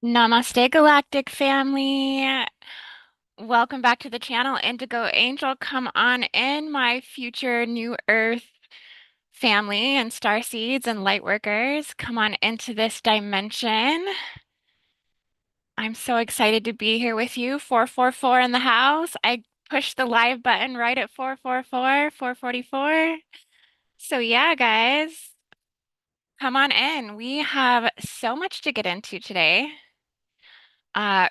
Namaste, Galactic family. Welcome back to the channel, IndigoAngel. Come on in, my future New Earth family and star seeds and light workers. Come on into this dimension. I'm so excited to be here with you. 444 in the house. I pushed the live button right at 444, 444. So yeah, guys, come on in. We have so much to get into today,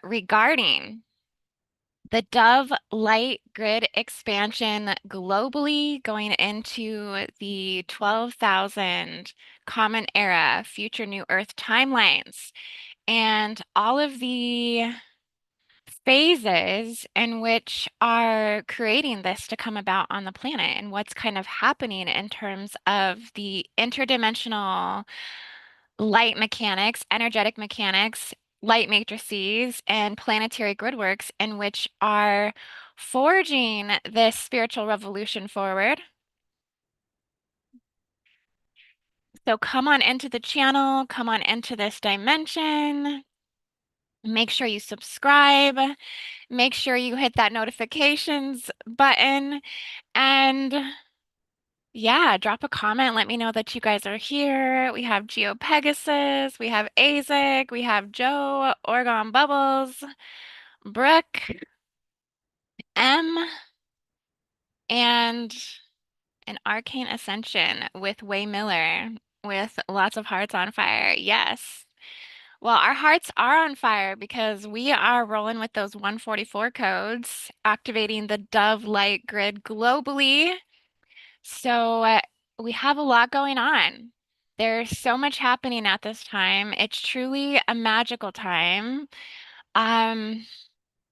regarding the Dove light grid expansion globally going into the 12,000 Common Era future New Earth timelines and all of the phases in which are creating this to come about on the planet and what's kind of happening in terms of the interdimensional light mechanics, energetic mechanics, light matrices, and planetary gridworks in which are forging this spiritual revolution forward. So come on into the channel, come on into this dimension. Make sure you subscribe. Make sure you hit that notifications button and yeah, drop a comment. Let me know that you guys are here. We have Geo Pegasus, we have Azek, we have Joe, Oregon Bubbles, Brooke, M, and an Arcane Ascension with Way Miller with lots of hearts on fire. Yes. Well, our hearts are on fire because we are rolling with those 144 codes, activating the Dove Light Grid globally. So we have a lot going on. There's so much happening at this time. It's truly a magical time. Um,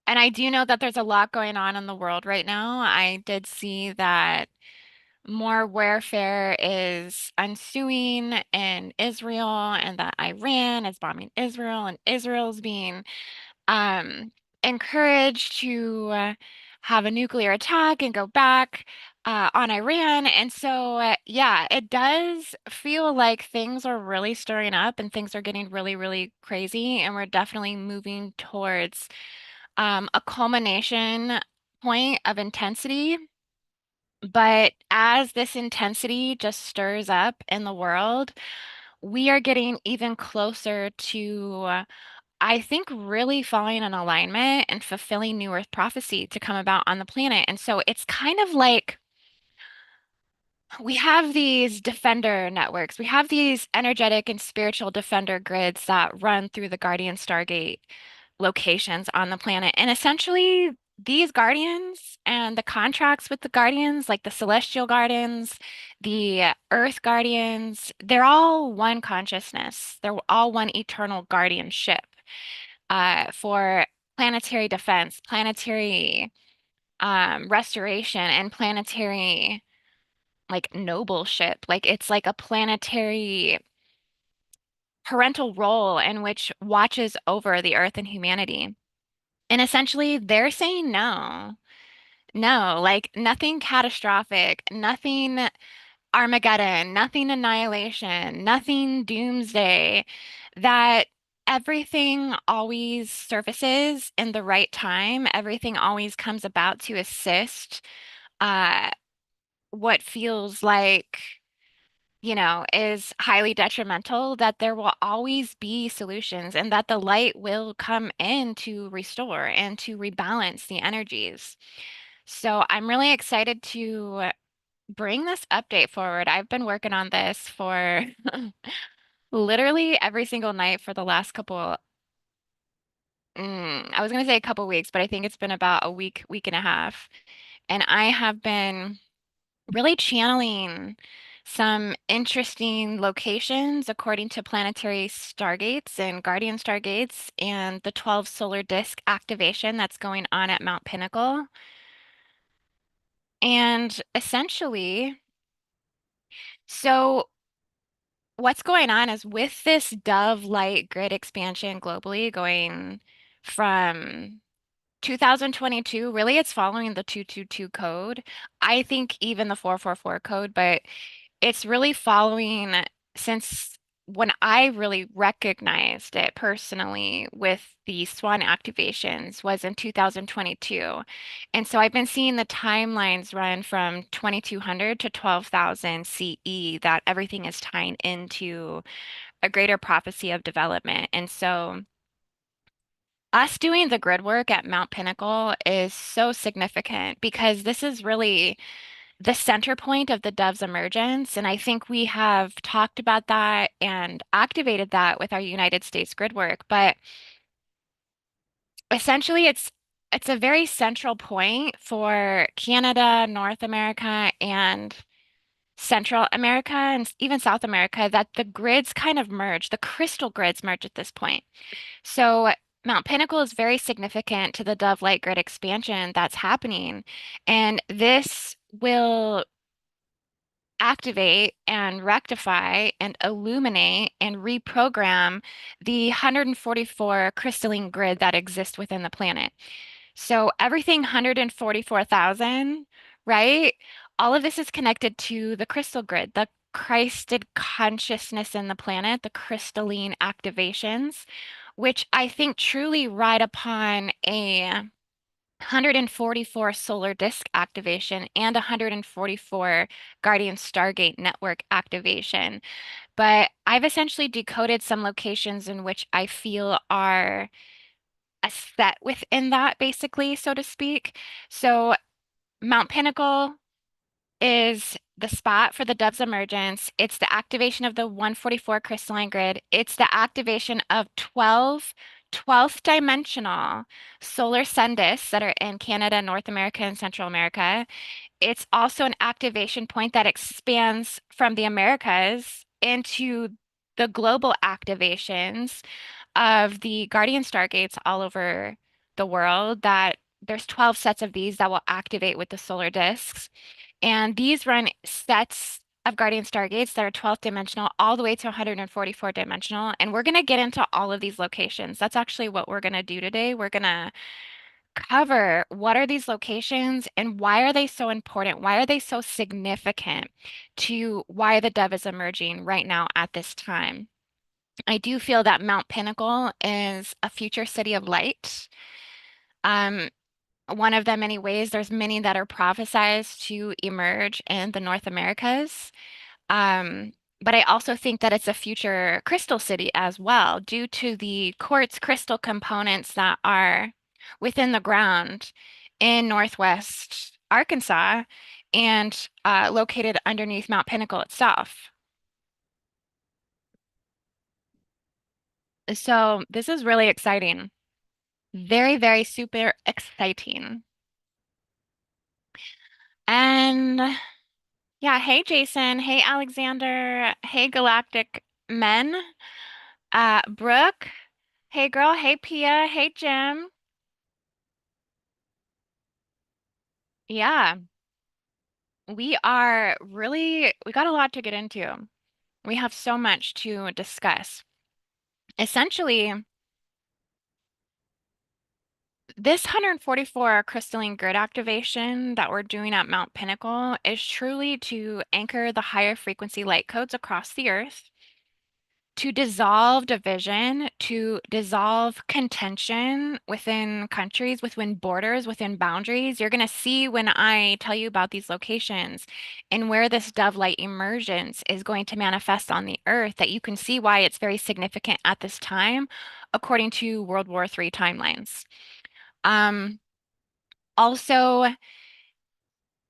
and I do know that there's a lot going on in the world right now. I did see that more warfare is ensuing in Israel and that Iran is bombing Israel and Israel's being um, encouraged to have a nuclear attack and go back on Iran. And so, yeah, it does feel like things are really stirring up and things are getting really, really crazy. And we're definitely moving towards a culmination point of intensity. But as this intensity just stirs up in the world, we are getting even closer to I think really falling in alignment and fulfilling New Earth prophecy to come about on the planet. And so it's kind of like we have these defender networks, we have these energetic and spiritual defender grids that run through the Guardian Stargate locations on the planet. And essentially, these guardians and the contracts with the guardians, like the celestial guardians, the earth guardians, they're all one consciousness. They're all one eternal guardianship for planetary defense, planetary restoration, and planetary like nobleship. Like it's like a planetary parental role in which watches over the earth and humanity. And essentially, they're saying no. No, like nothing catastrophic, nothing Armageddon, nothing annihilation, nothing doomsday, that everything always surfaces in the right time. Everything always comes about to assist uh, what feels like, is highly detrimental, that there will always be solutions and that the light will come in to restore and to rebalance the energies. So I'm really excited to bring this update forward. I've been working on this for literally every single night for the last couple, I was going to say a couple weeks, but I think it's been about a week, week and a half. And I have been really channeling some interesting locations according to planetary stargates and guardian stargates and the 12 solar disk activation that's going on at Mount Pinnacle. And essentially, so what's going on is with this Dove light grid expansion globally going from 2022, really it's following the 222 code. I think even the 444 code, but it's really following since. when I really recognized it personally with the Swan activations was in 2022. And so I've been seeing the timelines run from 2200 to 12,000 CE, that everything is tying into a greater prophecy of development. And so us doing the grid work at Mount Pinnacle is so significant because this is really the center point of the dove's emergence. And I think we have talked about that and activated that with our United States grid work. But essentially, it's a very central point for Canada, North America, and Central America, and even South America, that the grids kind of merge, the crystal grids merge at this point. So Mount Pinnacle is very significant to the Dove Light Grid expansion that's happening. And this will activate and rectify and illuminate and reprogram the 144 crystalline grid that exists within the planet. So everything 144,000, right? All of this is connected to the crystal grid, the Christed consciousness in the planet, the crystalline activations, which I think truly ride upon a 144 solar disk activation and 144 Guardian Stargate network activation. But I've essentially decoded some locations in which I feel are a set within that, basically, so to speak. So Mount Pinnacle is the spot for the Dove's emergence. It's the activation of the 144 crystalline grid. It's the activation of 12 12th dimensional solar sun disks that are in Canada, North America, and Central America. It's also an activation point that expands from the Americas into the global activations of the Guardian Stargates all over the world, that there's 12 sets of these that will activate with the solar disks. And these run sets of Guardian Stargates that are 12th dimensional all the way to 144 dimensional. And we're going to get into all of these locations. That's actually what we're going to do today. We're going to cover what are these locations and why are they so important? Why are they so significant to why the dove is emerging right now at this time? I do feel that Mount Pinnacle is a future city of light. Um, One of the many ways, there's many that are prophesized to emerge in the North Americas. Um, but I also think that it's a future crystal city as well, due to the quartz crystal components that are within the ground in Northwest Arkansas and located underneath Mount Pinnacle itself. So this is really exciting. Very, very super exciting. And yeah, hey Jason, hey Alexander, hey Galactic Men, Brooke, hey girl, hey Pia, hey Jim. Yeah, we got a lot to get into. We have so much to discuss. Essentially, this 144 crystalline grid activation that we're doing at Mount Pinnacle is truly to anchor the higher frequency light codes across the Earth, to dissolve division, to dissolve contention within countries, within borders, within boundaries. You're going to see when I tell you about these locations and where this dove light emergence is going to manifest on the earth, that you can see why it's very significant at this time, according to World War III timelines. Um, Also,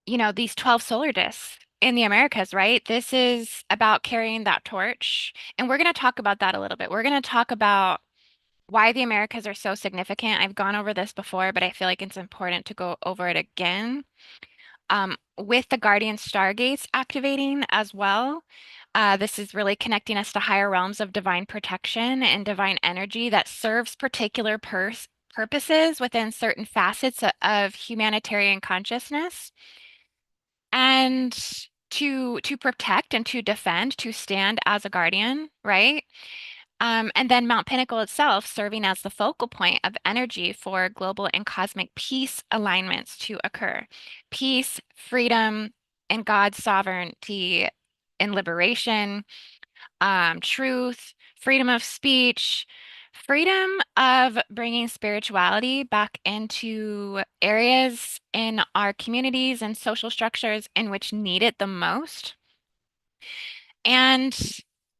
these 12 solar disks in the Americas, right? This is about carrying that torch. And we're going to talk about that a little bit. We're going to talk about why the Americas are so significant. I've gone over this before, but I feel like it's important to go over it again. With the Guardian Stargates activating as well, this is really connecting us to higher realms of divine protection and divine energy that serves particular purposes within certain facets of humanitarian consciousness. And to protect and to defend, to stand as a guardian, right? And then Mount Pinnacle itself serving as the focal point of energy for global and cosmic peace alignments to occur. Peace, freedom, and God's sovereignty and liberation. truth, freedom of speech, freedom of bringing spirituality back into areas in our communities and social structures in which need it the most. And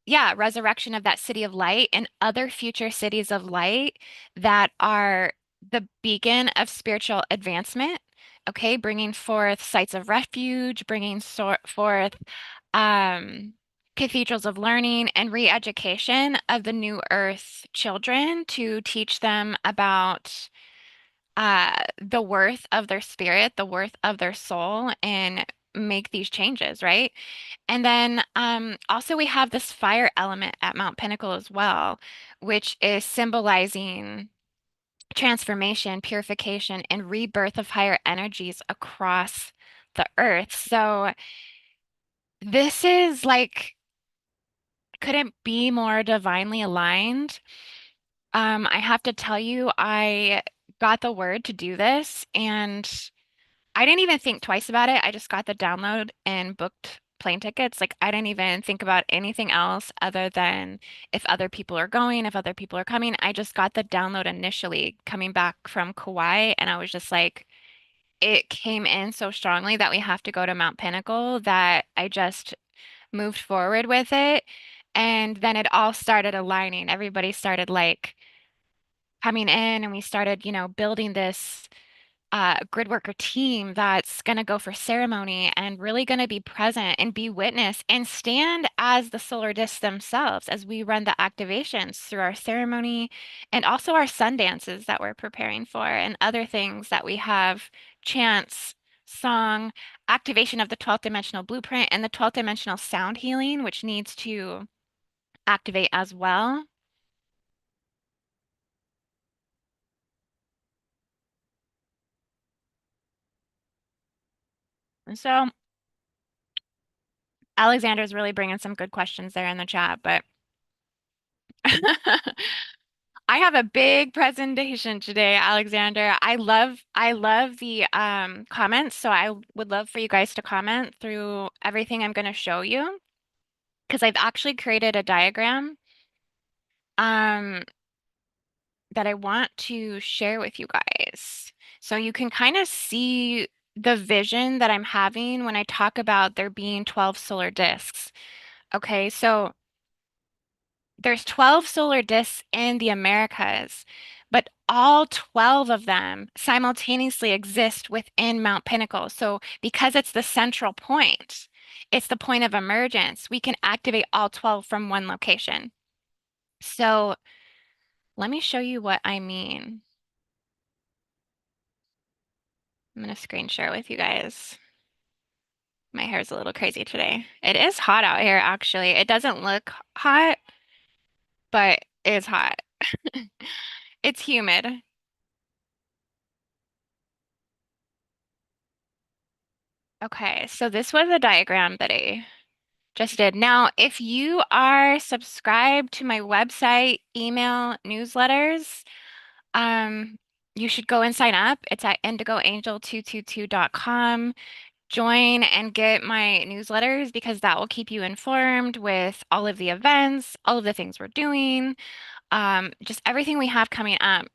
yeah, resurrection of that city of light and other future cities of light that are the beacon of spiritual advancement. Okay, bringing forth sites of refuge, bringing forth um, cathedrals of learning and re-education of the new earth children to teach them about the worth of their spirit, the worth of their soul, and make these changes, right? And then also we have this fire element at Mount Pinnacle as well, which is symbolizing transformation, purification, and rebirth of higher energies across the earth. So this is like, couldn't be more divinely aligned. I have to tell you, I got the word to do this and I didn't even think twice about it. I just got the download and booked plane tickets. Like I didn't even think about anything else other than if other people are going, if other people are coming. I just got the download initially coming back from Kauai, and I was just like, it came in so strongly that we have to go to Mount Pinnacle that I just moved forward with it. And then it all started aligning. Everybody started like coming in, and we started, building this grid worker team that's going to go for ceremony and really going to be present and be witness and stand as the solar discs themselves as we run the activations through our ceremony and also our sun dances that we're preparing for and other things that we have chants, song, activation of the 12th dimensional blueprint and the 12th dimensional sound healing, which needs to activate as well. And so Alexander's really bringing some good questions there in the chat, but I have a big presentation today, Alexander. I love the comments, so I would love for you guys to comment through everything I'm going to show you because I've actually created a diagram um that I want to share with you guys. So you can kind of see the vision that I'm having when I talk about there being 12 solar disks. Okay, so there's 12 solar disks in the Americas, but all 12 of them simultaneously exist within Mount Pinnacle. So because it's the central point, it's the point of emergence, we can activate all 12 from one location. So let me show you what I mean. I'm going to screen share with you guys. My hair's a little crazy today. It is hot out here, actually. It doesn't look hot, but it's hot. It's humid. Okay, so this was a diagram that I just did. Now, if you are subscribed to my website, email, newsletters, um, you should go and sign up. It's at IndigoAngel222.com. Join and get my newsletters because that will keep you informed with all of the events, all of the things we're doing, just everything we have coming up.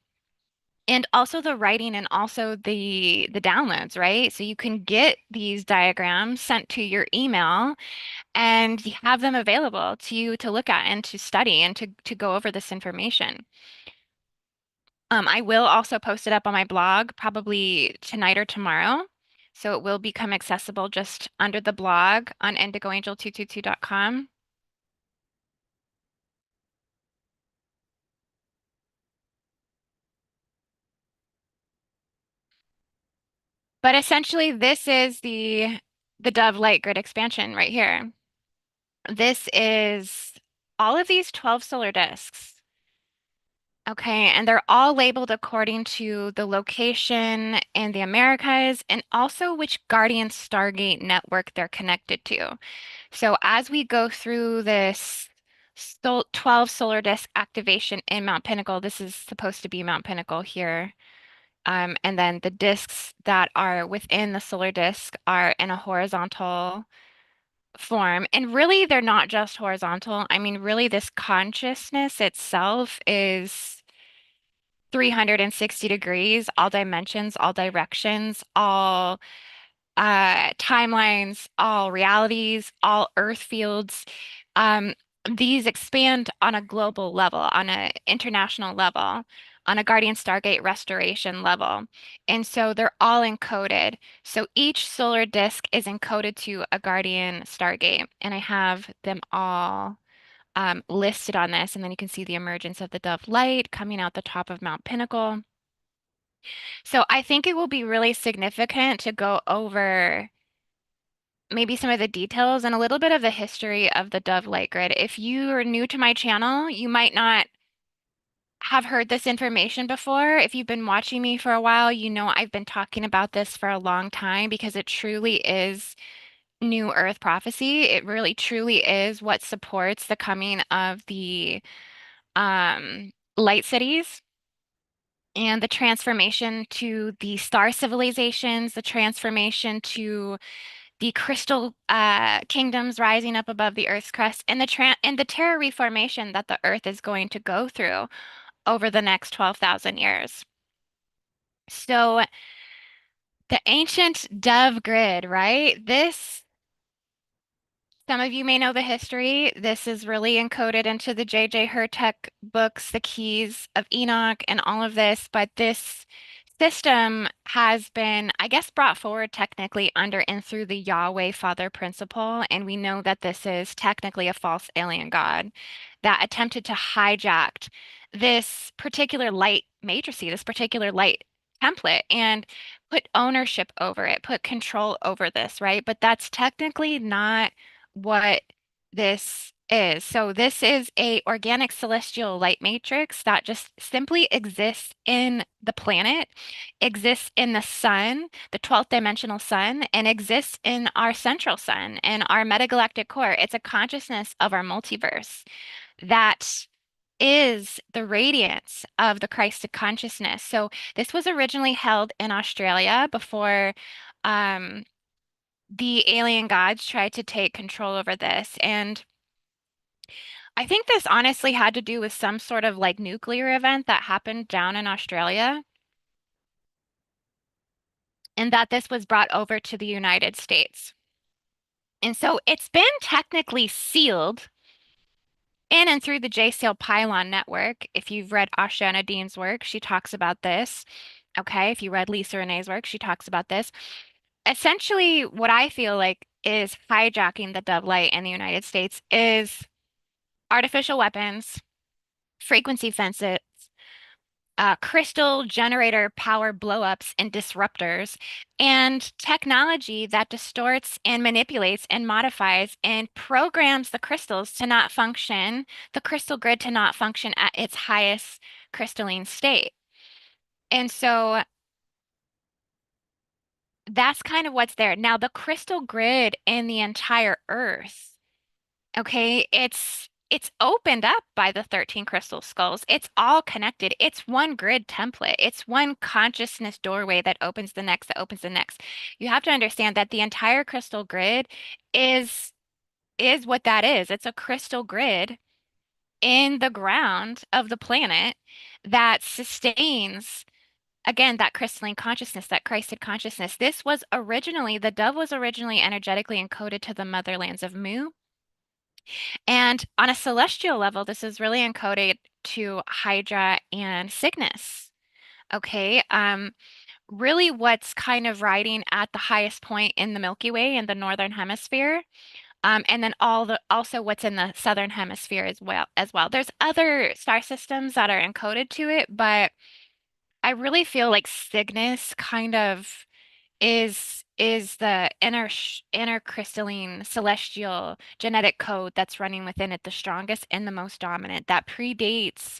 And also the writing and also the downloads, right? So you can get these diagrams sent to your email and you have them available to you to look at and to study and to go over this information. I will also post it up on my blog probably tonight or tomorrow. So it will become accessible just under the blog on IndigoAngel222.com. But essentially, this is the Dove Light Grid expansion right here. This is all of these 12 solar disks. Okay, and they're all labeled according to the location in the Americas and also which Guardian Stargate network they're connected to. So as we go through this 12 solar disk activation in Mount Pinnacle, this is supposed to be Mount Pinnacle here. And then the disks that are within the solar disk are in a horizontal form. And really, they're not just horizontal. I mean, really, this consciousness itself is 360 degrees, all dimensions, all directions, all timelines, all realities, all earth fields. Um, these expand on a global level, on an international level, on a Guardian Stargate restoration level. And so they're all encoded. So each solar disk is encoded to a Guardian Stargate. And I have them all listed on this. And then you can see the emergence of the dove light coming out the top of Mount Pinnacle. So I think it will be really significant to go over maybe some of the details and a little bit of the history of the Dove light grid. If you are new to my channel, you might not have heard this information before. If you've been watching me for a while, you know I've been talking about this for a long time because it truly is New Earth prophecy. It really truly is what supports the coming of the light cities and the transformation to the star civilizations, the transformation to the crystal kingdoms rising up above the Earth's crust, and the terra reformation that the Earth is going to go through over the next 12,000 years. So the ancient dove grid, right? Some of you may know the history. This is really encoded into the J.J. Hurtek books, The Keys of Enoch, and all of this. But this system has been, I guess, brought forward technically under and through the Yahweh Father principle. And we know that this is technically a false alien god that attempted to hijack this particular light matrix, this particular light template, and put ownership over it, put control over this, right? But that's technically not what this is. So this is a organic celestial light matrix that just simply exists in the planet, exists in the sun, the 12th dimensional sun, and exists in our central sun and our metagalactic core. It's a consciousness of our multiverse that is the radiance of the Christed consciousness. So this was originally held in Australia before um, the alien gods tried to take control over this. And I think this honestly had to do with some sort of like nuclear event that happened down in Australia, and that this was brought over to the United States. And so it's been technically sealed in and through the J Sail Pylon network. If you've read Ashana Dean's work, she talks about this. Okay, if you read Lisa Renee's work, she talks about this. Essentially, what I feel like is hijacking the dove light in the United States is artificial weapons, frequency fences, crystal generator power blowups and disruptors, and technology that distorts and manipulates and modifies and programs the crystals to not function, the crystal grid to not function at its highest crystalline state. And so that's kind of what's there. Now, the crystal grid in the entire Earth. Okay, it's opened up by the 13 crystal skulls. It's all connected. It's one grid template. It's one consciousness doorway that opens the next, that opens the next. You have to understand that the entire crystal grid is is what that is. It's a crystal grid in the ground of the planet that sustains again that crystalline consciousness, that Christed consciousness. This was originally, the dove was originally energetically encoded to the motherlands of Mu. And on a celestial level, this is really encoded to Hydra and Cygnus. Okay. Really what's kind of riding at the highest point in the Milky Way in the northern hemisphere. And then also what's in the southern hemisphere as well. There's other star systems that are encoded to it, but I really feel like Cygnus kind of is the inner crystalline celestial genetic code that's running within it the strongest and the most dominant that predates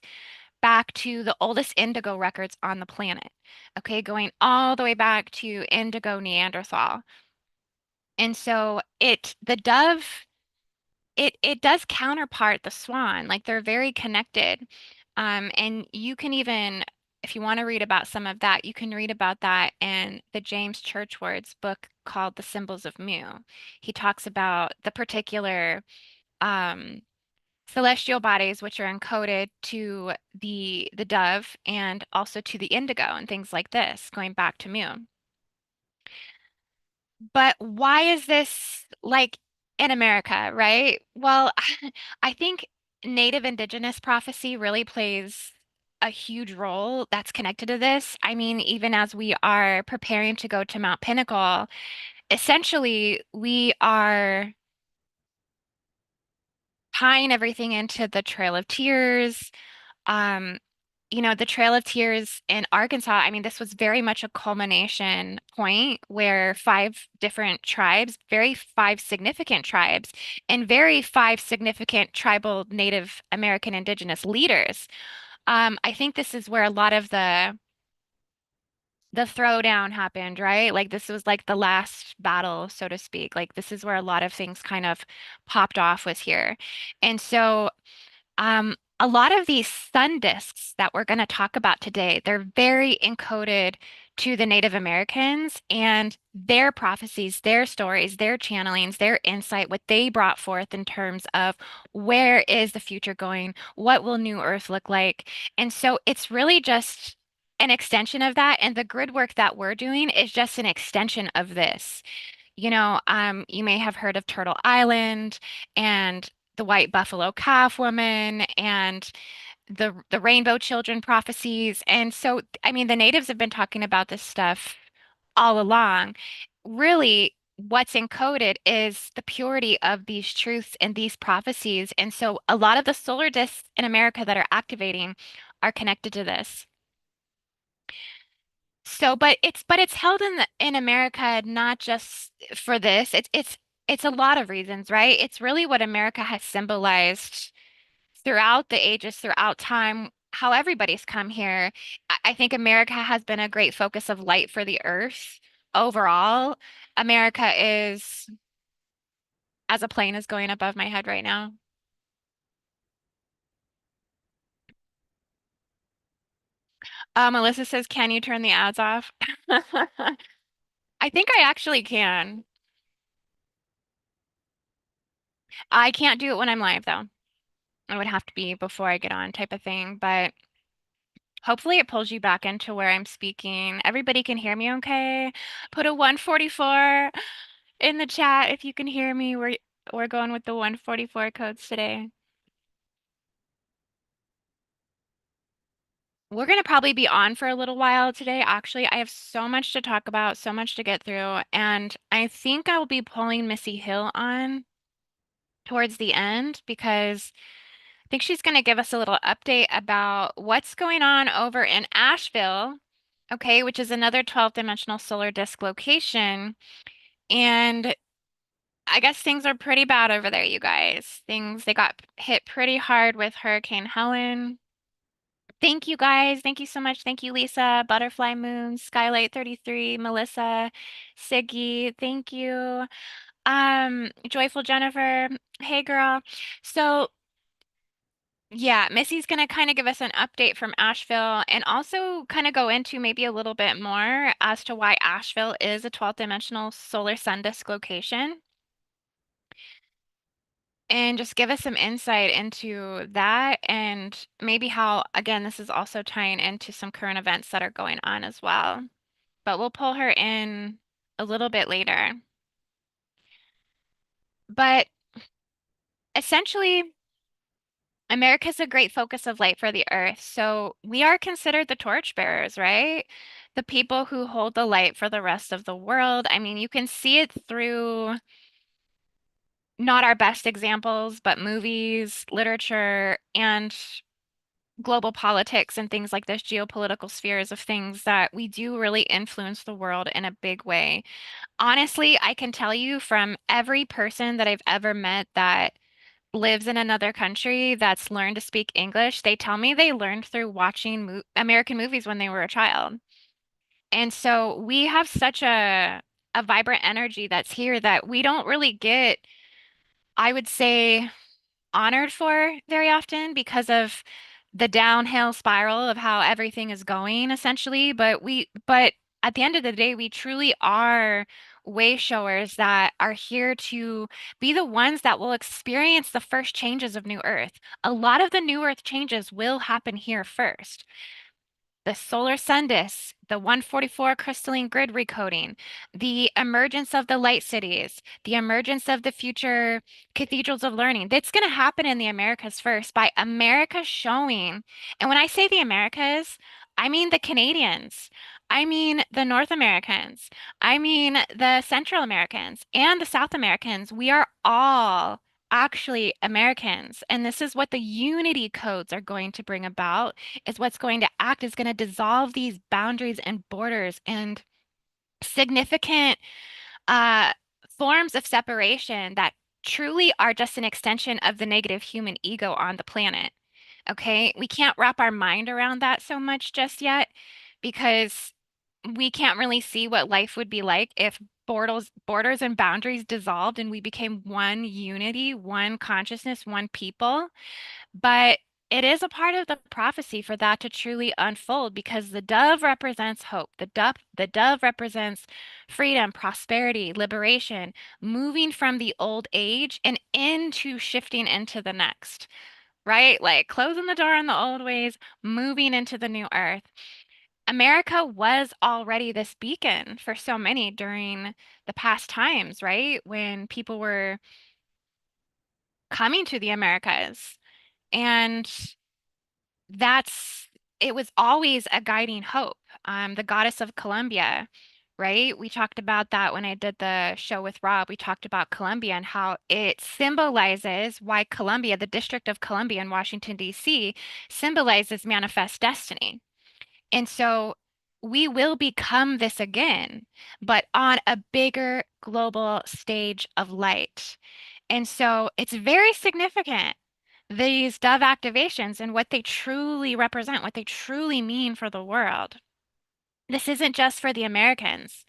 back to the oldest indigo records on the planet. Okay, going all the way back to indigo Neanderthal. And so the dove it does counterpart the swan, like they're very connected. And you can even, if you want to read about some of that, you can read about that in the James Churchward's book called the symbols of Mu. He talks about the particular um, celestial bodies which are encoded to the dove and also to the indigo and things like this, going back to Mu. But why is this like in America, right? Well, I think Native Indigenous prophecy really plays a huge role that's connected to this. I mean, even as we are preparing to go to Mount Pinnacle, essentially we are tying everything into the Trail of Tears. Um, the Trail of Tears in Arkansas, I mean, this was very much a culmination point where five different tribes, very five significant tribes, and very five significant tribal Native American Indigenous leaders. I think this is where a lot of the throwdown happened, right? Like this was like the last battle, so to speak. Like this is where a lot of things kind of popped off was here. And so a lot of these sun discs that we're going to talk about today, they're very encoded to the Native Americans and their prophecies, their stories, their channelings, their insight, what they brought forth in terms of where is the future going? What will New Earth look like? And so it's really just an extension of that. And the grid work that we're doing is just an extension of this. You may have heard of Turtle Island and the white buffalo calf woman and the rainbow children prophecies. And so, I mean, the natives have been talking about this stuff all along. Really, what's encoded is the purity of these truths and these prophecies. And so, a lot of the solar discs in America that are activating are connected to this. So, but it's held in America not just for this. It's a lot of reasons, right? It's really what America has symbolized throughout the ages, throughout time, how everybody's come here. I think America has been a great focus of light for the earth overall. America is, as a plane is going above my head right now. Melissa says, "Can you turn the ads off?" I think I actually can. I can't do it when I'm live though. It would have to be before I get on type of thing, but hopefully it pulls you back into where I'm speaking. Everybody can hear me okay? Put a 144 in the chat if you can hear me. We're going with the 144 codes today. We're going to probably be on for a little while today. Actually, I have so much to talk about, so much to get through, and I think I will be pulling Missy Hill on towards the end because I think she's going to give us a little update about what's going on over in Asheville, okay, which is another 12 dimensional solar disk location. And I guess things are pretty bad over there, you guys. They got hit pretty hard with Hurricane Helen. Thank you guys. Thank you so much. Thank you, Lisa, Butterfly Moon, Skylight 33, Melissa, Siggy. Thank you. Joyful Jennifer. Hey girl. So yeah, Missy's going to kind of give us an update from Asheville and also kind of go into maybe a little bit more as to why Asheville is a 12th dimensional solar sun disk location and just give us some insight into that and maybe how, again, this is also tying into some current events that are going on as well. But we'll pull her in a little bit later. But essentially, America's a great focus of light for the earth. So we are considered the torchbearers, right? The people who hold the light for the rest of the world. I mean, you can see it through not our best examples, but movies, literature, and global politics and things like this, geopolitical spheres of things that we do really influence the world in a big way. Honestly, I can tell you from every person that I've ever met that lives in another country that's learned to speak English, they tell me they learned through watching mo American movies when they were a child. And so we have such a vibrant energy that's here that we don't really get, I would say, honored for very often because of the downhill spiral of how everything is going essentially. But at the end of the day, we truly are way showers that are here to be the ones that will experience the first changes of New Earth. A lot of the New Earth changes will happen here first. The solar sun disk, the 144 crystalline grid recoding, the emergence of the light cities, the emergence of the future cathedrals of learning. That's going to happen in the Americas first by America showing. And when I say the Americas, I mean the Canadians. I mean the North Americans. I mean the Central Americans and the South Americans. We are all actually Americans. And this is what the unity codes are going to bring about is what's going to act is going to dissolve these boundaries and borders and significant uh, forms of separation that truly are just an extension of the negative human ego on the planet. Okay, we can't wrap our mind around that so much just yet because we can't really see what life would be like if borders and boundaries dissolved and we became one unity, one consciousness, one people. But it is a part of the prophecy for that to truly unfold because the dove represents hope. The dove represents freedom, prosperity, liberation, moving from the old age and into shifting into the next, right? Like closing the door on the old ways, moving into the new earth. America was already this beacon for so many during the past times, right? When people were coming to the Americas. And that's it was always a guiding hope. The goddess of Columbia, right? We talked about that when I did the show with Rob. We talked about Columbia and how it symbolizes why Columbia, the District of Columbia in Washington, D.C., symbolizes manifest destiny. And so we will become this again, but on a bigger global stage of light. And so it's very significant, these dove activations and what they truly represent, what they truly mean for the world. This isn't just for the Americans,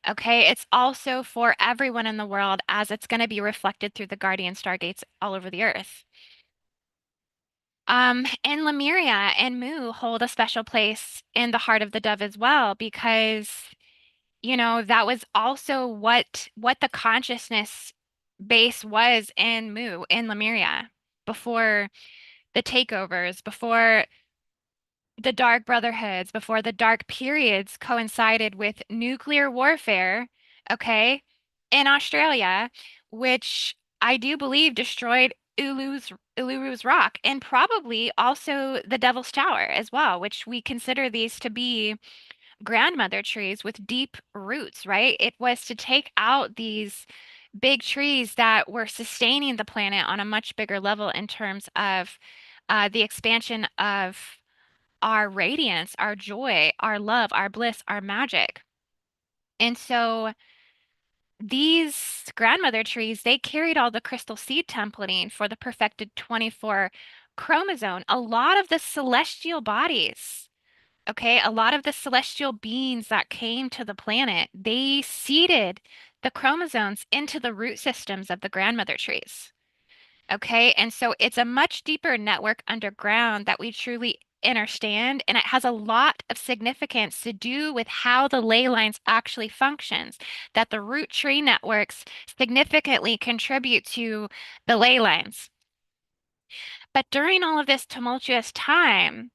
okay? It's also for everyone in the world as it's going to be reflected through the guardian stargates all over the earth. And Lemuria and Mu hold a special place in the heart of the dove as well, because, that was also what the consciousness base was in Mu, in Lemuria, before the takeovers, before the dark brotherhoods, before the dark periods coincided with nuclear warfare, okay, in Australia, which I do believe destroyed Uluru's Rock and probably also the Devil's Tower as well, which we consider these to be grandmother trees with deep roots, right? It was to take out these big trees that were sustaining the planet on a much bigger level in terms of the expansion of our radiance, our joy, our love, our bliss, our magic. And so these grandmother trees, they carried all the crystal seed templating for the perfected 24 chromosome. A lot of the celestial bodies, okay, a lot of the celestial beings that came to the planet, they seeded the chromosomes into the root systems of the grandmother trees. Okay. And so it's a much deeper network underground that we truly understand. And it has a lot of significance to do with how the ley lines actually functions, that the root tree networks significantly contribute to the ley lines. But during all of this tumultuous time,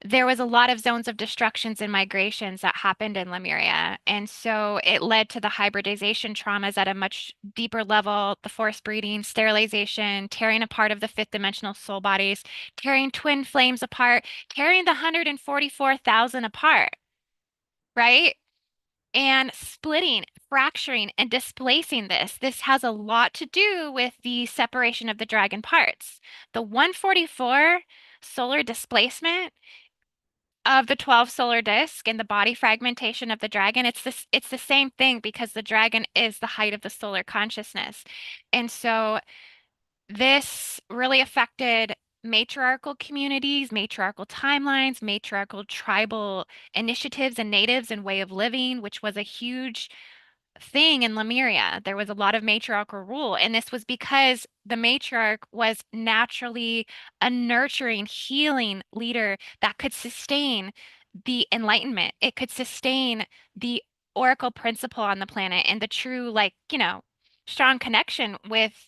there was a lot of zones of destructions and migrations that happened in Lemuria. And so it led to the hybridization traumas at a much deeper level, the forced breeding, sterilization, tearing apart of the fifth dimensional soul bodies, tearing twin flames apart, tearing the 144,000 apart, right? And splitting, fracturing, and displacing this. This has a lot to do with the separation of the dragon parts. The 144 solar displacement of the 12 solar disk and the body fragmentation of the dragon, it's the same thing because the dragon is the height of the solar consciousness. And so this really affected matriarchal communities, matriarchal timelines, matriarchal tribal initiatives and natives and way of living, which was a huge thing in Lemuria. There was a lot of matriarchal rule, and this was because the matriarch was naturally a nurturing, healing leader that could sustain the enlightenment. It could sustain the oracle principle on the planet and the true, like, strong connection with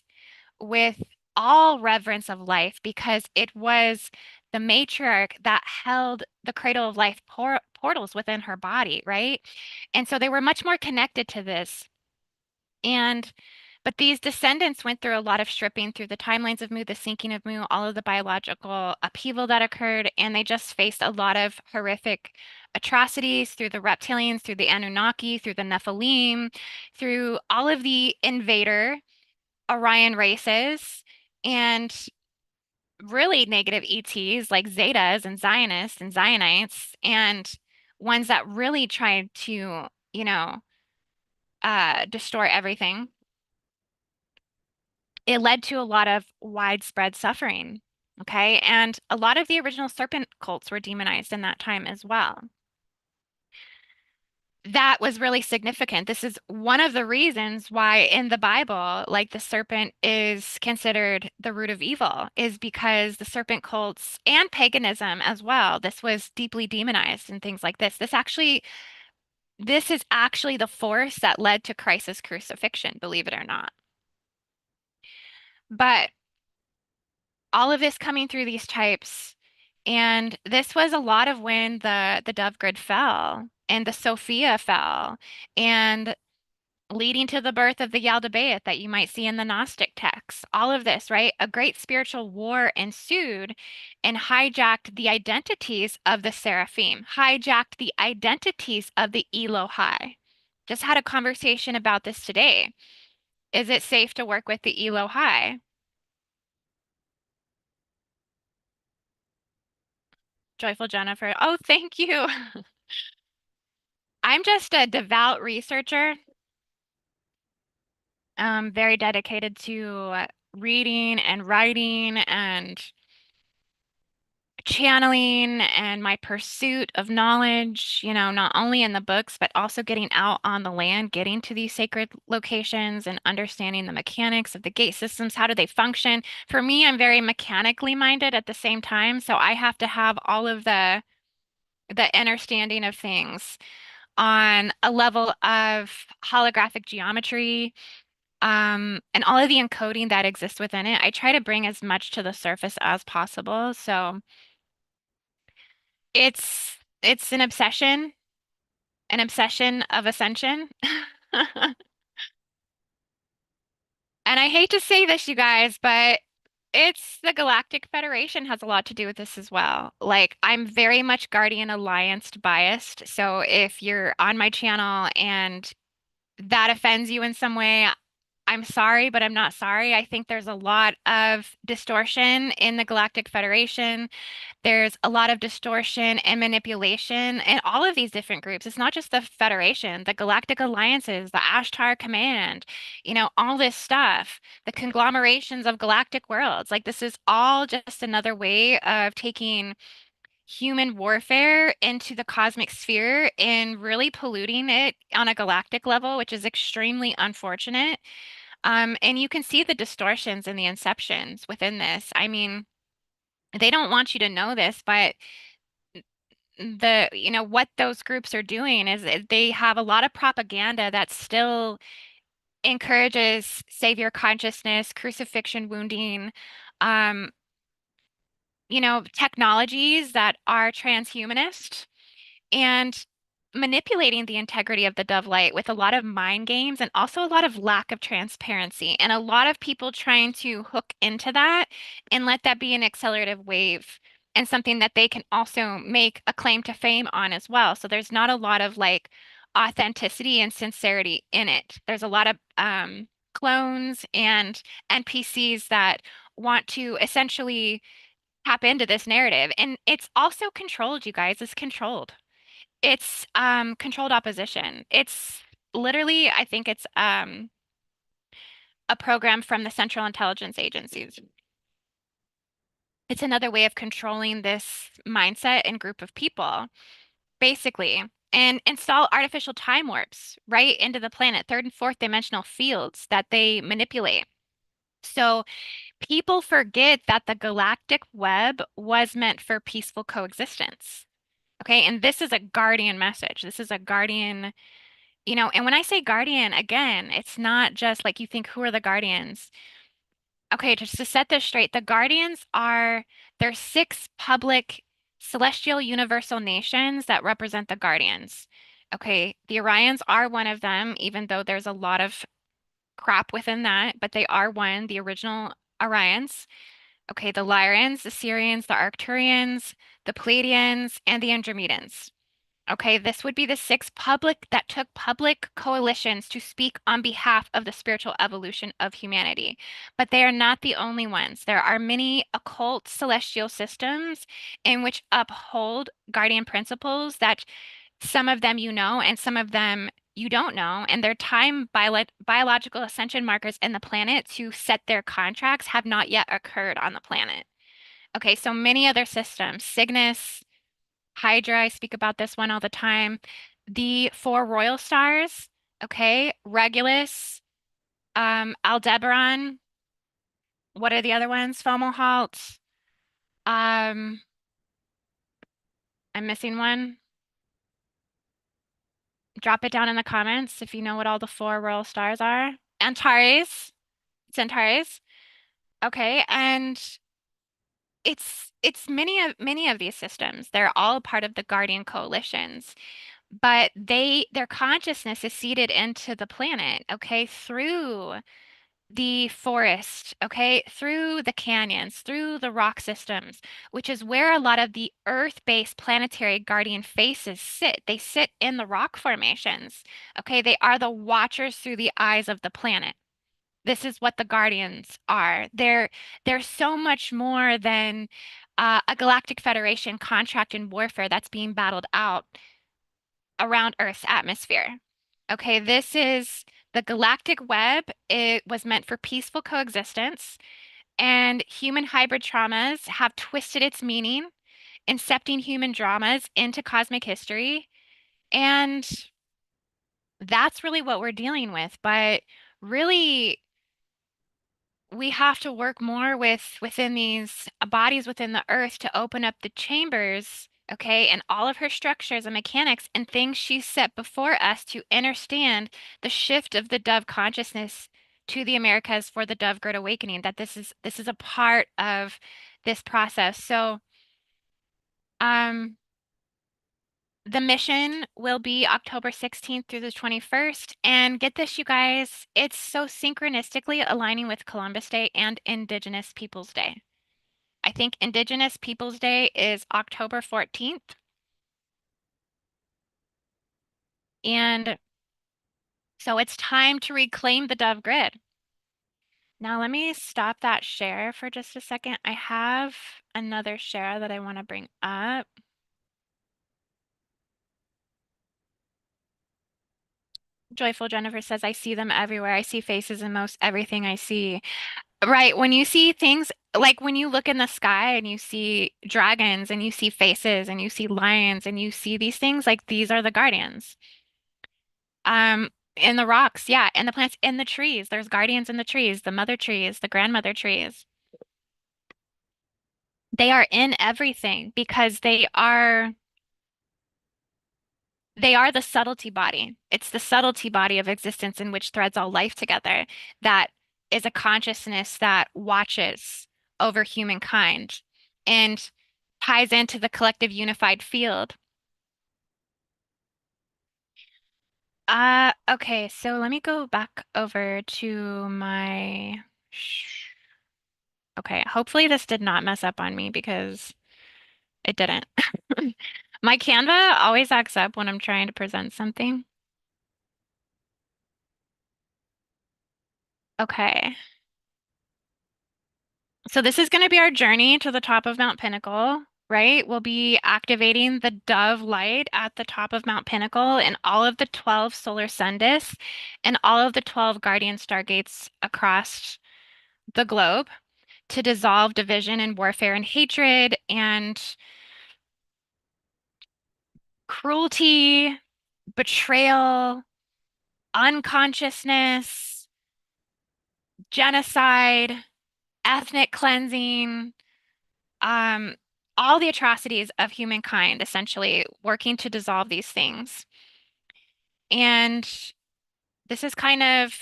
all reverence of life because it was the matriarch that held the cradle of life portals within her body, right? And so they were much more connected to this. And but these descendants went through a lot of stripping through the timelines of Mu, the sinking of Mu, all of the biological upheaval that occurred, and they just faced a lot of horrific atrocities through the reptilians, through the Anunnaki, through the Nephilim, through all of the invader Orion races, and really negative ETs like Zetas and Zionists and Zionites, and ones that really tried to, destroy everything. It led to a lot of widespread suffering. Okay. And a lot of the original serpent cults were demonized in that time as well. That was really significant. This is one of the reasons why in the Bible, like the serpent is considered the root of evil, is because the serpent cults and paganism as well, this was deeply demonized and things like this. This is actually the force that led to Christ's crucifixion, believe it or not. But all of this coming through these types. And this was a lot of when the dove grid fell and the Sophia fell and leading to the birth of the Yaldabaoth that you might see in the Gnostic texts. All of this, right? A great spiritual war ensued and hijacked the identities of the seraphim, hijacked the identities of the Elohai. Just had a conversation about this today. Is it safe to work with the Elohai? Joyful Jennifer. Oh, thank you. I'm just a devout researcher, very dedicated to reading and writing and channeling and my pursuit of knowledge, not only in the books, but also getting out on the land, getting to these sacred locations and understanding the mechanics of the gate systems. How do they function? For me, I'm very mechanically minded at the same time, so I have to have all of the understanding of things on a level of holographic geometry, and all of the encoding that exists within it. I try to bring as much to the surface as possible. So it's an obsession of ascension. And I hate to say this, you guys, but it's the Galactic Federation has a lot to do with this as well. Like, I'm very much Guardian Alliance biased. So if you're on my channel and that offends you in some way, I'm sorry, but I'm not sorry. I think there's a lot of distortion in the Galactic Federation. There's a lot of distortion and manipulation in all of these different groups. It's not just the Federation, the Galactic Alliances, the Ashtar Command, all this stuff, the conglomerations of galactic worlds. Like, this is all just another way of taking human warfare into the cosmic sphere and really polluting it on a galactic level, which is extremely unfortunate. And you can see the distortions and the inceptions within this. I mean, they don't want you to know this, but what those groups are doing is they have a lot of propaganda that still encourages savior consciousness, crucifixion wounding, um, technologies that are transhumanist and manipulating the integrity of the dove light with a lot of mind games and also a lot of lack of transparency and a lot of people trying to hook into that and let that be an accelerative wave and something that they can also make a claim to fame on as well. So there's not a lot of like authenticity and sincerity in it. There's a lot of clones and NPCs that want to essentially tap into this narrative. And it's also controlled, you guys. It's controlled. It's controlled opposition. It's literally, I think it's a program from the Central Intelligence Agencies. It's another way of controlling this mindset and group of people, basically, and install artificial time warps right into the planet, third and fourth dimensional fields that they manipulate. So people forget that the galactic web was meant for peaceful coexistence. Okay, and this is a guardian message. This is a guardian And when I say guardian, again, it's not just like you think, who are the guardians? Okay, just to set this straight, the guardians are there's six public celestial universal nations that represent the guardians. Okay, the Orions are one of them, even though there's a lot of crap within that, but they are one, the original Orions. Okay, the Lyrians, the Syrians, the Arcturians, the Pleiadians, and the Andromedans. Okay, this would be the six public that took public coalitions to speak on behalf of the spiritual evolution of humanity. But they are not the only ones. There are many occult celestial systems in which uphold guardian principles that some of them you know and some of them you don't know. And their biological ascension markers in the planet to set their contracts have not yet occurred on the planet. Okay, so many other systems, Cygnus, Hydra, I speak about this one all the time. The four royal stars, okay, Regulus, Aldebaran. What are the other ones? Fomalhaut. Um, I'm missing one. Drop it down in the comments if you know what all the four royal stars are. Antares, Centaurs. Okay, and it's many of these systems. They're all part of the Guardian coalitions, but their consciousness is seeded into the planet, okay, through the forest, okay, through the canyons, through the rock systems, which is where a lot of the Earth-based planetary guardian faces sit. They sit in the rock formations, okay? They are the watchers through the eyes of the planet. This is what the guardians are. They're so much more than a galactic federation contract in warfare that's being battled out around Earth's atmosphere. Okay, this is the galactic web. It was meant for peaceful coexistence, and human hybrid traumas have twisted its meaning, incepting human dramas into cosmic history. And that's really what we're dealing with. But really, we have to work more within these bodies within the earth to open up the chambers, okay, and all of her structures and mechanics and things she set before us to understand the shift of the dove consciousness to the Americas for the Dove Great Awakening, that this is a part of this process. So um the mission will be October 16th through the 21st. And get this, you guys, it's so synchronistically aligning with Columbus Day and Indigenous Peoples Day. I think Indigenous Peoples Day is October 14th. And so it's time to reclaim the Dove Grid. Now, let me stop that share for just a second. I have another share that I want to bring up. Joyful Jennifer says, I see them everywhere. I see faces in most everything I see. Right. When you see things like when you look in the sky and you see dragons and you see faces and you see lions and you see these things, like these are the guardians. In the rocks, yeah, in the plants, in the trees, there's guardians in the trees, the mother trees, the grandmother trees. They are in everything because they are the subtlety body. It's the subtlety body of existence in which threads all life together that is a consciousness that watches over humankind and ties into the collective unified field. Okay, so let me go back over to my okay, hopefully this did not mess up on me because it didn't. My Canva always acts up when I'm trying to present something. Okay. So this is going to be our journey to the top of Mount Pinnacle, right? We'll be activating the dove light at the top of Mount Pinnacle and all of the 12 solar sun disks and all of the 12 guardian stargates across the globe to dissolve division and warfare and hatred and cruelty, betrayal, unconsciousness, genocide, ethnic cleansing, um, all the atrocities of humankind, essentially working to dissolve these things. And this is kind of,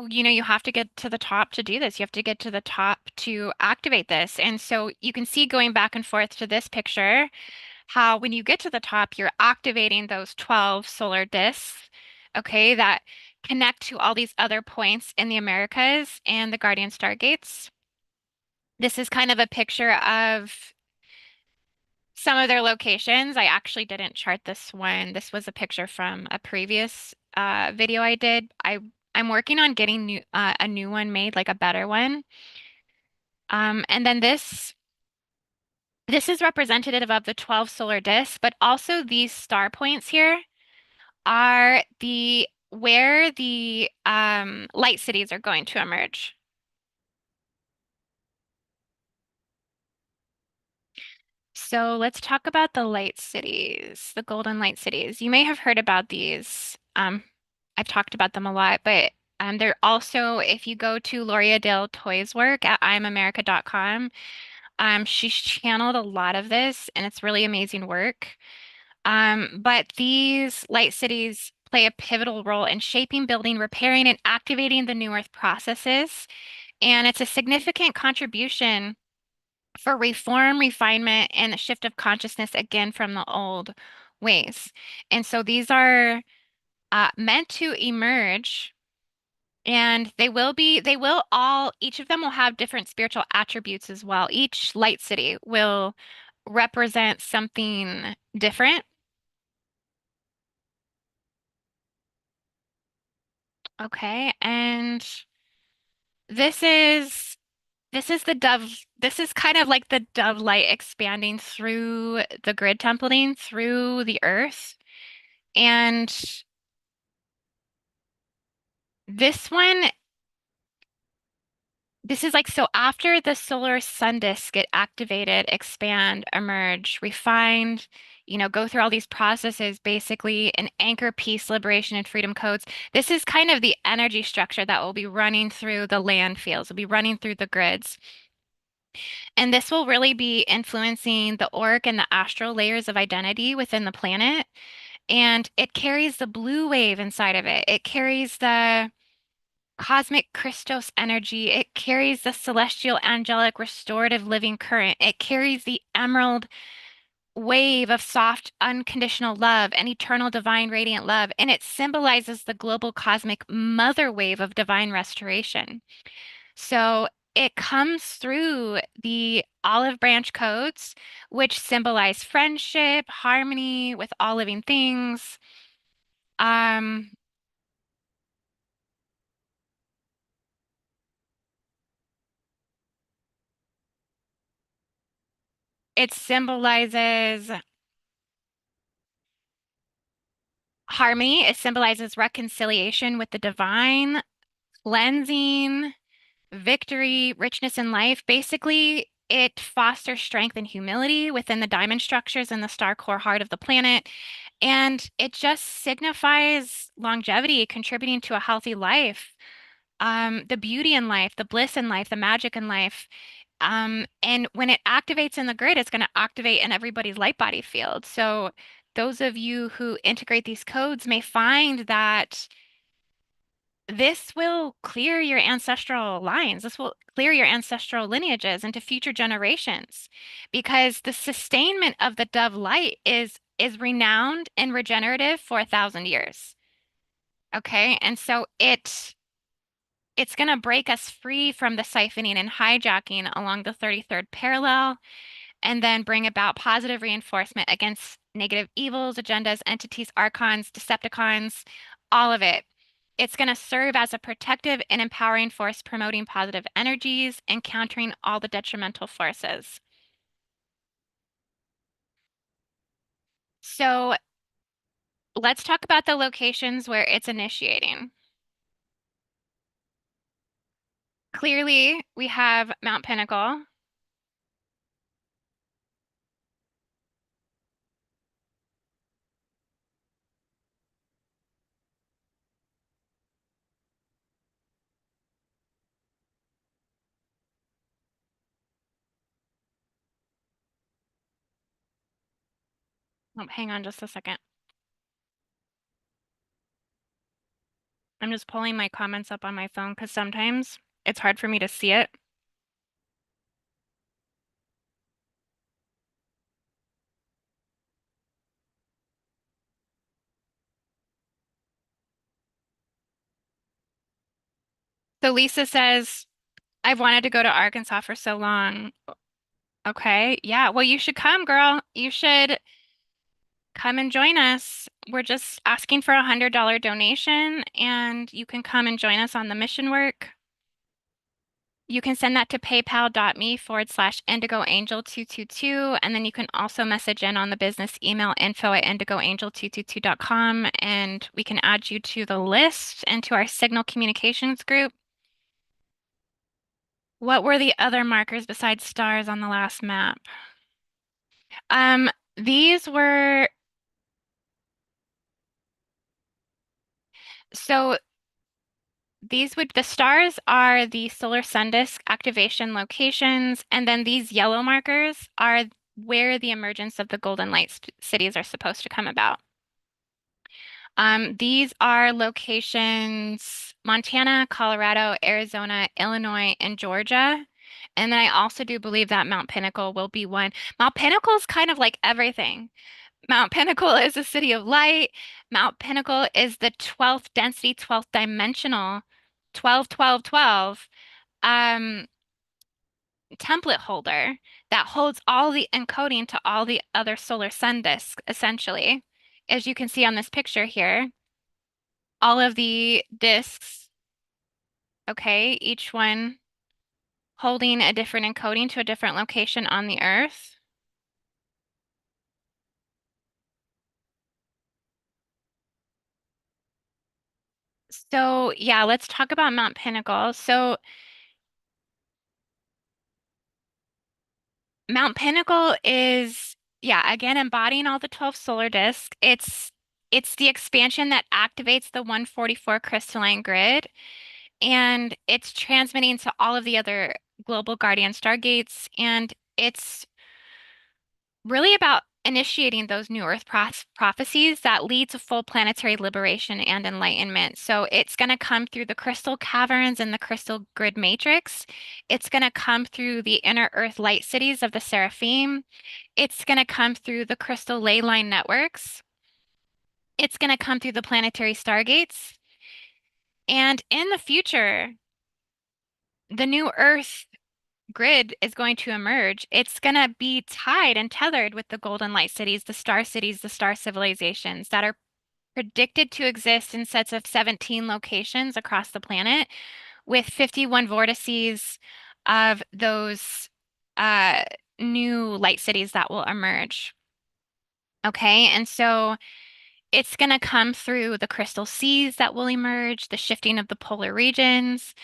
you have to get to the top to do this. You have to get to the top to activate this. And so you can see going back and forth to this picture, how when you get to the top, you're activating those 12 solar disks, okay, that connect to all these other points in the Americas and the Guardian Stargates. This is kind of a picture of some of their locations. I actually didn't chart this one. This was a picture from a previous video I did. I'm working on getting a new one made, like a better one. And then this is representative of the 12 solar disks, but also these star points here are the where the light cities are going to emerge. So let's talk about the light cities, the golden light cities. You may have heard about these. I've talked about them a lot, but they're also, if you go to Loria Dale Toy's work at IamAmerica.com, she's channeled a lot of this, and it's really amazing work. But these light cities play a pivotal role in shaping, building, repairing, and activating the New Earth processes. And it's a significant contribution for reform, refinement, and a shift of consciousness again from the old ways. And so these are meant to emerge, and they will all, each of them will have different spiritual attributes as well. Each light city will represent something different. Okay, and this is this is kind of like the dove light expanding through the grid templating through the earth. And this one, this is like, so after the solar sun disks get activated, expand, emerge, refined, go through all these processes, basically an anchor, peace, liberation, and freedom codes. This is kind of the energy structure that will be running through the land fields, will be running through the grids. And this will really be influencing the auric and the astral layers of identity within the planet. And it carries the blue wave inside of it. It carries the cosmic Christos energy. It carries the celestial, angelic, restorative living current. It carries the emerald wave of soft, unconditional love and eternal divine radiant love. And it symbolizes the global cosmic mother wave of divine restoration. So it comes through the olive branch codes, which symbolize friendship, harmony with all living things. Um, it symbolizes harmony. It symbolizes reconciliation with the divine, cleansing, victory, richness in life. Basically, it fosters strength and humility within the diamond structures in the star core heart of the planet. And it just signifies longevity, contributing to a healthy life, the beauty in life, the bliss in life, the magic in life. And when it activates in the grid, it's going to activate in everybody's light body field. So those of you who integrate these codes may find that this will clear your ancestral lines. This will clear your ancestral lineages into future generations because the sustainment of the dove light is renowned and regenerative for 1,000 years. Okay, and so it's going to break us free from the siphoning and hijacking along the 33rd parallel, and then bring about positive reinforcement against negative evils, agendas, entities, archons, decepticons, all of it. It's going to serve as a protective and empowering force, promoting positive energies and countering all the detrimental forces. So let's talk about the locations where it's initiating. Clearly, we have Mount Pinnacle. Oh, hang on just a second. I'm just pulling my comments up on my phone because sometimes it's hard for me to see it. So Lisa says, I've wanted to go to Arkansas for so long. Okay. Yeah. Well, you should come, girl. You should come and join us. We're just asking for $100 donation, and you can come and join us on the mission work. You can send that to paypal.me/IndigoAngel222, and then you can also message in on the business email info@IndigoAngel222.com, and we can add you to the list and to our Signal Communications group. What were the other markers besides stars on the last map? Um, these were so the stars are the solar sun disk activation locations, and then these yellow markers are where the emergence of the golden light cities are supposed to come about. These are locations: Montana, Colorado, Arizona, Illinois, and Georgia. And then I also do believe that Mount Pinnacle will be one. Mount Pinnacle is kind of like everything. Mount Pinnacle is a city of light. Mount Pinnacle is the 12th density, 12th dimensional, 12, 12, 12 um, template holder that holds all the encoding to all the other solar sun disks, essentially. As you can see on this picture here, all of the disks, okay, each one holding a different encoding to a different location on the Earth. So, yeah, let's talk about Mount Pinnacle. So, Mount Pinnacle is, yeah, again, embodying all the 12 solar disks. It's the expansion that activates the 144 crystalline grid, and it's transmitting to all of the other global guardian stargates, and it's really about initiating those new Earth prophecies that lead to full planetary liberation and enlightenment. So it's going to come through the crystal caverns and the crystal grid matrix. It's going to come through the inner Earth light cities of the Seraphim. It's going to come through the crystal ley line networks. It's going to come through the planetary stargates. And in the future, the new Earth grid is going to emerge. It's going to be tied and tethered with the golden light cities, the star civilizations that are predicted to exist in sets of 17 locations across the planet, with 51 vortices of those uh, new light cities that will emerge. Okay, and so it's going to come through the crystal seas that will emerge, the shifting of the polar regions.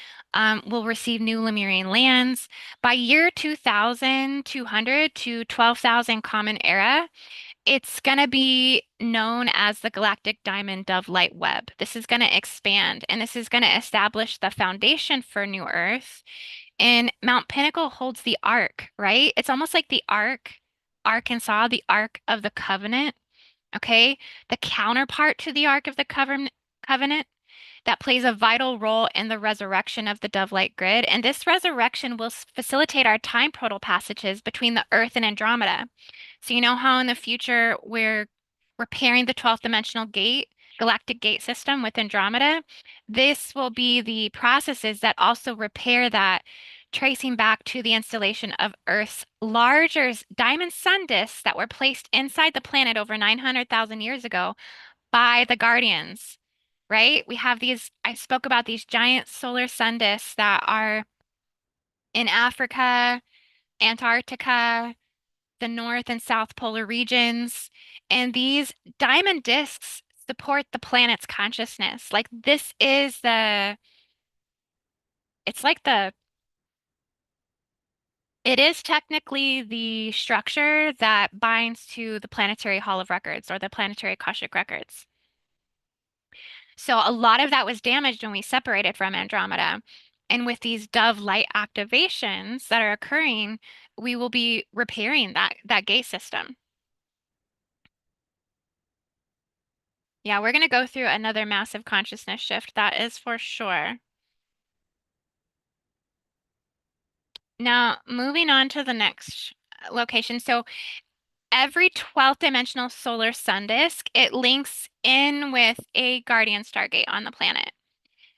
We'll receive new Lemurian lands. By year 2200 to 12,000 Common Era, it's going to be known as the Galactic Diamond Dove Light Web. This is going to expand, and this is going to establish the foundation for New Earth. And Mount Pinnacle holds the Ark, right? It's almost like the Ark, Arkansas, the Ark of the Covenant. Okay, the counterpart to the Ark of the Covenant that plays a vital role in the resurrection of the Dove-like grid. And this resurrection will facilitate our time portal passages between the Earth and Andromeda. So you know how in the future we're repairing the 12th dimensional gate, galactic gate system with Andromeda? This will be the processes that also repair that, tracing back to the installation of Earth's larger diamond sun disks that were placed inside the planet over 900,000 years ago by the Guardians, right? We have these, I spoke about these giant solar sun disks that are in Africa, Antarctica, the North and South polar regions. And these diamond disks support the planet's consciousness. Like this is it's like it is technically the structure that binds to the planetary Hall of Records or the planetary Akashic Records. So a lot of that was damaged when we separated from Andromeda. And with these dove light activations that are occurring, we will be repairing that gate system. Yeah, we're going to go through another massive consciousness shift. That is for sure. Now, moving on to the next location. So every 12th dimensional solar sun disk, it links in with a guardian stargate on the planet.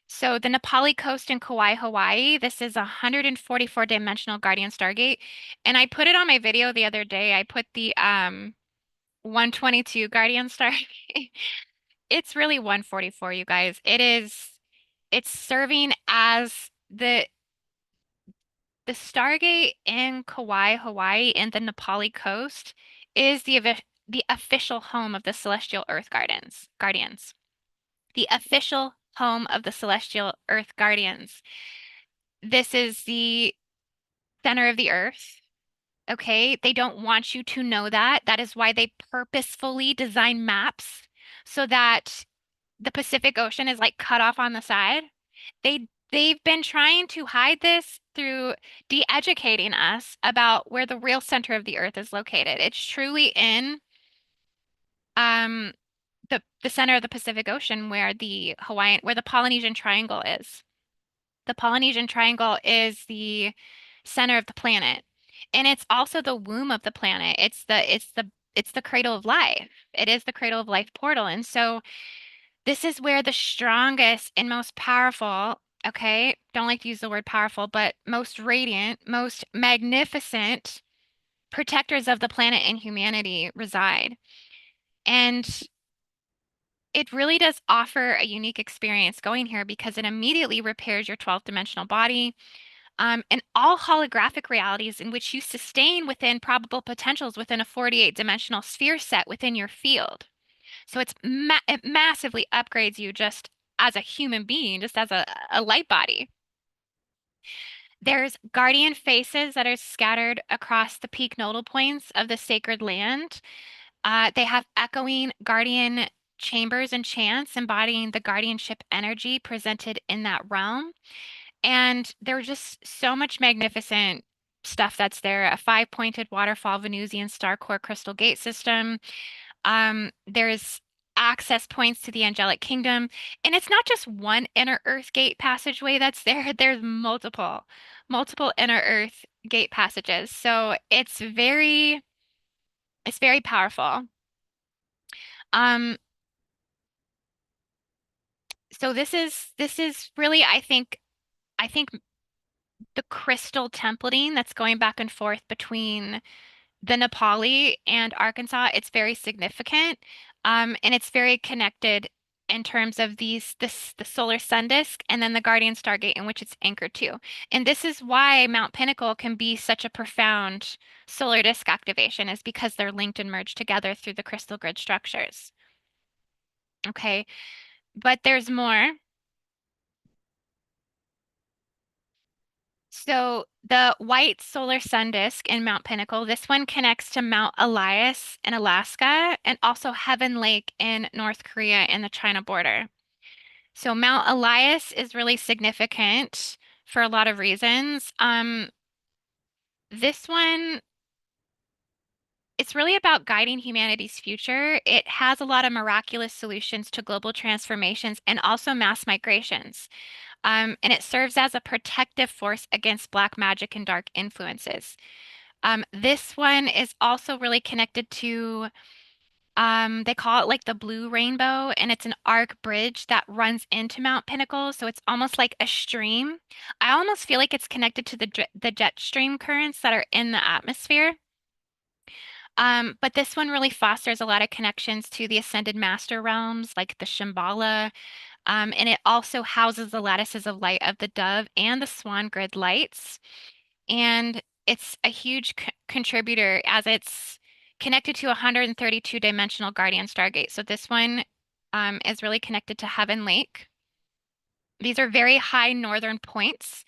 So the Nepali coast in Kauai, Hawaii, this is a 144 dimensional guardian stargate. And I put it on my video the other day. I put the 122 guardian stargate. It's really 144, you guys. It's serving as the Stargate in Kauai, Hawaii, and the Nepali coast is the official home of the Celestial Earth Guardians. The official home of the Celestial Earth Guardians. This is the center of the Earth. Okay, they don't want you to know that. That is why they purposefully design maps so that the Pacific Ocean is like cut off on the side. They've been trying to hide this through de-educating us about where the real center of the Earth is located. It's truly in um the center of the Pacific Ocean where the Polynesian Triangle is. The Polynesian Triangle is the center of the planet. And it's also the womb of the planet. It's the cradle of life. It is the cradle of life portal. And so this is where the strongest and most powerful, okay, don't like to use the word powerful, but most radiant, most magnificent protectors of the planet and humanity reside. And it really does offer a unique experience going here because it immediately repairs your 12th dimensional body, and all holographic realities in which you sustain within probable potentials within a 48 dimensional sphere set within your field. So it massively upgrades you just as a human being, just as a light body. There's guardian faces that are scattered across the peak nodal points of the sacred land. They have echoing guardian chambers and chants embodying the guardianship energy presented in that realm. And there's just so much magnificent stuff that's there. A five-pointed waterfall Venusian star core crystal gate system. There's access points to the angelic kingdom, and it's not just one inner earth gate passageway that's there. There's multiple inner earth gate passages. So it's very powerful. Um, so this is really, I think the crystal templating that's going back and forth between the Nepali and Arkansas, it's very significant. And it's very connected in terms of the solar sun disk and then the Guardian Stargate in which it's anchored to. And this is why Mount Pinnacle can be such a profound solar disk activation, is because they're linked and merged together through the crystal grid structures. Okay, but there's more. So the white solar sun disk in Mount Pinnacle, this one connects to Mount Elias in Alaska and also Heaven Lake in North Korea in the China border. So Mount Elias is really significant for a lot of reasons. This one, it's really about guiding humanity's future. It has a lot of miraculous solutions to global transformations and also mass migrations. And it serves as a protective force against black magic and dark influences. This one is also really connected to, they call it like the Blue Rainbow, and it's an arc bridge that runs into Mount Pinnacle. So it's almost like a stream. I almost feel like it's connected to the jet stream currents that are in the atmosphere. But this one really fosters a lot of connections to the ascended master realms, like the Shambhala. And it also houses the lattices of light of the dove and the swan grid lights. And it's a huge contributor as it's connected to a 132 dimensional Guardian Stargate. So this one is really connected to Heaven Lake. These are very high northern points.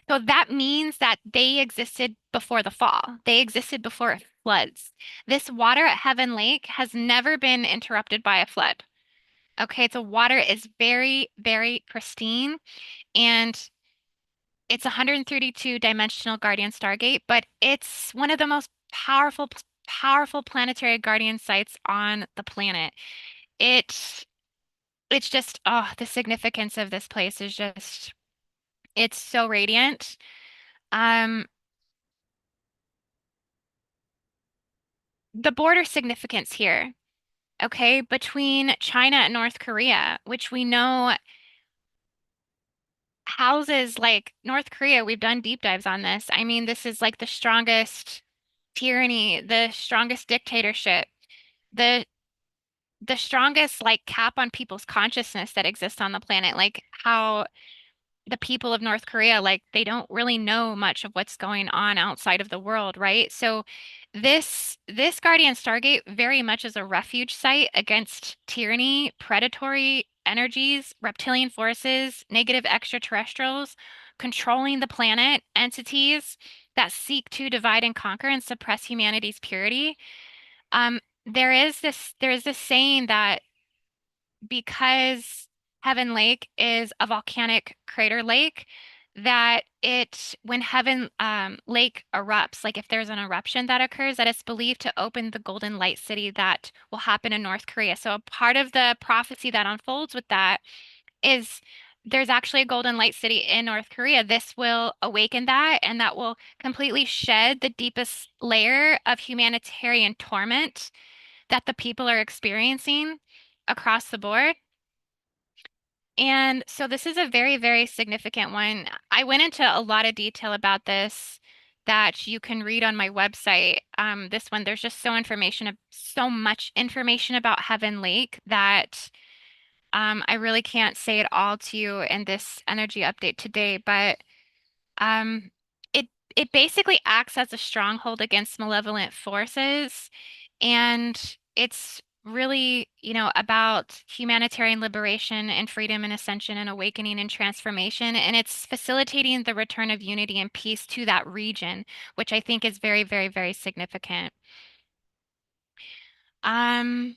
So that means that they existed before the fall. They existed before floods. This water at Heaven Lake has never been interrupted by a flood. Okay, so water is very, very pristine, and it's a 132 dimensional Guardian Stargate, but it's one of the most powerful planetary guardian sites on the planet. it it's just, oh, the significance of this place is just, it's so radiant. Um, the border significance here, okay, between China and North Korea, which we know houses like North Korea, we've done deep dives on this. I mean, this is like the strongest tyranny, the strongest dictatorship, the the strongest like cap on people's consciousness that exists on the planet. Like how the people of North Korea, like they don't really know much of what's going on outside of the world, right? So this Guardian Stargate very much is a refuge site against tyranny, predatory energies, reptilian forces, negative extraterrestrials, controlling the planet, entities that seek to divide and conquer and suppress humanity's purity. There is this saying that because Heaven Lake is a volcanic crater lake, that it, when Heaven Lake erupts, like if there's an eruption that occurs, that it's believed to open the Golden Light City that will happen in North Korea. So a part of the prophecy that unfolds with that is there's actually a Golden Light City in North Korea. This will awaken that, and that will completely shed the deepest layer of humanitarian torment that the people are experiencing across the board. And so this is a very, very significant one. I went into a lot of detail about this that you can read on my website. This one, there's just so much information about Heaven Lake that I really can't say it all to you in this energy update today. But um, it it basically acts as a stronghold against malevolent forces, and it's really, about humanitarian liberation and freedom and ascension and awakening and transformation, and it's facilitating the return of unity and peace to that region, which I think is very, very, very significant. Um,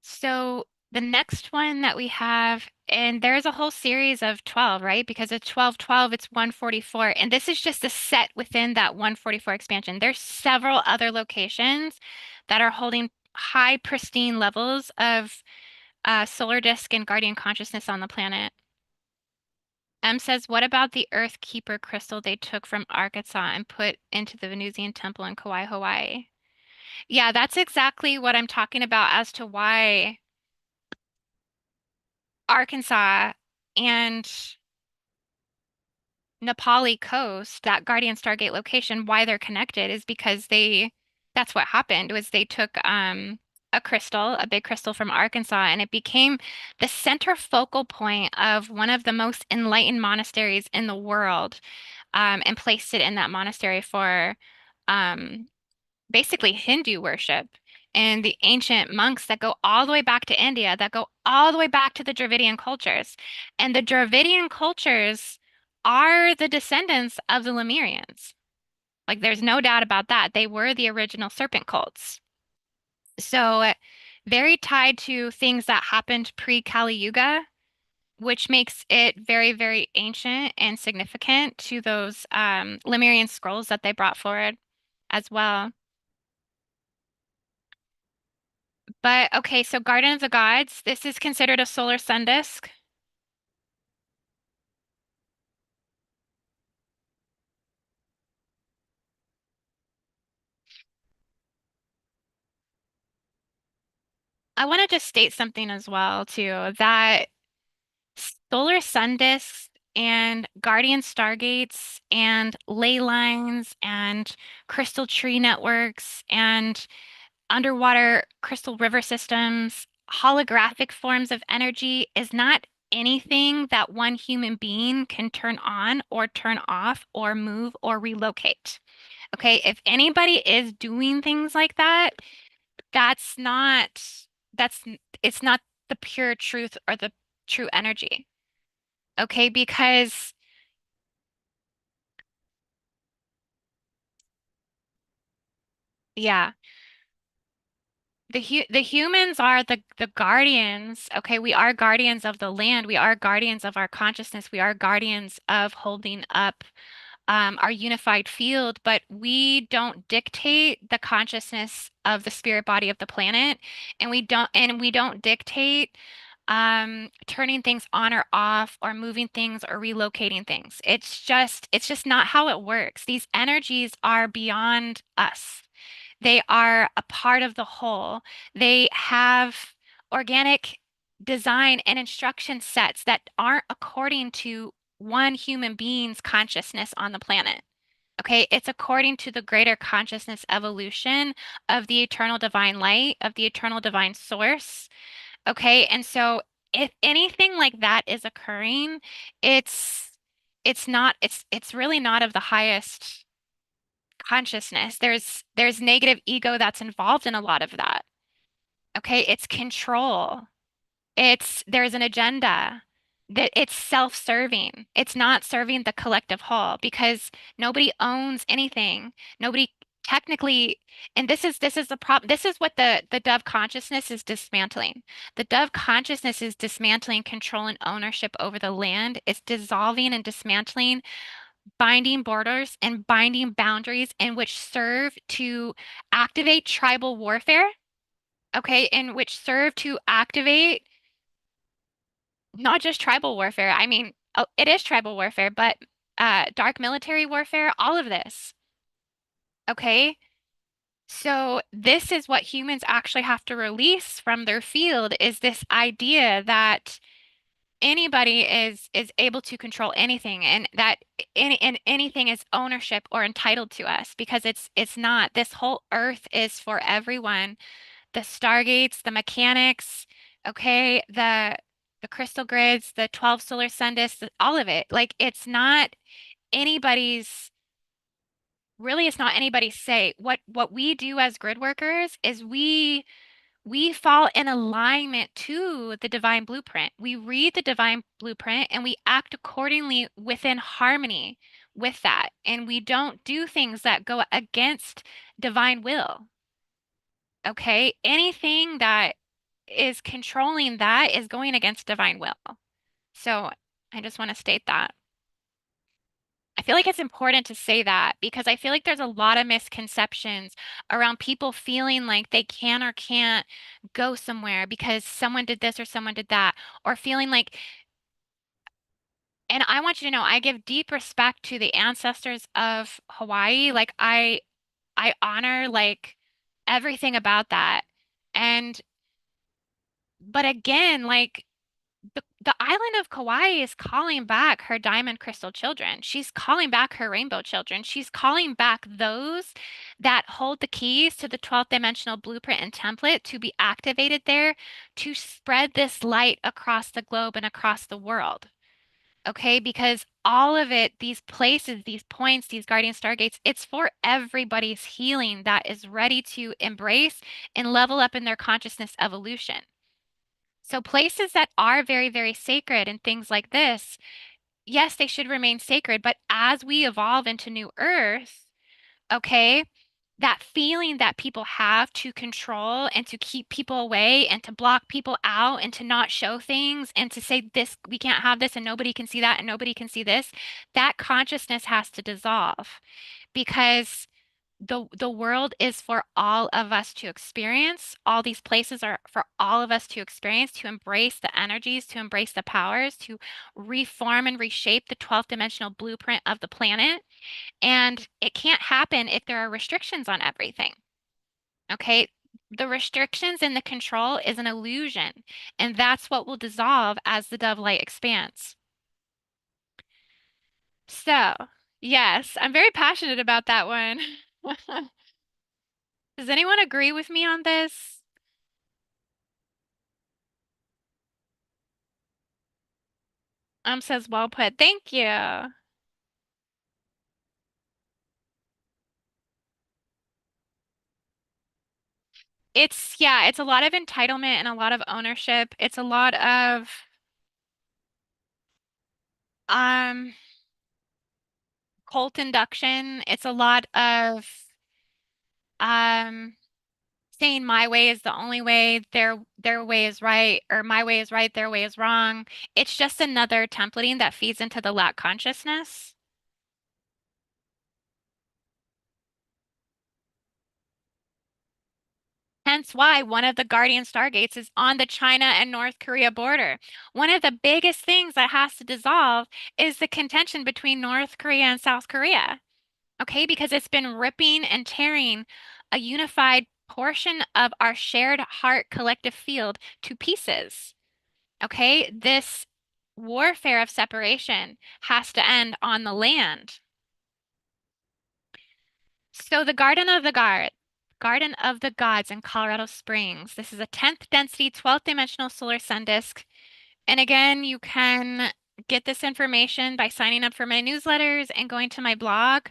so the next one that we have, and there's a whole series of 12, right? Because it's 12, 12, it's 144. And this is just a set within that 144 expansion. There's several other locations that are holding high pristine levels of solar disk and guardian consciousness on the planet. M says, what about the Earth Keeper crystal they took from Arkansas and put into the Venusian temple in Kauai, Hawaii? Yeah, that's exactly what I'm talking about as to why Arkansas and Nepali coast, that Guardian Stargate location, why they're connected is because that's what happened was they took a crystal, a big crystal from Arkansas, and it became the center focal point of one of the most enlightened monasteries in the world, and placed it in that monastery for um, basically Hindu worship. And the ancient monks that go all the way back to India, that go all the way back to the Dravidian cultures. And the Dravidian cultures are the descendants of the Lemurians. Like, there's no doubt about that. They were the original serpent cults. So, very tied to things that happened pre-Kali Yuga, which makes it very, very ancient and significant to those Lemurian scrolls that they brought forward as well. But okay, so Garden of the Gods, this is considered a solar sun disk. I want to just state something as well, too, that solar sun disks and guardian stargates and ley lines and crystal tree networks and underwater crystal river systems, holographic forms of energy is not anything that one human being can turn on or turn off or move or relocate. Okay, if anybody is doing things like that, that's not that's it's not the pure truth or the true energy. Okay, because yeah, the humans are the guardians. Okay, we are guardians of the land. We are guardians of our consciousness. We are guardians of holding up our unified field, but we don't dictate the consciousness of the spirit body of the planet, and we don't dictate turning things on or off or moving things or relocating things. It's just not how it works. These energies are beyond us. They are a part of the whole. They have organic design and instruction sets that aren't according to one human being's consciousness on the planet. Okay, it's according to the greater consciousness evolution of the eternal divine light, of the eternal divine source. Okay, and so if anything like that is occurring, it's it's really not of the highest consciousness. There's negative ego that's involved in a lot of that. Okay, it's control. There's an agenda that it's self-serving. It's not serving the collective whole because nobody owns anything. Nobody technically, and this is the problem. This is what the dove consciousness is dismantling. The dove consciousness is dismantling control and ownership over the land. It's dissolving and dismantling binding borders and binding boundaries in which serve to activate tribal warfare, okay, in which serve to activate not just tribal warfare. I mean, oh, it is tribal warfare, but dark military warfare, all of this, okay? So this is what humans actually have to release from their field is this idea that anybody is able to control anything and that anything is ownership or entitled to us because it's not. This whole earth is for everyone. The stargates, the mechanics, okay, the crystal grids, the 12 solar sun disks, all of it. Like anybody's it's not anybody's say. What we do as grid workers is we fall in alignment to the divine blueprint. We read the divine blueprint and we act accordingly within harmony with that. And we don't do things that go against divine will. Okay? Anything that is controlling that is going against divine will. So I just want to state that. I feel like it's important to say that because I feel like there's a lot of misconceptions around people feeling like they can or can't go somewhere because someone did this or someone did that, or feeling like, and I want you to know, I give deep respect to the ancestors of Hawaii. Like I honor like everything about that. And but again, like the island of Kauai is calling back her diamond crystal children. She's calling back her rainbow children. She's calling back those that hold the keys to the 12th dimensional blueprint and template to be activated there to spread this light across the globe and across the world. Okay, because all of it, these places, these points, these guardian stargates, it's for everybody's healing that is ready to embrace and level up in their consciousness evolution. So places that are very, very sacred and things like this, yes, they should remain sacred, but as we evolve into new earth, okay, that feeling that people have to control and to keep people away and to block people out and to not show things and to say this, we can't have this and nobody can see that and nobody can see this, that consciousness has to dissolve because the world is for all of us to experience. All these places are for all of us to experience, to embrace the energies, to embrace the powers, to reform and reshape the 12th dimensional blueprint of the planet. And it can't happen if there are restrictions on everything. Okay? The restrictions and the control is an illusion, and that's what will dissolve as the dove light expands. So, yes, I'm very passionate about that one. Does anyone agree with me on this? Says well put. Thank you. Yeah, it's a lot of entitlement and a lot of ownership. It's a lot of um cult induction. It's a lot of um saying my way is the only way, their way is right, or my way is right, their way is wrong. It's just another templating that feeds into the lack consciousness. hence why one of the guardian stargates is on the China and North Korea border. One of the biggest things that has to dissolve is the contention between North Korea and South Korea. Okay, because it's been ripping and tearing a unified portion of our shared heart collective field to pieces. Okay, this warfare of separation has to end on the land. So the Garden of the Gods in Colorado Springs. This is a 10th density, 12th dimensional solar sun disk. And again, you can get this information by signing up for my newsletters and going to my blog.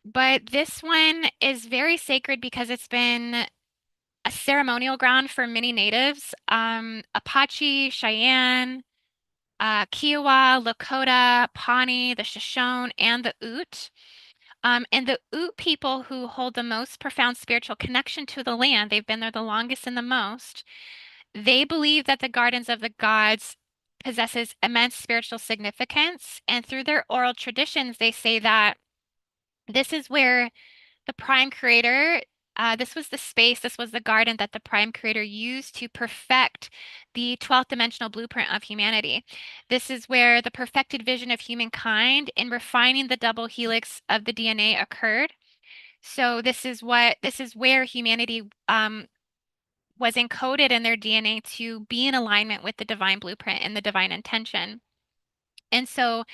But this one is very sacred because it's been a ceremonial ground for many natives, Apache, Cheyenne, Kiowa, Lakota, Pawnee, the Shoshone, and the Ute. And the Ute people who hold the most profound spiritual connection to the land, they've been there the longest and the most. They believe that the Gardens of the Gods possesses immense spiritual significance, and through their oral traditions, they say that this is where the Prime Creator, this was the space, this was the garden that the Prime Creator used to perfect the 12th dimensional blueprint of humanity. This is where the perfected vision of humankind in refining the double helix of the DNA occurred. So this is where humanity was encoded in their DNA to be in alignment with the divine blueprint and the divine intention. And so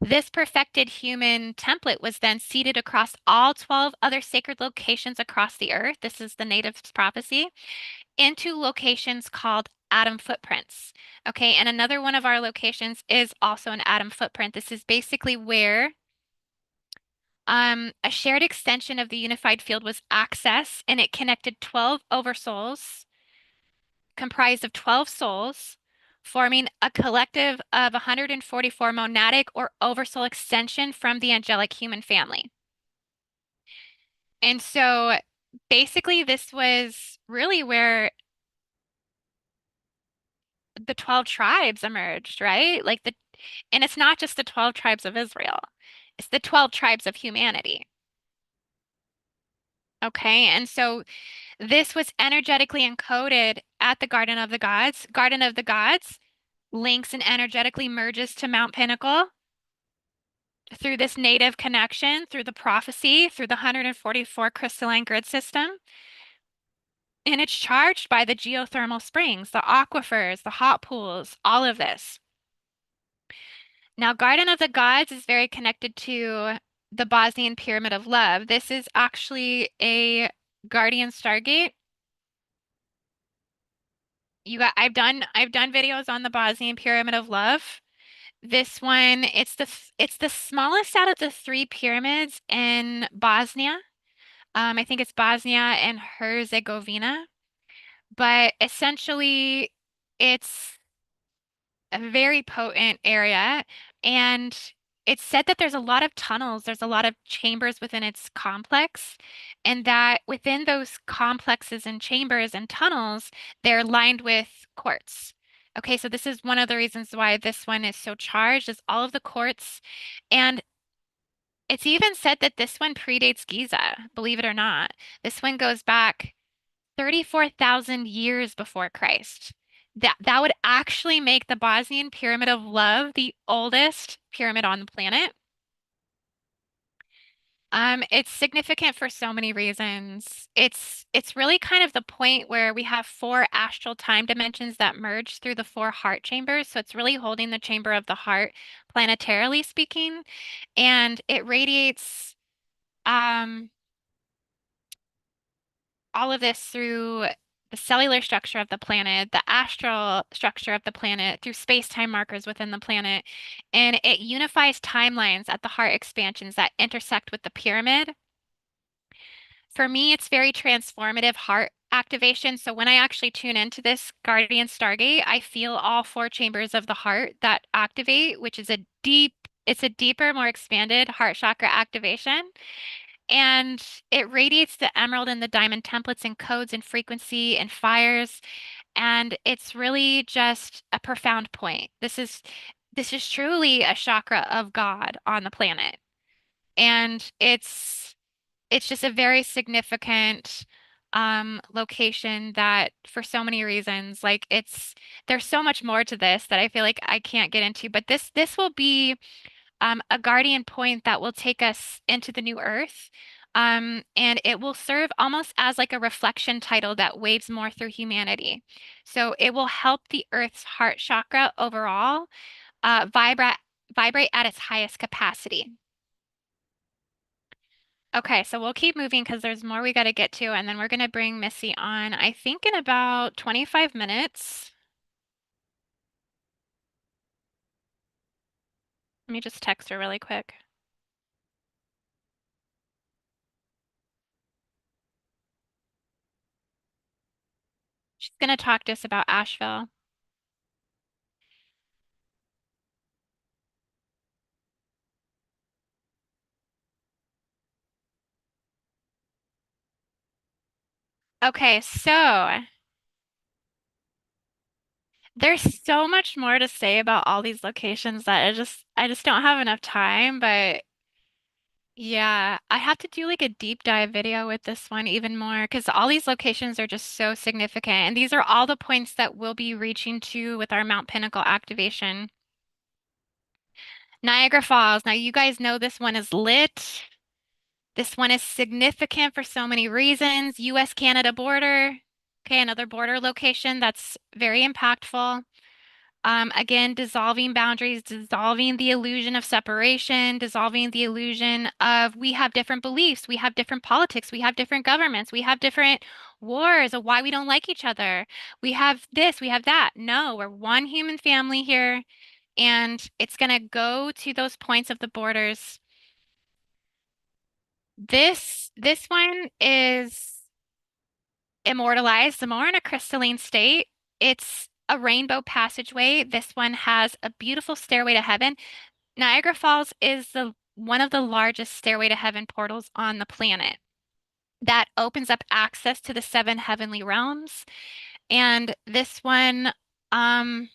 this perfected human template was then seeded across all 12 other sacred locations across the earth. This is the natives' prophecy, into locations called atom footprints. Okay, and another one of our locations is also an atom footprint. This is basically where a shared extension of the unified field was accessed, and it connected 12 oversouls comprised of 12 souls, forming a collective of 144 monadic or oversoul extension from the angelic human family. And so basically, this was really where the 12 tribes emerged, right? And it's not just the 12 tribes of Israel, it's the 12 tribes of humanity. Okay, and so this was energetically encoded at the Garden of the Gods. Garden of the Gods links and energetically merges to Mount Pinnacle through this native connection, through the prophecy, through the 144 crystalline grid system. And it's charged by the geothermal springs, the aquifers, the hot pools, all of this. Now, Garden of the Gods is very connected to the Bosnian Pyramid of Love. This is actually a guardian stargate. I've done videos on the Bosnian Pyramid of Love. This one, it's the smallest out of the three pyramids in Bosnia. I think it's Bosnia and Herzegovina, but essentially it's a very potent area. And it's said that there's a lot of tunnels, there's a lot of chambers within its complex, and that within those complexes and chambers and tunnels, they're lined with quartz. Okay, so this is one of the reasons why this one is so charged, is all of the quartz. And it's even said that this one predates Giza, believe it or not. This one goes back 34,000 years before Christ. That would actually make the Bosnian Pyramid of Love the oldest pyramid on the planet. It's significant for so many reasons. It's really kind of the point where we have four astral time dimensions that merge through the four heart chambers. So it's really holding the chamber of the heart, planetarily speaking, and it radiates um all of this through the cellular structure of the planet, the astral structure of the planet, through space-time markers within the planet. And it unifies timelines at the heart expansions that intersect with the pyramid. For me, it's very transformative heart activation. So when I actually tune into this Guardian Stargate, I feel all four chambers of the heart that activate, which is it's a deeper, more expanded heart chakra activation. And it radiates the emerald and the diamond templates and codes and frequency and fires. And it's really just a profound point. This is truly a chakra of God on the planet. And it's just a very significant location that for so many reasons, like there's so much more to this that I feel like I can't get into, but this will be a guardian point that will take us into the new earth. And it will serve almost as like a reflection title that waves more through humanity. So it will help the earth's heart chakra overall vibrate at its highest capacity. Okay, so we'll keep moving because there's more we got to get to, and then we're going to bring Missy on, I think, in about 25 minutes. Let me just text her really quick. She's going to talk to us about Asheville. Okay, so there's so much more to say about all these locations that I just don't have enough time, but yeah, I have to do like a deep dive video with this one even more because all these locations are just so significant. And these are all the points that we'll be reaching to with our Mount Pinnacle activation. Niagara Falls. Now, you guys know this one is lit. This one is significant for so many reasons. US-Canada border. Okay, another border location that's very impactful. Again, dissolving boundaries, dissolving the illusion of separation, dissolving the illusion of we have different beliefs, we have different politics, we have different governments, we have different wars of why we don't like each other. We have this, we have that. No, we're one human family here, and it's going to go to those points of the borders. This one is immortalized. The more in a crystalline state, it's a rainbow passageway. This one has a beautiful stairway to heaven. Niagara Falls is the one of the largest stairway to heaven portals on the planet that opens up access to the seven heavenly realms. And this one um,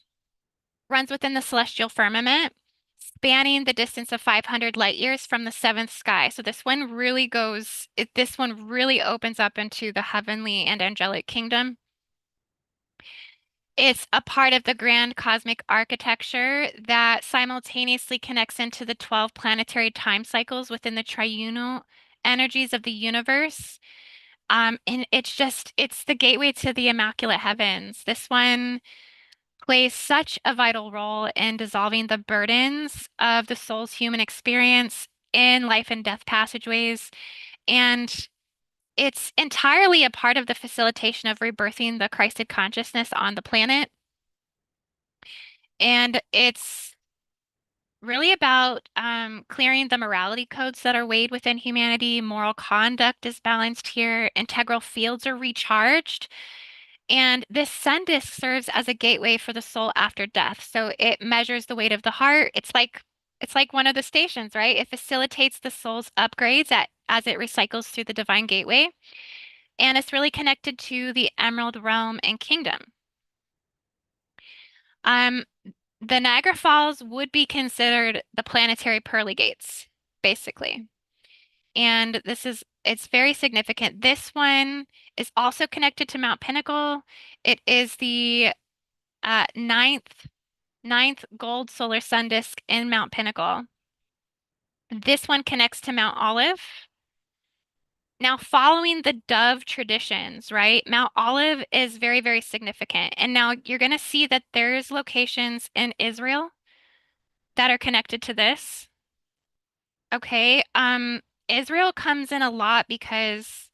runs within the celestial firmament, spanning the distance of 500 light years from the seventh sky. So this one really opens up into the heavenly and angelic kingdom. It's a part of the grand cosmic architecture that simultaneously connects into the 12 planetary time cycles within the triunal energies of the universe. And it's the gateway to the Immaculate Heavens. This one plays such a vital role in dissolving the burdens of the soul's human experience in life and death passageways. And it's entirely a part of the facilitation of rebirthing the Christed consciousness on the planet. And it's really about clearing the morality codes that are weighed within humanity. Moral conduct is balanced here. Integral fields are recharged. And this sun disk serves as a gateway for the soul after death. So it measures the weight of the heart. It's like one of the stations, right? It facilitates the soul's upgrades as it recycles through the divine gateway. And it's really connected to the Emerald Realm and Kingdom. Um, the Niagara Falls would be considered the planetary pearly gates, basically. And it's very significant. This one is also connected to Mount Pinnacle. It is the ninth gold solar sun disk in Mount Pinnacle. This one connects to Mount Olive. Now, following the dove traditions, right? Mount Olive is very, very significant. And now you're going to see that there's locations in Israel that are connected to this. Okay. Israel comes in a lot because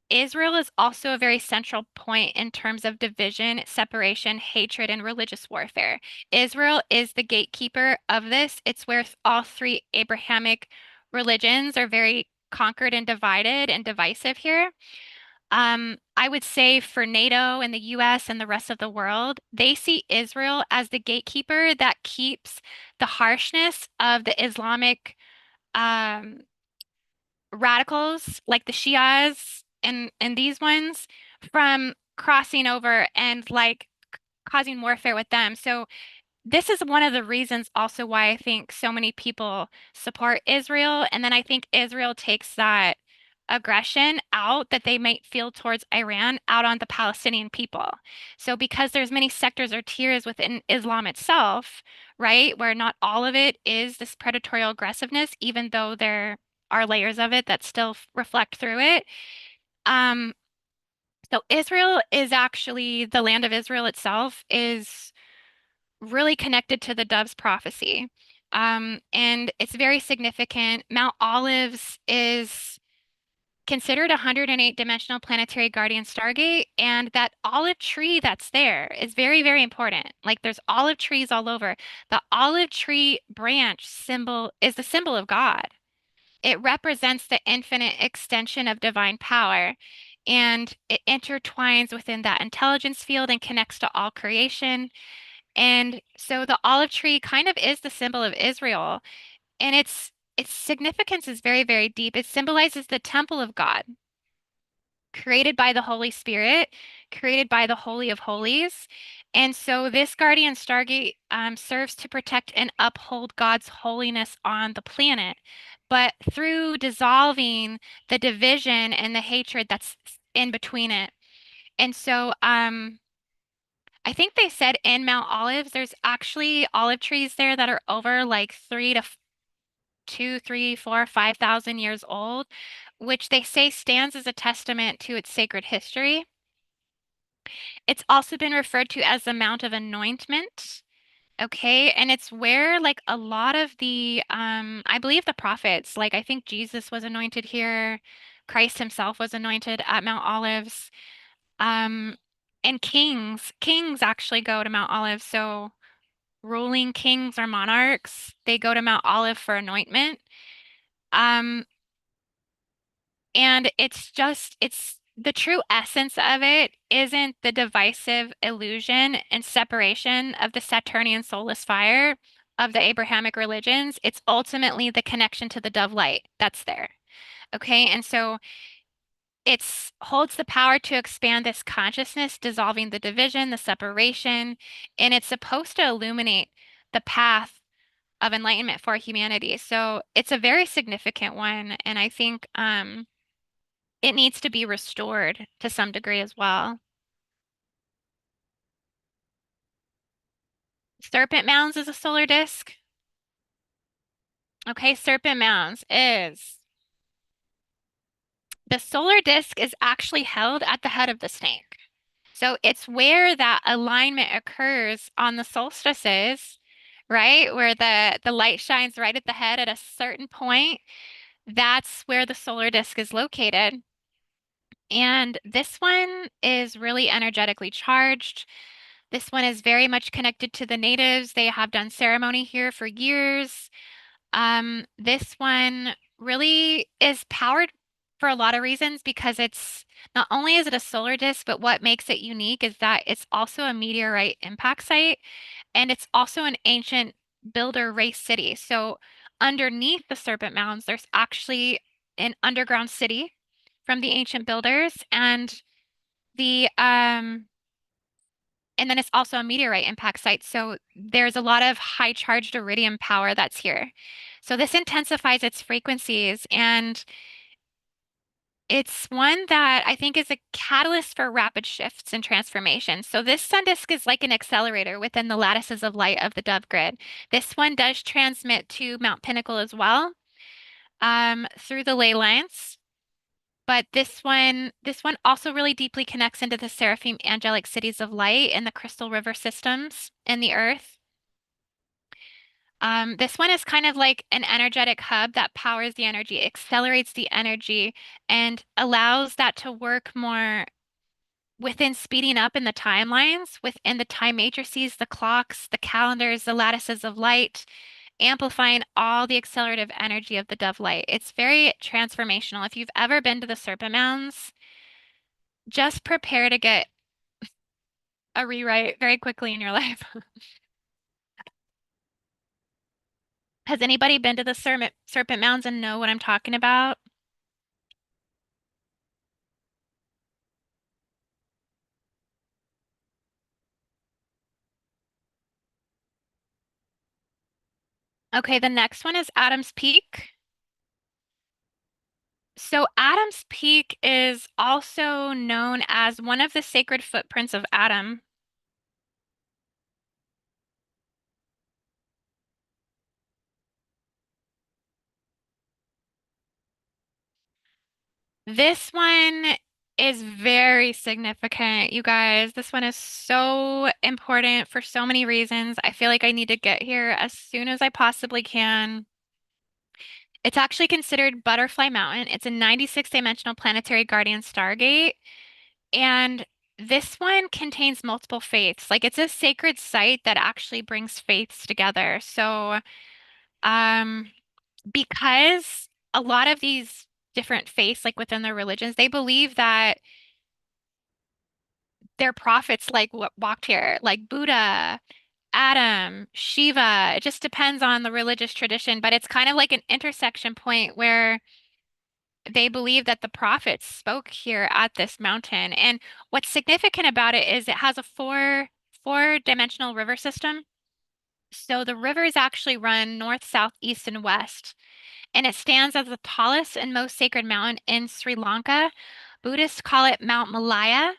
Israel is also a very central point in terms of division, separation, hatred, and religious warfare. Israel is the gatekeeper of this. It's where all three Abrahamic religions are very conquered and divided and divisive here. I would say for NATO and the US and the rest of the world, they see Israel as the gatekeeper that keeps the harshness of the Islamic um, radicals, like the Shias and these ones, from crossing over and like causing warfare with them. So this is one of the reasons also why I think so many people support Israel. And then I think Israel takes that aggression out that they might feel towards Iran out on the Palestinian people. So because there's many sectors or tiers within Islam itself, right, where not all of it is this predatory aggressiveness, even though there are layers of it that still reflect through it. Um, so Israel is actually the land of Israel itself is really connected to the dove's prophecy. And it's very significant. Mount Olives is considered a 108 dimensional planetary guardian stargate, and that olive tree that's there is very, very important. Like there's olive trees all over. The olive tree branch symbol is the symbol of God. It represents the infinite extension of divine power, and it intertwines within that intelligence field and connects to all creation. And so the olive tree kind of is the symbol of Israel, and its significance is very, very deep. It symbolizes the temple of God, created by the Holy Spirit, created by the Holy of Holies. And so this guardian stargate serves to protect and uphold God's holiness on the planet. But through dissolving the division and the hatred that's in between it. And so I think they said in Mount Olives, there's actually olive trees there that are over like 2, 3, 4, 5,000 years old, which they say stands as a testament to its sacred history. It's also been referred to as the Mount of Anointment. Okay, and it's where like a lot of the I believe the prophets, like I think Jesus was anointed here, Christ himself was anointed at Mount Olives. Um and kings actually go to Mount Olives. So ruling kings or monarchs, they go to Mount Olive for anointment. Um And it's the true essence of it isn't the divisive illusion and separation of the Saturnian soulless fire of the Abrahamic religions. It's ultimately the connection to the dove light that's there. Okay. And so it's holds the power to expand this consciousness, dissolving the division, the separation, and it's supposed to illuminate the path of enlightenment for humanity. So it's a very significant one. And I think, it needs to be restored to some degree as well. Serpent Mounds is a solar disk. Okay, Serpent Mounds is the solar disk is actually held at the head of the snake. So it's where that alignment occurs on the solstices, right? Where the light shines right at the head at a certain point. That's where the solar disk is located. And this one is really energetically charged. This one is very much connected to the natives. They have done ceremony here for years. This one really is powered for a lot of reasons because it's not only is it a solar disk, but what makes it unique is that it's also a meteorite impact site and it's also an ancient builder race city. So underneath the Serpent Mounds, there's actually an underground city from the ancient builders the and then it's also a meteorite impact site. So there's a lot of high charged iridium power that's here. So this intensifies its frequencies and it's one that I think is a catalyst for rapid shifts and transformation. So this sun disk is like an accelerator within the lattices of light of the Dove grid. This one does transmit to Mount Pinnacle as well, through the ley lines. But this one also really deeply connects into the seraphim angelic cities of light and the crystal river systems in the earth. This one is kind of like an energetic hub that powers the energy, accelerates the energy, and allows that to work more within speeding up in the timelines, within the time matrices, the clocks, the calendars, the lattices of light, amplifying all the accelerative energy of the dove light. It's very transformational. If you've ever been to the Serpent Mounds, just prepare to get a rewrite very quickly in your life. Has anybody been to the Serpent Mounds and know what I'm talking about? Okay, the next one is Adam's Peak. So Adam's Peak is also known as one of the sacred footprints of Adam. This one is very significant, you guys. This one is so important for so many reasons. I feel like I need to get here as soon as I possibly can. It's actually considered Butterfly Mountain. It's a 96 dimensional planetary guardian stargate. And this one contains multiple faiths. Like it's a sacred site that actually brings faiths together. So, um, because a lot of these different faiths, like within their religions, they believe that their prophets like walked here, like Buddha, Adam, Shiva. It just depends on the religious tradition, but it's kind of like an intersection point where they believe that the prophets spoke here at this mountain. And what's significant about it is it has a four dimensional river system. So the rivers actually run north, south, east, and west. And it stands as the tallest and most sacred mountain in Sri Lanka. Buddhists call it Mount Malaya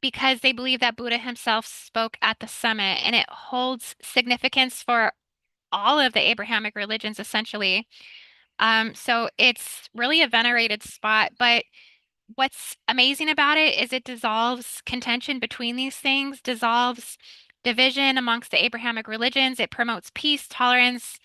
because they believe that Buddha himself spoke at the summit, and it holds significance for all of the Abrahamic religions, essentially. So it's really a venerated spot, but what's amazing about it is it dissolves contention between these things, dissolves division amongst the Abrahamic religions. It promotes peace, tolerance,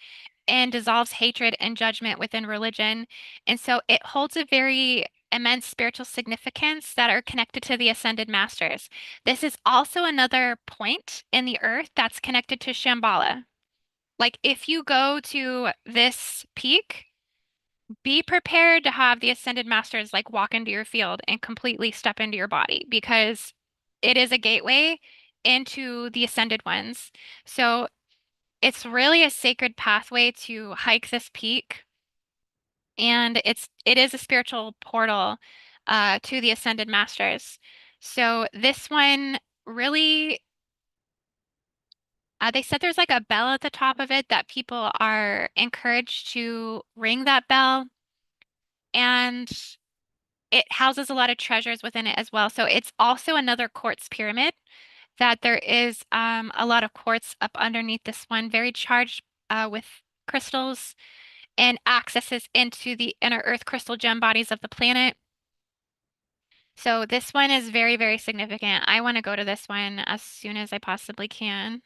and dissolves hatred and judgment within religion. And so it holds a very immense spiritual significance that are connected to the ascended masters. This is also another point in the earth that's connected to Shambhala. Like if you go to this peak, be prepared to have the ascended masters like walk into your field and completely step into your body because it is a gateway into the ascended ones. So it's really a sacred pathway to hike this peak, and it is a spiritual portal to the ascended masters. So this one really, they said there's like a bell at the top of it that people are encouraged to ring that bell, and it houses a lot of treasures within it as well. So it's also another quartz pyramid that there is a lot of quartz up underneath this one, very charged with crystals and accesses into the inner earth crystal gem bodies of the planet. So this one is very, very significant. I want to go to this one as soon as I possibly can.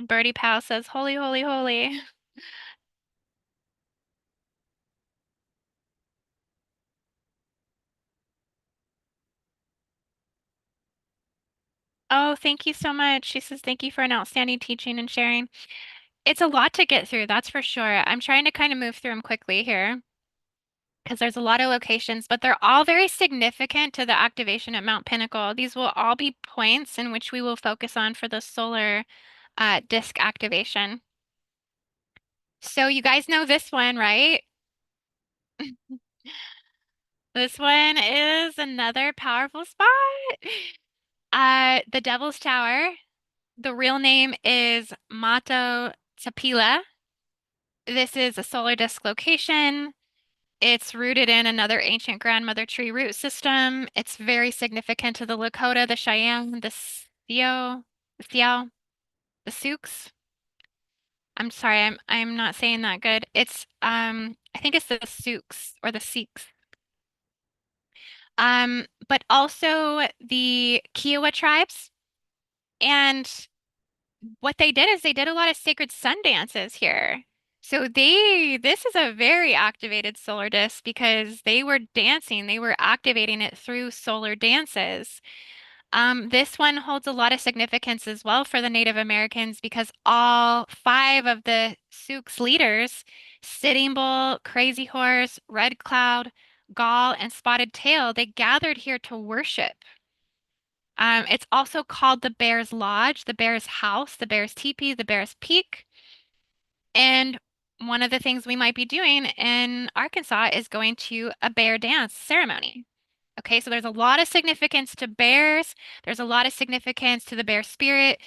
Birdie Pal says, "Holy, holy, holy." Oh, thank you so much. She says, "Thank you for an outstanding teaching and sharing." It's a lot to get through, that's for sure. I'm trying to kind of move through them quickly here because there's a lot of locations, but they're all very significant to the activation at Mount Pinnacle. These will all be points in which we will focus on for the solar disk activation. So you guys know this one, right? This one is another powerful spot. The Devil's Tower. The real name is Mato Tapila. This is a solar disk location. It's rooted in another ancient grandmother tree root system. It's very significant to the Lakota, the Cheyenne, the the Sioux. I'm sorry, I'm not saying that good. It's I think it's the Sioux or the Sikhs. But also the Kiowa tribes. And what they did is they did a lot of sacred sun dances here. So this is a very activated solar disk because they were dancing, they were activating it through solar dances. This one holds a lot of significance as well for the Native Americans because all five of the Sioux leaders, Sitting Bull, Crazy Horse, Red Cloud, Gaul, and Spotted Tail, they gathered here to worship. It's also called the Bear's Lodge, the Bear's House, the Bear's Teepee, the Bear's Peak. And one of the things we might be doing in Arkansas is going to a bear dance ceremony. Okay, so there's a lot of significance to bears. There's a lot of significance to the bear spirit.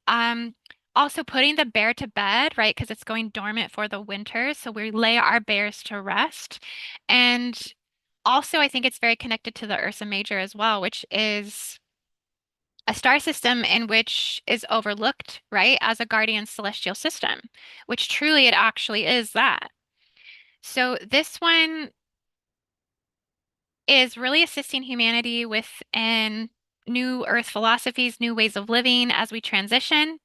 Um, also putting the bear to bed, right? Because it's going dormant for the winter. So we lay our bears to rest. And also, I think it's very connected to the Ursa Major as well, which is a star system in which is overlooked, right, as a guardian celestial system, which truly it actually is that. So this one is really assisting humanity within new Earth philosophies, new ways of living as we transition.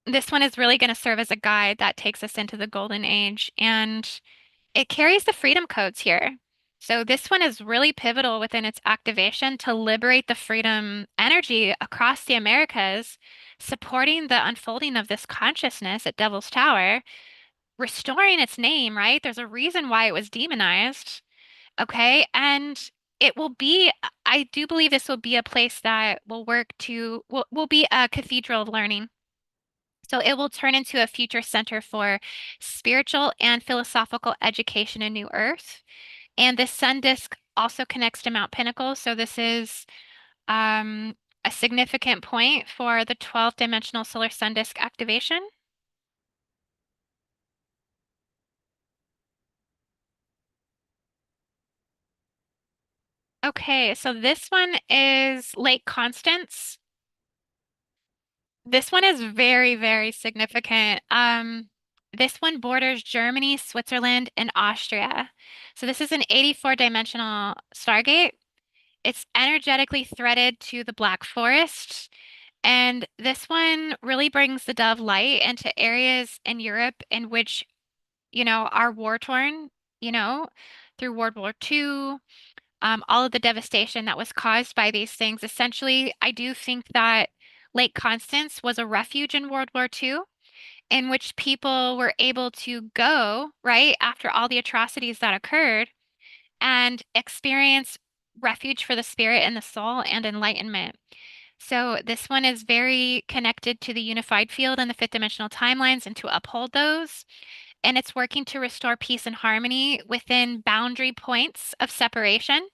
This one is really going to serve as a guide that takes us into the golden age, and it carries the freedom codes here. So this one is really pivotal within its activation to liberate the freedom energy across the Americas, supporting the unfolding of this consciousness at Devil's Tower, restoring its name, right? There's a reason why it was demonized. Okay. And it will be, I do believe this will be a place that will will be a cathedral of learning. So it will turn into a future center for spiritual and philosophical education in New Earth. And this sun disk also connects to Mount Pinnacle. So this is um, a significant point for the 12 dimensional solar sun disk activation. Okay, so this one is Lake Constance. This one is very, very significant. This one borders Germany, Switzerland, and Austria. So this is an 84 dimensional Stargate. It's energetically threaded to the Black Forest. And this one really brings the dove light into areas in Europe in which, are war torn, you know, through World War II, all of the devastation that was caused by these things. Essentially, I do think that Lake Constance was a refuge in World War II in which people were able to go, right, after all the atrocities that occurred and experience refuge for the spirit and the soul and enlightenment. So this one is very connected to the unified field and the fifth dimensional timelines and to uphold those. And it's working to restore peace and harmony within boundary points of separation.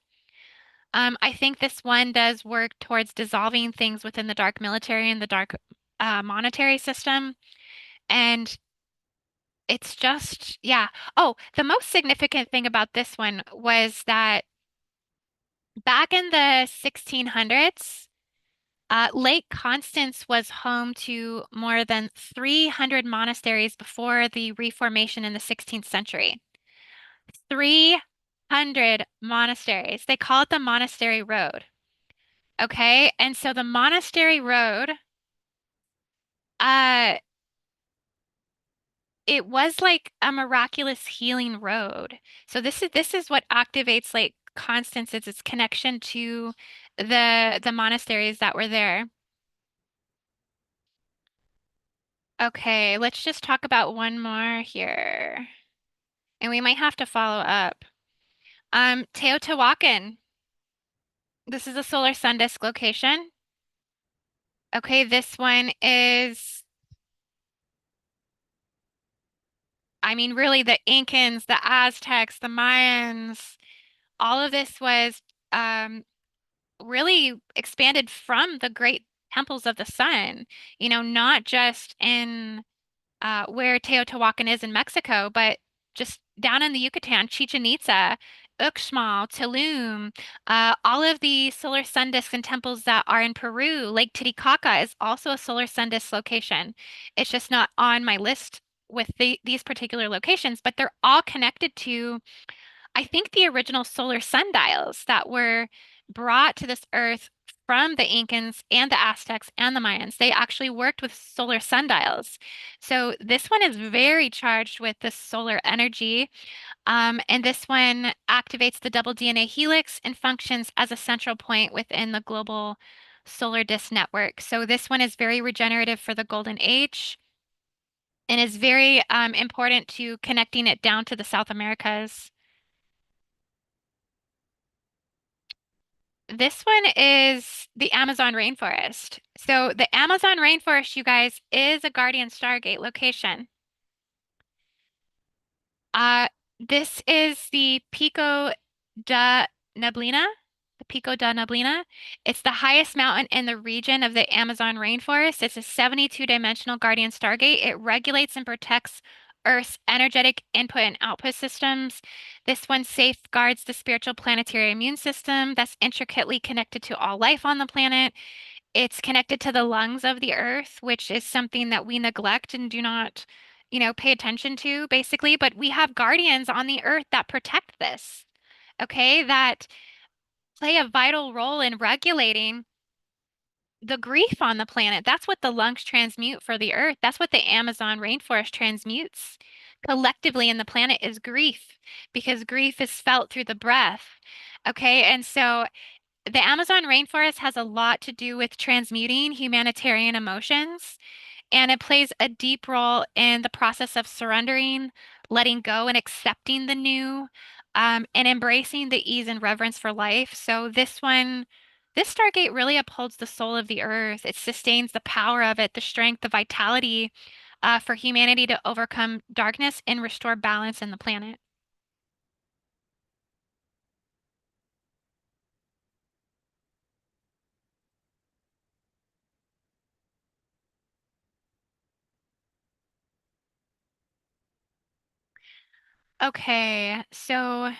I think this one does work towards dissolving things within the dark military and the dark monetary system. And it's just, yeah. Oh, the most significant thing about this one was that back in the 1600s, Lake Constance was home to more than 300 monasteries before the Reformation in the 16th century. 300 monasteries. They call it the Monastery Road. Okay. And so the Monastery Road, uh, it was like a miraculous healing road. So this is what activates Lake Constance is its connection to the monasteries that were there. Okay, let's just talk about one more here. And we might have to follow up. Teotihuacan. This is a solar sun disk location. Okay, this one is, I mean, really the Incans, the Aztecs, the Mayans, all of this was um, really expanded from the great temples of the sun, not just in where Teotihuacan is in Mexico, but just down in the Yucatan, Chichen Itza, Uxmal, Tulum, all of the solar sun disks and temples that are in Peru. Lake Titicaca is also a solar sun disk location. It's just not on my list with these particular locations, but they're all connected to, I think, the original solar sundials that were brought to this earth from the Incans and the Aztecs and the Mayans. They actually worked with solar sundials. So this one is very charged with the solar energy. And this one activates the double DNA helix and functions as a central point within the global solar disk network. So this one is very regenerative for the golden age and is very important to connecting it down to the South Americas. This one is the Amazon rainforest. So the Amazon rainforest, you guys, is a Guardian Stargate location. Uh, this is the Pico da Neblina, the Pico da Neblina. It's the highest mountain in the region of the Amazon rainforest. It's a 72-dimensional guardian stargate. It regulates and protects Earth's energetic input and output systems. This one safeguards the spiritual planetary immune system that's intricately connected to all life on the planet. It's connected to the lungs of the earth, which is something that we neglect and do not, pay attention to, basically. But we have guardians on the earth that protect this, okay, that play a vital role in regulating the grief on the planet. That's what the lungs transmute for the earth. That's what the Amazon rainforest transmutes collectively in the planet is grief, because grief is felt through the breath. Okay, and so the Amazon rainforest has a lot to do with transmuting humanitarian emotions, and it plays a deep role in the process of surrendering, letting go, and accepting the new, and embracing the ease and reverence for life. So this Stargate really upholds the soul of the earth. It sustains the power of it, the strength, the vitality, for humanity to overcome darkness and restore balance in the planet. Okay, so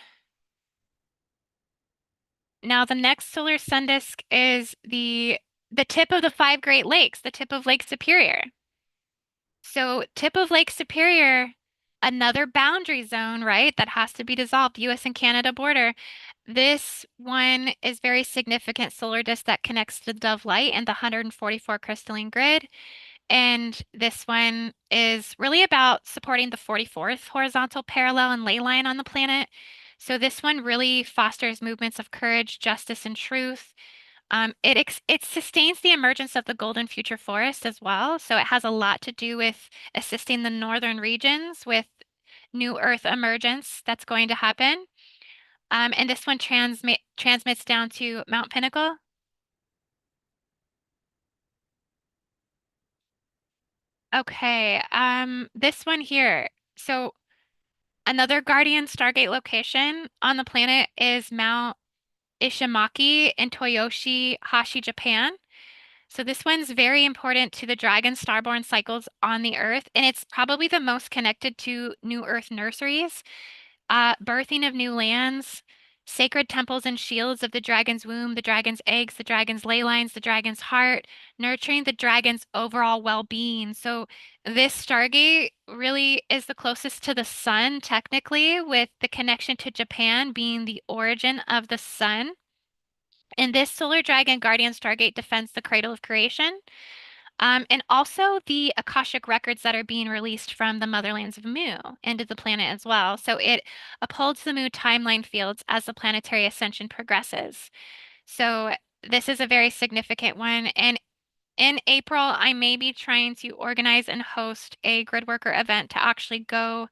now the next solar sun disk is the tip of the five Great Lakes, the tip of Lake Superior. So tip of Lake Superior, another boundary zone, right? That has to be dissolved, US and Canada border. This one is very significant solar disk that connects to the Dove Light and the 144 crystalline grid. And this one is really about supporting the 44th horizontal parallel and ley line on the planet. So this one really fosters movements of courage, justice, and truth. It sustains the emergence of the golden future forest as well. So it has a lot to do with assisting the northern regions with new Earth emergence that's going to happen. And this one transmits down to Mount Pinnacle. Okay. This one here. So another Guardian Stargate location on the planet is Mount Ishimaki in Toyoshi, Hashi, Japan. So this one's very important to the dragon starborn cycles on the Earth, and it's probably the most connected to New Earth nurseries, birthing of new lands, sacred temples and shields of the dragon's womb, the dragon's eggs, the dragon's ley lines, the dragon's heart, nurturing the dragon's overall well-being. So this Stargate really is the closest to the sun, technically, with the connection to Japan being the origin of the sun. And this Solar Dragon Guardian Stargate defends the cradle of creation, and also the Akashic records that are being released from the motherlands of Mu into the planet as well. So it upholds the Mu timeline fields as the planetary ascension progresses. So this is a very significant one. And in April, I may be trying to organize and host a Gridworker event to actually go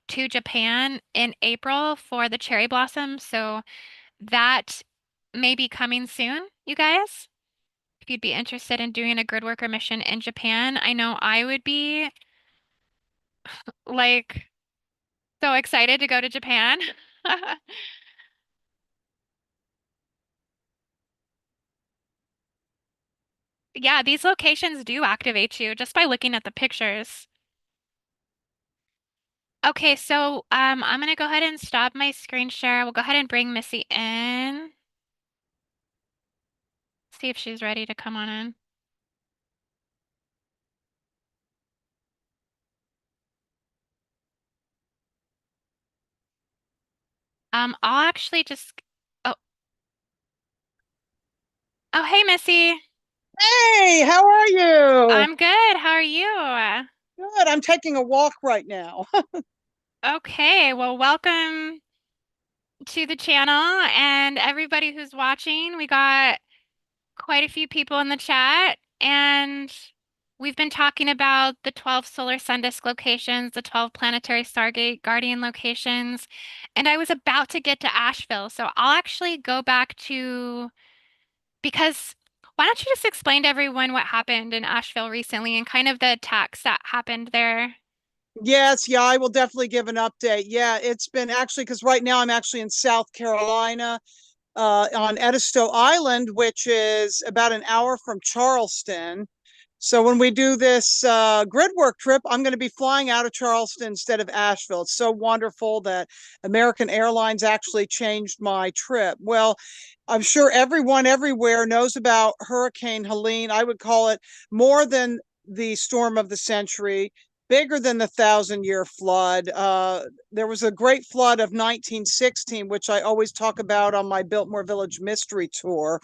to Japan in April for the cherry blossom. So that may be coming soon, you guys. If you'd be interested in doing a grid worker mission in Japan, I know I would be like so excited to go to Japan. Yeah, these locations do activate you just by looking at the pictures. Okay, so I'm gonna go ahead and stop my screen share. We'll go ahead and bring Missy in. See if she's ready to come on in. I'll actually just oh oh hey Missy. Hey, how are you? I'm good. How are you? Good. I'm taking a walk right now. Okay, well, welcome to the channel and everybody who's watching. We got quite a few people in the chat, and we've been talking about the 12 solar sun disk locations, the 12 planetary Stargate Guardian locations, and I was about to get to Asheville. So I'll actually go back to because why don't you just explain to everyone what happened in Asheville recently and kind of the attacks that happened there? Yes, yeah, I will definitely give an update. Yeah, it's been actually because right now I'm actually in South Carolina. on Edisto Island, which is about an hour from Charleston. So when we do this Gridwork trip, I'm going to be flying out of Charleston instead of Asheville. It's so wonderful that American Airlines actually changed my trip. Well, I'm sure everyone everywhere knows about Hurricane Helene. I would call it more than the storm of the century, bigger than the thousand-year flood. There was a great flood of 1916, which I always talk about on my Biltmore Village Mystery Tour,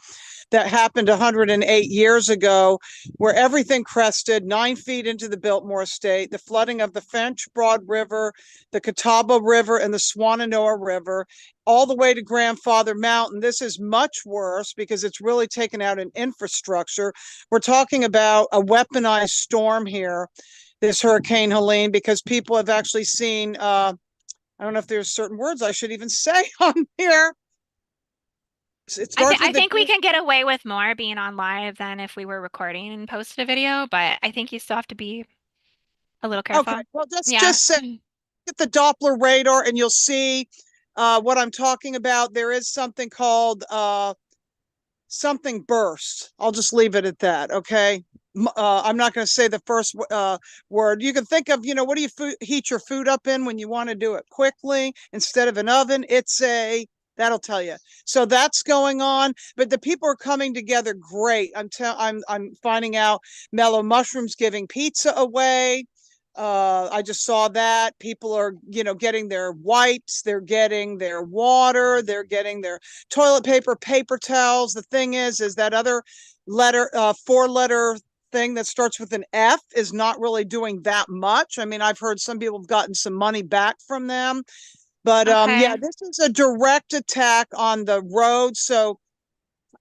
that happened 108 years ago, where everything crested 9 feet into the Biltmore Estate, the flooding of the French Broad River, the Catawba River, and the Swananoa River, all the way to Grandfather Mountain. This is much worse because it's really taken out an infrastructure. We're talking about a weaponized storm here, this Hurricane Helene, because people have actually seen, I don't know if there's certain words I should even say on here. It starts I with the think we D. can get away with more being on live than if we were recording and posted a video, but I think you still have to be a little Okay, careful. well, just Yeah. just say get the Doppler radar, and you'll see what I'm talking about. There is something called something burst. I'll just leave it at that. Okay. I'm not going to say the first word. You can think of, what do you heat your food up in when you want to do it quickly instead of an oven? That'll tell you. So that's going on, but the people are coming together great. I'm finding out Mellow Mushrooms giving pizza away. I just saw that people are, getting their wipes, they're getting their water, they're getting their toilet paper, paper towels. The thing is that other four-letter thing that starts with an F is not really doing that much. I mean, I've heard some people have gotten some money back from them, but yeah, Okay. this is a direct attack on the road. So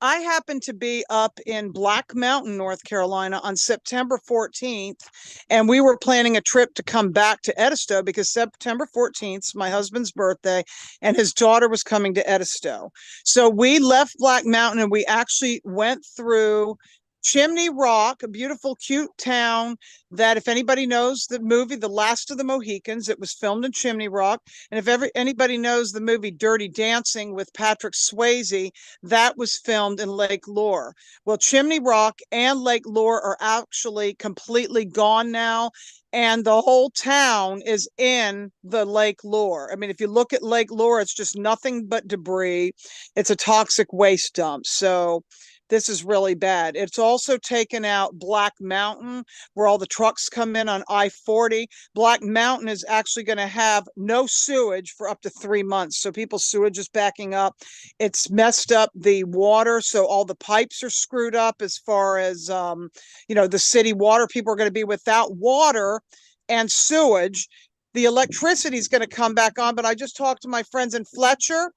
I happened to be up in Black Mountain, North Carolina on September 14th, and we were planning a trip to come back to Edisto because September 14th is my husband's birthday, and his daughter was coming to Edisto. So we left Black Mountain and we actually went through Chimney Rock, a beautiful, cute town that, if anybody knows the movie The Last of the Mohicans, it was filmed in Chimney Rock. And if anybody knows the movie Dirty Dancing with Patrick Swayze, that was filmed in Lake Lure. Well, Chimney Rock and Lake Lure are actually completely gone now, and the whole town is in the Lake Lure. I mean, if you look at Lake Lure, it's just nothing but debris. It's a toxic waste dump. So this is really bad. It's also taken out Black Mountain, where all the trucks come in on I-40. Black Mountain is actually going to have no sewage for up to 3 months. So people's sewage is backing up. It's messed up the water. So all the pipes are screwed up as far as, the city water. People are going to be without water and sewage. The electricity is going to come back on. But I just talked to my friends in Fletcher.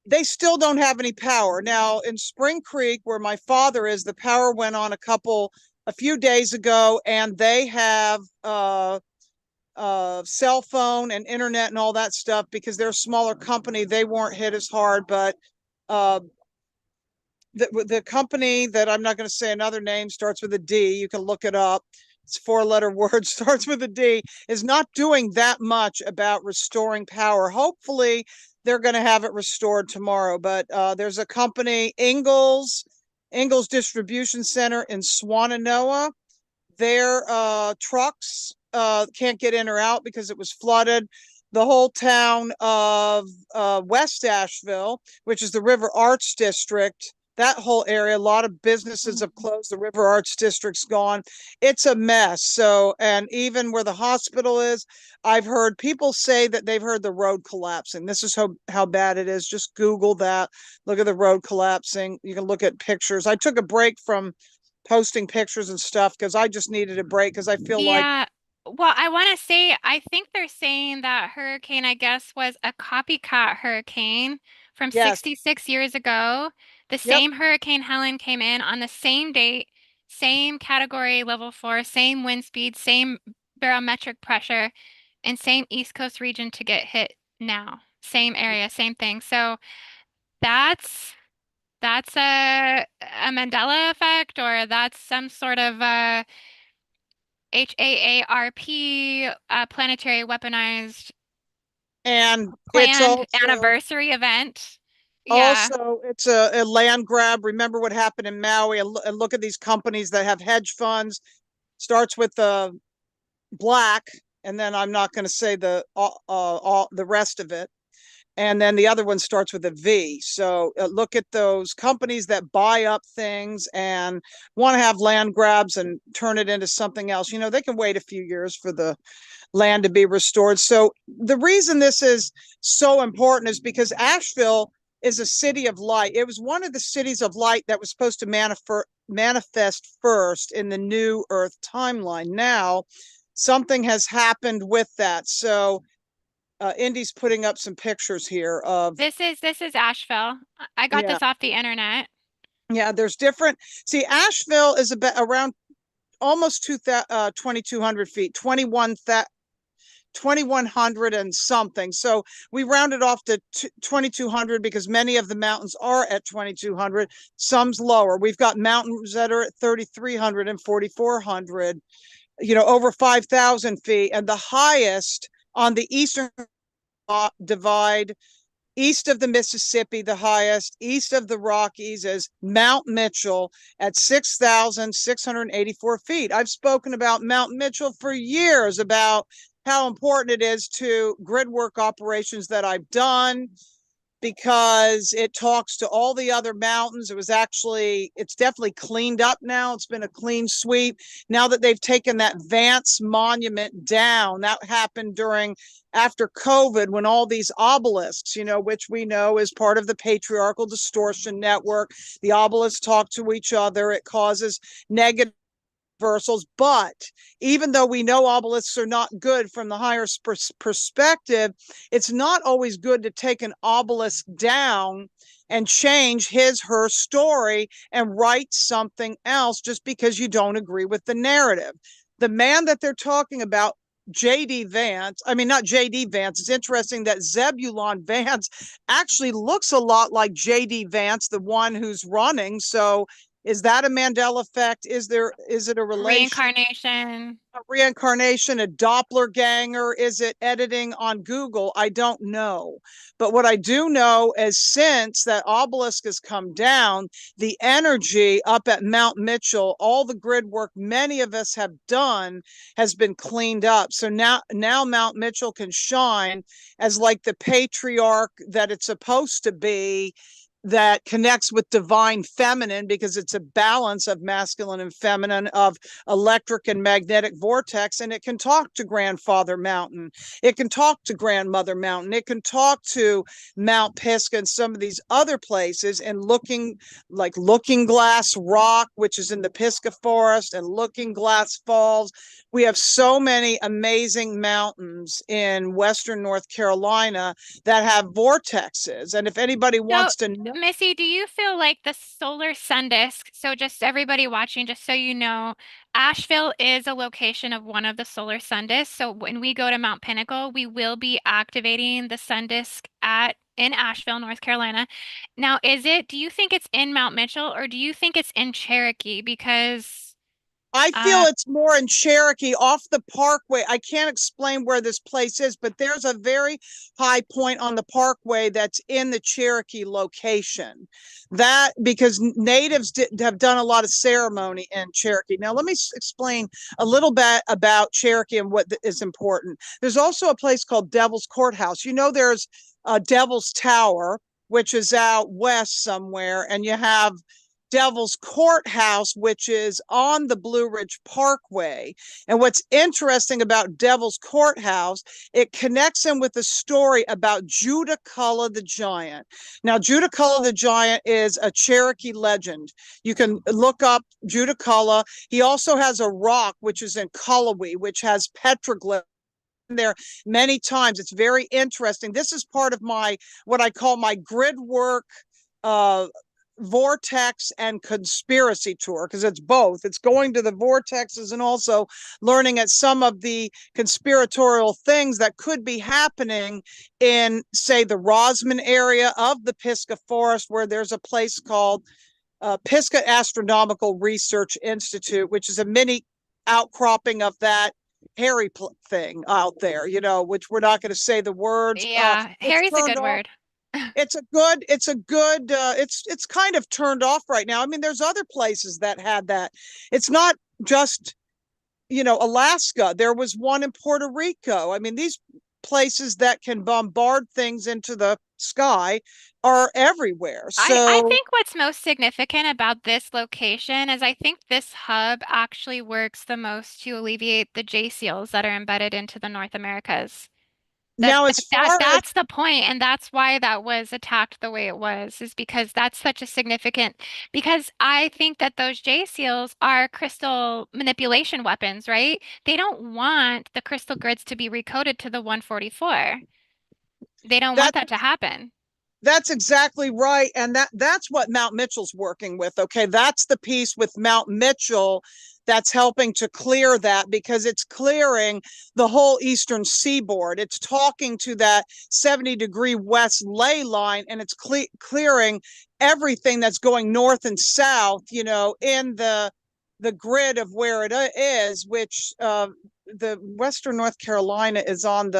They still don't have any power. Now, in Spring Creek, where my father is, the power went on a few days ago, and they have cell phone and internet and all that stuff because they're a smaller company. They weren't hit as hard, but uh, the company that I'm not going to say another name starts with a D. You can look it up. It's a four-letter word, starts with a D, is not doing that much about restoring power. Hopefully, they're going to have it restored tomorrow. But there's a company, Ingalls Distribution Center in Swananoa. Their trucks can't get in or out because it was flooded. The whole town of West Asheville, which is the River Arts District, that whole area, a lot of businesses have closed. The River Arts District's gone. It's a mess. So, and even where the hospital is, I've heard people say that they've heard the road collapsing. This is how bad it is. Just Google that. Look at the road collapsing. You can look at pictures. I took a break from posting pictures and stuff because I just needed a break because I feel like, Yeah. Well, I want to say, I think they're saying that hurricane, I guess, was a copycat hurricane from yes, 66 years ago. The yep. same Hurricane Helen came in on the same date, same category level 4, same wind speed, same barometric pressure, and same East Coast region to get hit now. Same area, same thing. So that's that's a Mandela effect, or that's some sort of HAARP, planetary weaponized And it's planned also, anniversary event. Yeah. Also, it's a land grab. Remember what happened in Maui, and look at these companies that have hedge funds. Starts with the black, and then I'm not going to say all the rest of it. And then the other one starts with a V. So look at those companies that buy up things and want to have land grabs and turn it into something else. You know, they can wait a few years for the land to be restored. So the reason this is so important is because Asheville is a city of light. It was one of the cities of light that was supposed to manifest first in the new Earth timeline. Now, something has happened with that. So, Indy's putting up some pictures here of, This is Asheville. I got yeah, this off the internet. yeah. There's different. See, Asheville is about around almost 2,200 feet, 2,100 and something. So we rounded off to 2,200 because many of the mountains are at 2,200. Some's lower. We've got mountains that are at 3,300 and 4,400. You know, over 5,000 feet, and the highest on the eastern divide, east of the Mississippi, the highest, east of the Rockies, is Mount Mitchell at 6,684 feet. I've spoken about Mount Mitchell for years, about how important it is to grid work operations that I've done, because it talks to all the other mountains. It's definitely cleaned up now. It's been a clean sweep. Now that they've taken that Vance monument down, that happened after COVID, when all these obelisks, you know, which we know is part of the patriarchal distortion network, the obelisks talk to each other. It causes negative reversals. But even though we know obelisks are not good from the higher perspective, it's not always good to take an obelisk down and change her story and write something else just because you don't agree with the narrative. The man that they're talking about, JD Vance, I mean, not JD Vance. It's interesting that Zebulon Vance actually looks a lot like JD Vance, the one who's running. So is that a Mandela effect? Is it a relation, Reincarnation. a reincarnation, a doppelganger? Is it editing on Google? I don't know. But what I do know is, since that obelisk has come down, the energy up at Mount Mitchell, all the grid work many of us have done, has been cleaned up. So now Mount Mitchell can shine as like the patriarch that it's supposed to be, that connects with divine feminine, because it's a balance of masculine and feminine, of electric and magnetic vortex. And it can talk to Grandfather Mountain, it can talk to Grandmother Mountain, it can talk to Mount Pisgah and some of these other places. And Looking Glass Rock, which is in the Pisgah forest, and Looking Glass Falls. We have so many amazing mountains in western North Carolina that have vortexes. And if anybody So, wants to know, Missy, do you feel like the solar sun disk? So, just everybody watching, just so you know, Asheville is a location of one of the solar sun disks. So, when we go to Mount Pinnacle, we will be activating the sun disk in Asheville, North Carolina. Now, do you think it's in Mount Mitchell, or do you think it's in Cherokee? Because I feel uh, it's more in Cherokee, off the parkway. I can't explain where this place is, but there's a very high point on the parkway that's in the Cherokee location. That, because natives have done a lot of ceremony in Cherokee. Now, let me explain a little bit about Cherokee and what is important. There's also a place called Devil's Courthouse. You know, there's Devil's Tower, which is out west somewhere, and you have Devil's Courthouse, which is on the Blue Ridge Parkway. And what's interesting about Devil's Courthouse, it connects in with the story about Judaculla the Giant. Now, Judaculla the Giant is a Cherokee legend. You can look up Judaculla. He also has a rock, which is in Cullowhee, which has petroglyphs there many times. It's very interesting. This is part of what I call my grid work uh vortex and conspiracy tour, because it's both. It's going to the vortexes and also learning at some of the conspiratorial things that could be happening in, say, the Rosman area of the Pisgah Forest, where there's a place called Pisgah Astronomical Research Institute, which is a mini outcropping of that Harry thing out there, you know, which we're not going to say the words. yeah, It's Harry's a turned good off. word. It's kind of turned off right now. I mean, there's other places that had that. It's not just, Alaska. There was one in Puerto Rico. I mean, these places that can bombard things into the sky are everywhere. I So think what's most significant about this location is I think this hub actually works the most to alleviate the J seals that are embedded into the North Americas. That now, as far as that's the point, and that's why that was attacked the way it was, is because that's such a significant, because I think that those J seals are crystal manipulation weapons, right? They don't want the crystal grids to be recoded to the 144. They don't want that that to happen. That's exactly right. And that's what Mount Mitchell's working with. Okay. That's the piece with Mount Mitchell that's helping to clear that, because it's clearing the whole eastern seaboard. It's talking to that 70-degree west ley line, and it's clearing everything that's going north and south, in the grid of where it is, which the Western North Carolina is on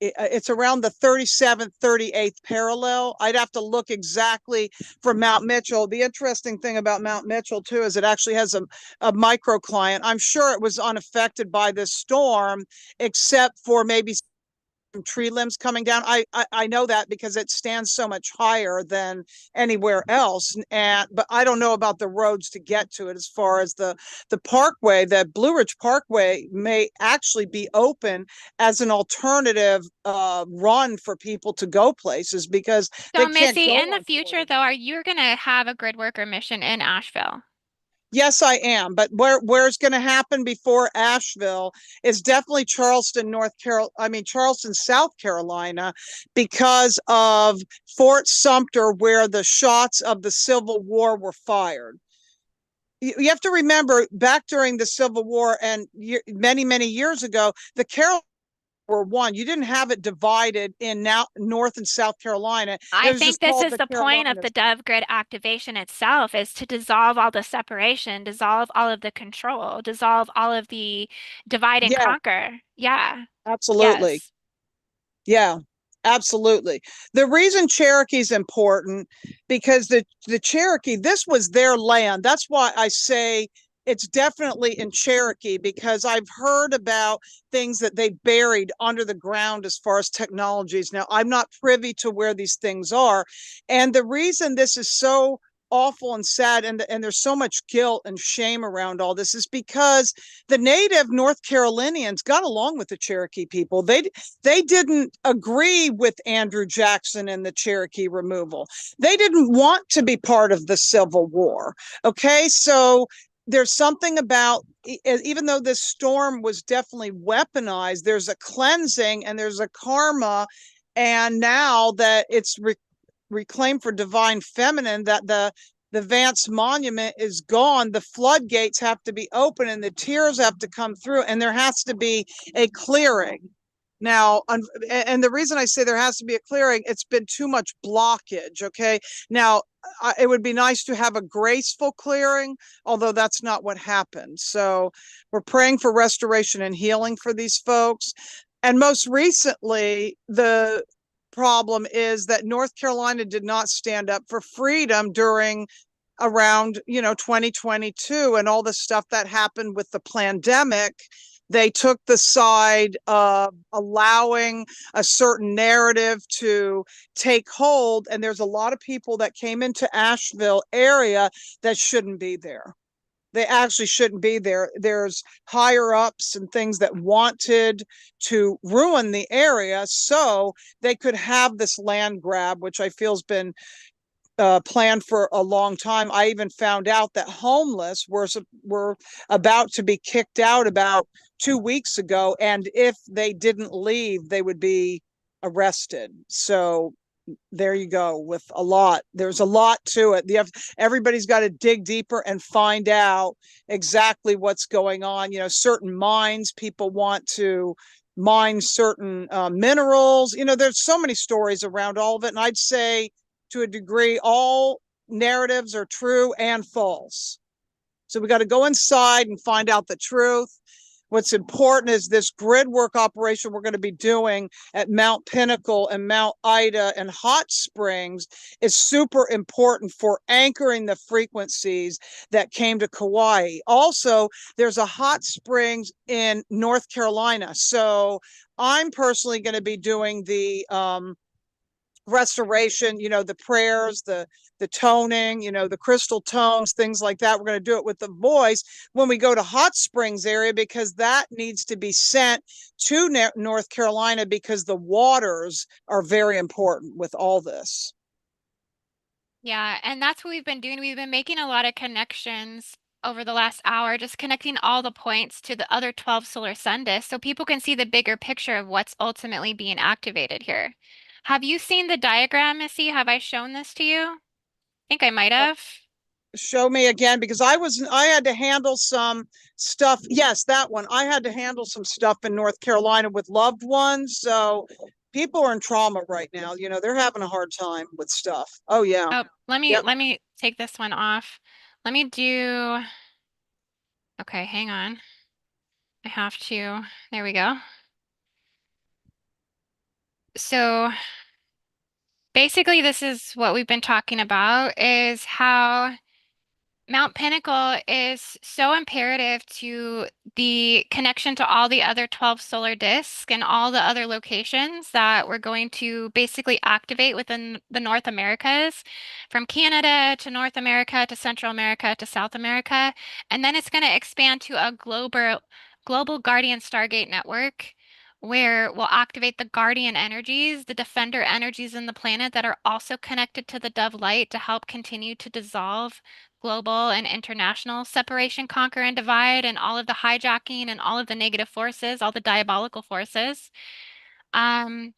it's around the 37th, 38th parallel. I'd have to look exactly for Mount Mitchell. The interesting thing about Mount Mitchell, too, is it actually has a microclimate. I'm sure it was unaffected by this storm, except for maybe tree limbs coming down. I know that because it stands so much higher than anywhere else, but I don't know about the roads to get to it. As far as the parkway, the Blue Ridge Parkway may actually be open as an alternative run for people to go places, because So, they can't Missy, in go the on future, 40. though, are you going to have a grid worker mission in Asheville? Yes, I am. But where's going to happen before Asheville is definitely Charleston, South Carolina, because of Fort Sumter, where the shots of the Civil War were fired. You have to remember, back during the Civil War and many, many years ago, the Carolinas were one. You didn't have it divided in now North and South Carolina. It I was think just this called is the the point of the Carolinas. Dove grid activation itself, is to dissolve all the separation, dissolve all of the control, dissolve all of the divide and Yeah, conquer. Yeah. absolutely. Yes. Yeah, absolutely. The reason Cherokee's important, because the Cherokee, this was their land. That's why I say it's definitely in Cherokee, because I've heard about things that they buried under the ground as far as technologies. Now, I'm not privy to where these things are. And the reason this is so awful and sad, and there's so much guilt and shame around all this, is because the native North Carolinians got along with the Cherokee people. They didn't agree with Andrew Jackson and the Cherokee removal. They didn't want to be part of the Civil War. Okay, so there's something about, even though this storm was definitely weaponized, there's a cleansing and there's a karma. And now that it's reclaimed for divine feminine, that the Vance Monument is gone, the floodgates have to be open and the tears have to come through, and there has to be a clearing. Now, and the reason I say there has to be a clearing, it's been too much blockage. Okay. Now, it would be nice to have a graceful clearing, although that's not what happened. So we're praying for restoration and healing for these folks. And most recently, the problem is that North Carolina did not stand up for freedom during around 2022, and all the stuff that happened with the pandemic. They took the side of allowing a certain narrative to take hold, and there's a lot of people that came into Asheville area that shouldn't be there. They actually shouldn't be there. There's higher ups and things that wanted to ruin the area so they could have this land grab, which I feel has been planned for a long time. I even found out that homeless were about to be kicked out about 2 weeks ago, and if they didn't leave, they would be arrested. So there you go. With a lot, there's a lot to it. Everybody's got to dig deeper and find out exactly what's going on. Certain mines, people want to mine certain minerals. There's so many stories around all of it, and I'd say, to a degree, all narratives are true and false. So we got to go inside and find out the truth. what's important is this grid work operation we're going to be doing at Mount Pinnacle and Mount Ida and Hot Springs is super important for anchoring the frequencies that came to Kauai. Also, there's a hot springs in North Carolina. So I'm personally going to be doing the restoration, the prayers, the toning, the crystal tones, things like that. We're going to do it with the voice when we go to Hot Springs area, because that needs to be sent to North Carolina, because the waters are very important with all this. Yeah, and that's what we've been doing. We've been making a lot of connections over the last hour, just connecting all the points to the other 12 solar sun disks so people can see the bigger picture of what's ultimately being activated here. Have you seen the diagram, Missy? Have I shown this to you? I think I might have. Show me again, because I had to handle some stuff. Yes, that one. I had to handle some stuff in North Carolina with loved ones. So people are in trauma right now. They're having a hard time with stuff. Oh yeah. Oh, let me Yep. let me take this one off. Let me do. Okay, hang on. I have to. There we go. So basically, this is what we've been talking about is how Mount Pinnacle is so imperative to the connection to all the other 12 solar disks and all the other locations that we're going to basically activate within the North Americas, from Canada to North America to Central America to South America. And then it's going to expand to a global Guardian Stargate network where we'll activate the Guardian energies, the Defender energies in the planet that are also connected to the Dove Light to help continue to dissolve global and international separation, conquer, and divide, and all of the hijacking and all of the negative forces, all the diabolical forces. Um,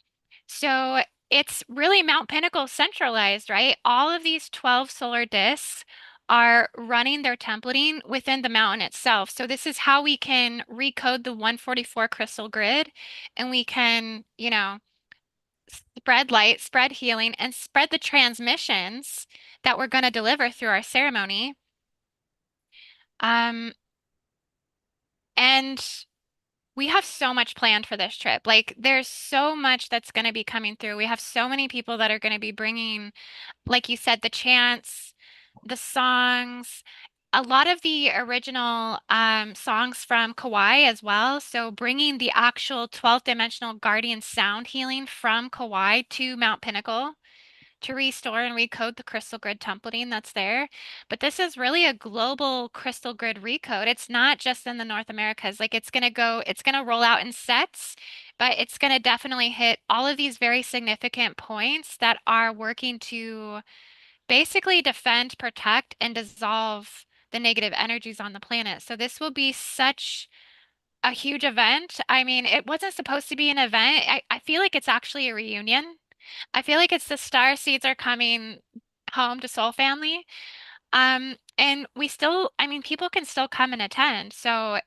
so it's really Mount Pinnacle centralized, right? All of these 12 solar disks are running their templating within the mountain itself. So this is how we can recode the 144 crystal grid, and we can, spread light, spread healing, and spread the transmissions that we're going to deliver through our ceremony. Um, and we have so much planned for this trip. Like, there's so much that's going to be coming through. We have so many people that are going to be bringing, like you said, the chants, the songs, a lot of the original songs from Kauai as well. So, bringing the actual 12th dimensional guardian sound healing from Kauai to Mount Pinnacle to restore and recode the crystal grid templating that's there. But this is really a global crystal grid recode. It's not just in the North Americas. Like it's going to roll out in sets, but it's going to definitely hit all of these very significant points that are working to basically defend, protect, and dissolve the negative energies on the planet. So this will be such a huge event. I mean, it wasn't supposed to be an event. I feel like it's actually a reunion. I feel like it's the star seeds are coming home to Soul Family. And we still, I mean, people can still come and attend. So,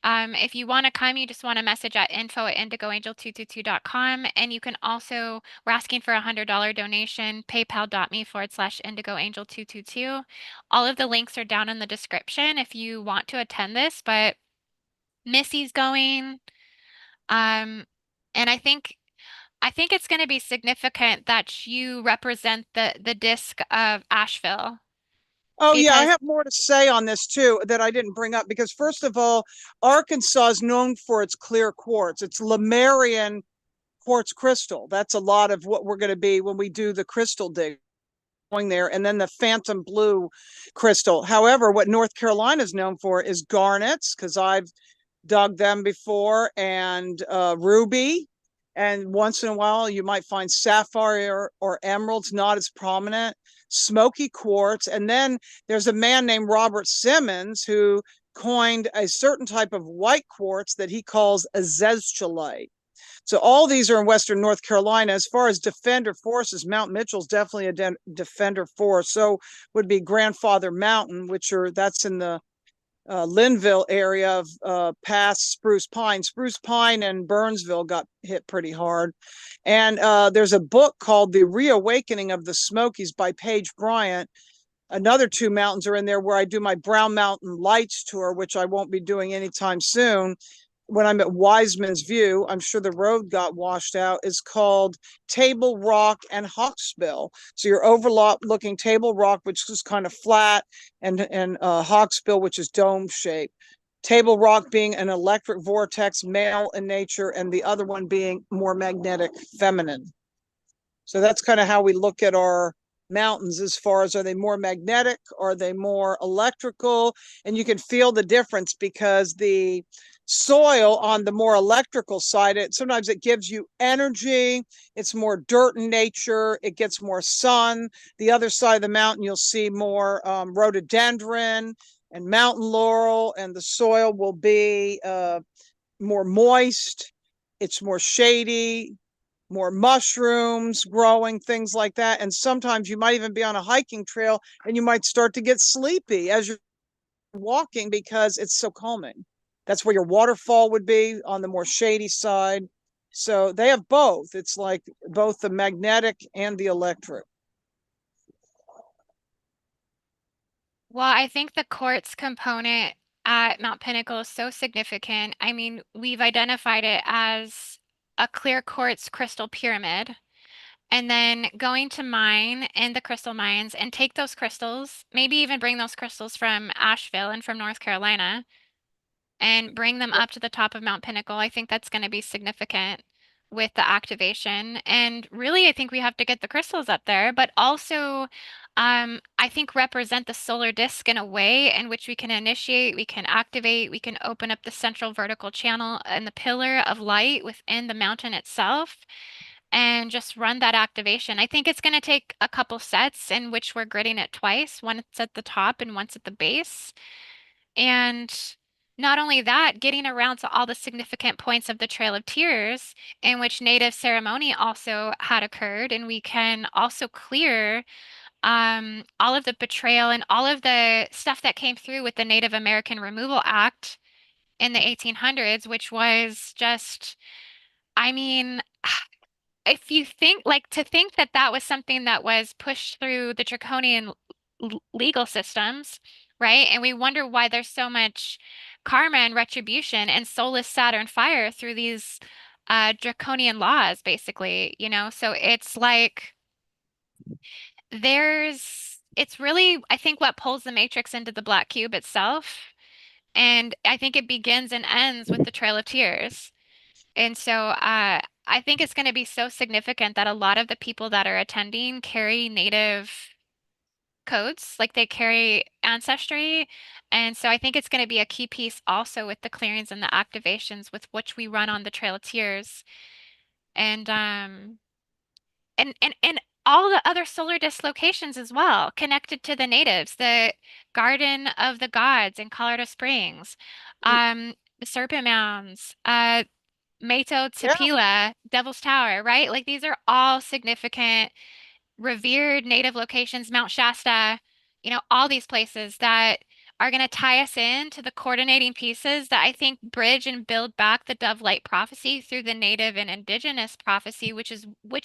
if you want to come, you just want to message at info@indigoangel222.com. And you can also, we're asking for a $100 donation, paypal.me/indigoangel222. All of the links are down in the description if you want to attend this, but Missy's going. Um, and I think it's going to be significant that you represent the disc of Asheville Oh yeah, I because have more to say on this too that I didn't bring up, because first of all, Arkansas is known for its clear quartz. It's Lemurian quartz crystal. That's a lot of what we're going to be when we do the crystal dig going there, and then the phantom blue crystal. However, what North Carolina is known for is garnets, because I've dug them before, and ruby. And once in a while, you might find sapphire or emeralds, not as prominent, smoky quartz. And then there's a man named Robert Simmons who coined a certain type of white quartz that he calls azeztulite. So all these are in Western North Carolina. As far as defender forces, Mount Mitchell's definitely a defender force. So would be Grandfather Mountain, that's in the Linville area of past Spruce Pine. Spruce Pine and Burnsville got hit pretty hard. And there's a book called The Reawakening of the Smokies by Paige Bryant. another two mountains are in there where I do my Brown Mountain Lights tour, which I won't be doing anytime soon. When I'm at Wiseman's View, I'm sure the road got washed out, is called Table Rock and Hawksbill. So you're overlooking Table Rock, which is kind of flat, and Hawksbill, which is dome shaped. Table Rock being an electric vortex, male in nature, and the other one being more magnetic, feminine. So that's kind of how we look at our mountains, as far as, are they more magnetic, are they more electrical? And you can feel the difference because the soil on the more electrical side, sometimes it gives you energy, it's more dirt in nature, it gets more sun. The other side of the mountain, you'll see more rhododendron and mountain laurel, and the soil will be more moist, it's more shady, more mushrooms growing, things like that. And sometimes you might even be on a hiking trail and you might start to get sleepy as you're walking because it's so calming. That's where your waterfall would be, on the more shady side. So they have both. It's like both the magnetic and the electric. Well, I think the quartz component at Mount Pinnacle is so significant. I mean, we've identified it as a clear quartz crystal pyramid. And then going to mine in the crystal mines and take those crystals, maybe even bring those crystals from Asheville and from North Carolina and bring them up to the top of Mount Pinnacle. I think that's going to be significant with the activation. And really, I think we have to get the crystals up there, but also, I think represent the solar disk in a way in which we can initiate, we can activate, we can open up the central vertical channel and the pillar of light within the mountain itself and just run that activation. I think it's going to take a couple sets in which we're gridding it twice, once at the top and once at the base. And not only that, getting around to all the significant points of the Trail of Tears in which native ceremony also had occurred. And we can also clear all of the betrayal and all of the stuff that came through with the Native American Removal Act in the 1800s, which was just, I mean, if you think like to think that that was something that was pushed through the draconian legal systems, right? And we wonder why there's so much karma and retribution and soulless Saturn fire through these draconian laws, basically, you know? So it's like it's really, I think, what pulls the Matrix into the black cube itself. And I think it begins and ends with the Trail of Tears. And so I think it's going to be so significant that a lot of the people that are attending carry native codes, like they carry ancestry. And so I think it's going to be a key piece also with the clearings and the activations with which we run on the Trail of Tears. And and all the other solar dislocations as well, connected to the natives, the Garden of the Gods in Colorado Springs, the Serpent Mounds, Mato Yeah. Tapila, Devil's Tower, right? Like these are all significant, revered native locations, Mount Shasta, you know, all these places that are going to tie us in to the coordinating pieces that I think bridge and build back the Dove Light prophecy through the native and indigenous prophecy, which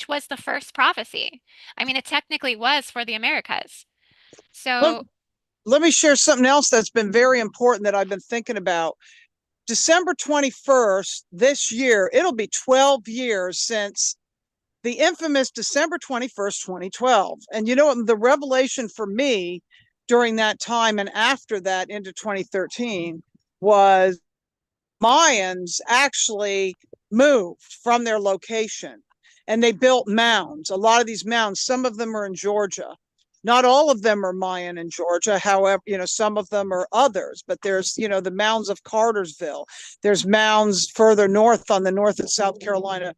was the first prophecy. I mean, it technically was for the Americas. Let, So, let me share something else that's been very important that I've been thinking about. December 21st this year, it'll be 12 years since the infamous December 21st, 2012. And you know what? The revelation for me during that time and after that into 2013 was Mayans actually moved from their location and they built mounds. A lot of these mounds, some of them are in Georgia. Not all of them are Mayan in Georgia. However, some of them are others, but there's, the mounds of Cartersville. There's mounds further north on the North and South Carolina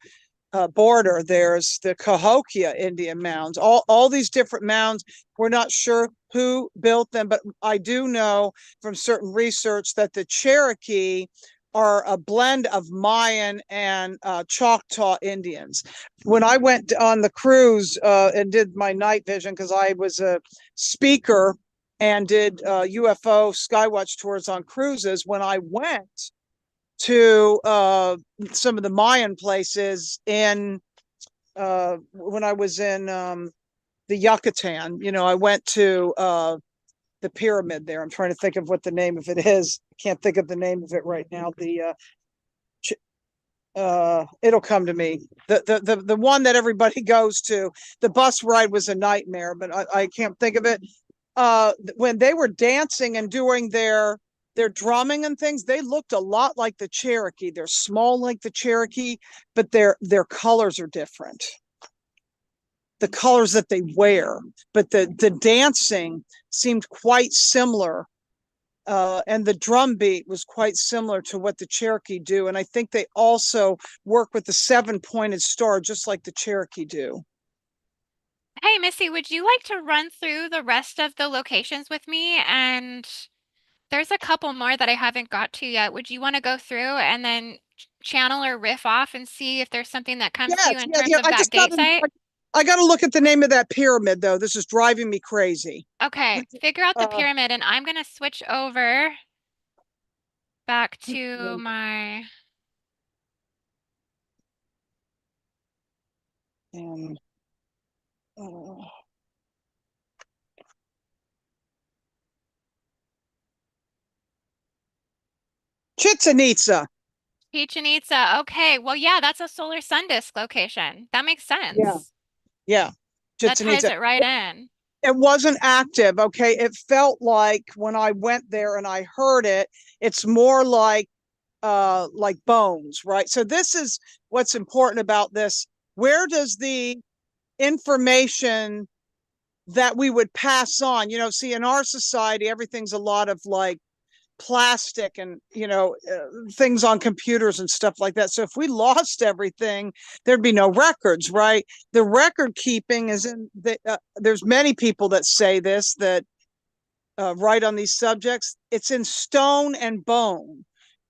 border. There's the Cahokia Indian mounds, all these different mounds. We're not sure who built them, but I do know from certain research that the Cherokee are a blend of Mayan and Choctaw Indians. When I went on the cruise and did my night vision, because I was a speaker and did UFO skywatch tours on cruises, when I went to some of the Mayan places in when I was in the Yucatan. I went to the pyramid there. I'm trying to think of what the name of it is. I can't think of the name of it right now. It'll come to me. The one that everybody goes to. The bus ride was a nightmare, but I can't think of it. When they were dancing and doing their drumming and things, they looked a lot like the Cherokee. They're small like the Cherokee, but their colors are different. The colors that they wear, but the dancing seemed quite similar, and the drum beat was quite similar to what the Cherokee do. And I think they also work with the 7-pointed star, just like the Cherokee do. Hey, Missy, would you like to run through the rest of the locations with me? And there's a couple more that I haven't got to yet. Would you want to go through and then channel or riff off and see if there's something that comes to you Yes, in yeah, terms yeah. of that gate site? I got to look at the name of that pyramid though. This is driving me crazy. Okay, figure out the Uh, pyramid, and I'm gonna switch over back to my and uh, Chichen Itza. Chichen Itza. Okay, well, yeah, that's a solar sun disk location. That makes Yeah, sense. yeah, That Chichen ties Itza. it right in. It wasn't active. Okay, it felt like when I went there and I heard it, it's more like bones, right? So this is what's important about this. Where does the information that we would pass on, see, in our society everything's a lot of like plastic and things on computers and stuff like that. So if we lost everything, there'd be no records, right? The record keeping is in there's many people that say this, that write on these subjects. It's in stone and bone.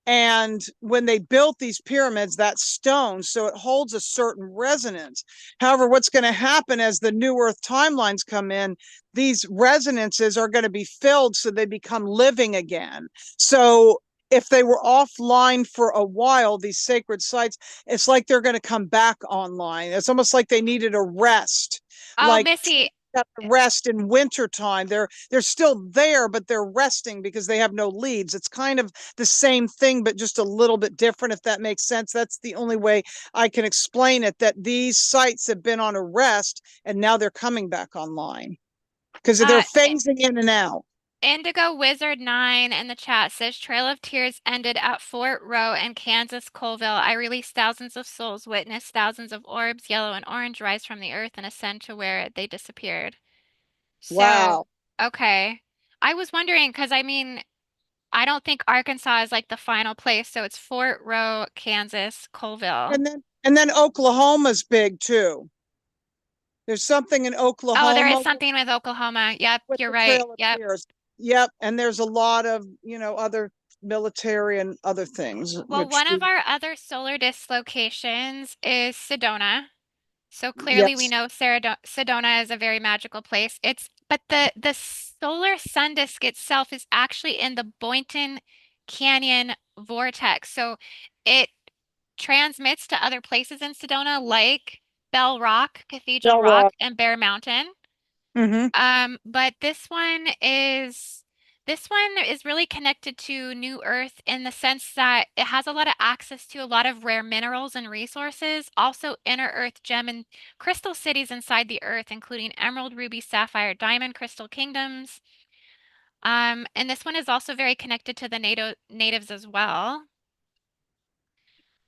And when they built these pyramids, that stone, so it holds a certain resonance. However, what's going to happen as the new Earth timelines come in, these resonances are going to be filled so they become living again. So if they were offline for a while, these sacred sites, it's like they're going to come back online. It's almost like they needed a rest, Oh, like Missy, rest in wintertime. They're still there, but they're resting because they have no leaves. It's kind of the same thing, but just a little bit different, if that makes sense. That's the only way I can explain it, that these sites have been on a rest and now they're coming back online because they're uh, phasing in and out. Indigo Wizard 9 in the chat says Trail of Tears ended at Fort Row and Kansas Colville. I released thousands of souls, witnessed thousands of orbs, yellow and orange, rise from the earth and ascend to where they disappeared. So, Wow. okay. I was wondering because I mean, I don't think Arkansas is like the final place, so it's Fort Row, Kansas, Colville. And then Oklahoma's big too. There's something in Oh, there is Oklahoma something with Oklahoma. Yep, with you're the right. Trail of Yep. Tears. Yep, and there's a lot of other military and other things, Well, which one of we our other solar disk locations is Sedona. So clearly we yes, know Sedona is a very magical place. But the solar sun disk itself is actually in the Boynton Canyon vortex. So it transmits to other places in Sedona like Bell Rock, Cathedral Bell Rock, Rock. and Bear Mountain. Mm-hmm. But this one is really connected to New Earth in the sense that it has a lot of access to a lot of rare minerals and resources, also inner Earth gem and crystal cities inside the Earth, including emerald, ruby, sapphire, diamond crystal kingdoms. And this one is also very connected to the natives as well.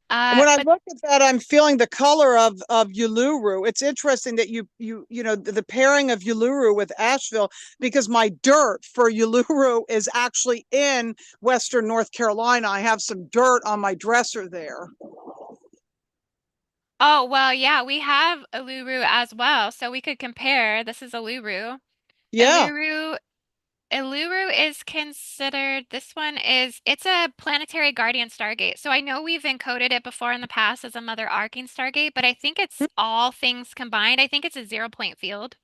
When I But look at that, I'm feeling the color of Uluru. It's interesting that the pairing of Uluru with Asheville, because my dirt for Uluru is actually in Western North Carolina. I have some dirt on my dresser there. oh well, yeah, we have Uluru as well, so we could compare. This is Uluru. Yeah. Uluru Iluru is considered, this one is, it's a planetary guardian stargate. So I know we've encoded it before in the past as a mother arcing stargate, but I think it's all things combined. I think it's a 0 point field.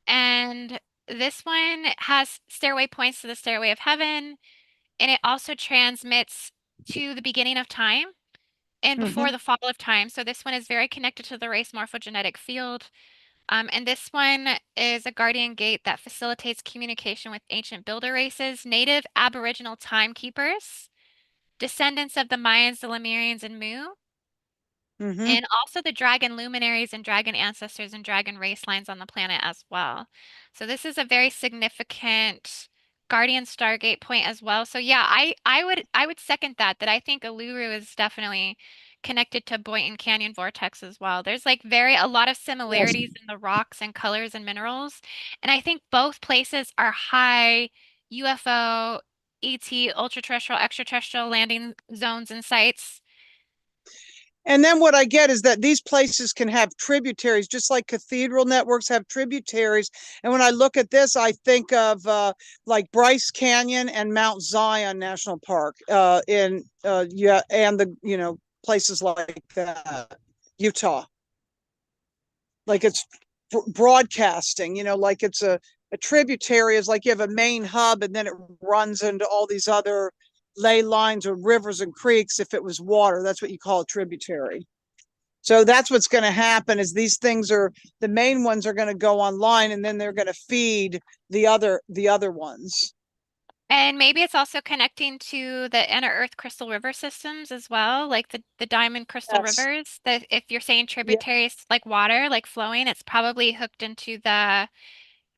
And this one has stairway points to the stairway of heaven, and it also transmits to the beginning of time and Mm-hmm. before the fall of time. So this one is very connected to the race morphogenetic field. And this one is a guardian gate that facilitates communication with ancient builder races, native Aboriginal timekeepers, descendants of the Mayans, the Lemurians, and Mu, Hmm. and also the dragon luminaries and dragon ancestors and dragon race lines on the planet as well. So this is a very significant Guardian Stargate point as well. So yeah, I would second that I think Uluru is definitely connected to Boynton Canyon Vortex as well. There's like very a lot of Yes. similarities in the rocks and colors and minerals. And I think both places are high UFO, ET, ultra terrestrial, extraterrestrial landing zones and sites. And then what I get is that these places can have tributaries, just like cathedral networks have tributaries. And when I look at this, I think of like Bryce Canyon and Mount Zion National Park in yeah, and the places like that, Utah. Like it's broadcasting, like it's a tributary is like you have a main hub and then it runs into all these other ley lines or rivers and creeks. If it was water, that's what you call a tributary. So that's what's going to happen is these things are the main ones are going to go online and then they're going to feed the other ones. And maybe it's also connecting to the inner Earth crystal river systems as well, like the diamond crystal Yes. rivers. That if you're saying Yeah. tributaries like water, like flowing, it's probably hooked into the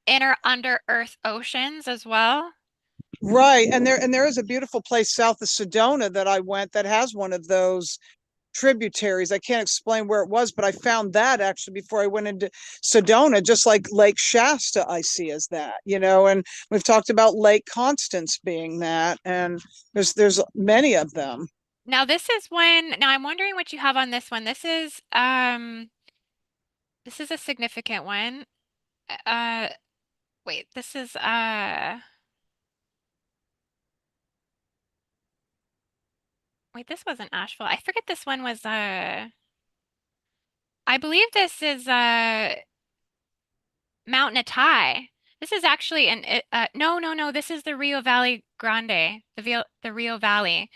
inner under Earth oceans as well. Right. And there is a beautiful place south of Sedona that I went that has one of those tributaries. I can't explain where it was, but I found that actually before I went into Sedona, just like Lake Shasta, I see as that, and we've talked about Lake Constance being that, and there's many of them. Now this is when, now I'm wondering what you have on this one. This is a significant one. Uh wait, this is wait, this wasn't Asheville. I forget this one was I believe this is Mount Natai. This is actually no, no, no. This is the Rio Valley Grande, the Rio Valley.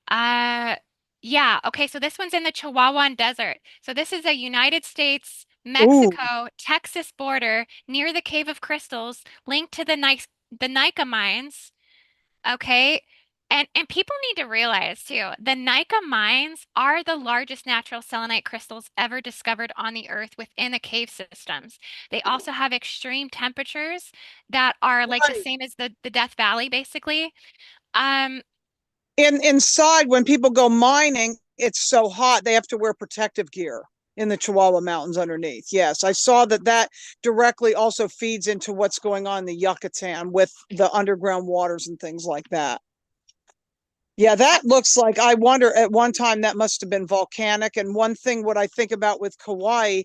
Uh, yeah. Okay. So this one's in the Chihuahuan Desert. So this is a United States, Ooh, Mexico, Texas border near the Cave of Crystals, linked to the Nika mines. Okay. And people need to realize too, the Nika mines are the largest natural selenite crystals ever discovered on the Earth within the cave systems. They also have extreme temperatures that are like the right. same as the Death Valley, basically. Um, Inside, when people go mining, it's so hot they have to wear protective gear in the Chihuahua Mountains underneath. Yes, I saw that directly also feeds into what's going on in the Yucatan with the underground waters and things like that. Yeah, that looks like, I wonder at one time that must have been volcanic. And one thing, what I think about with Kauai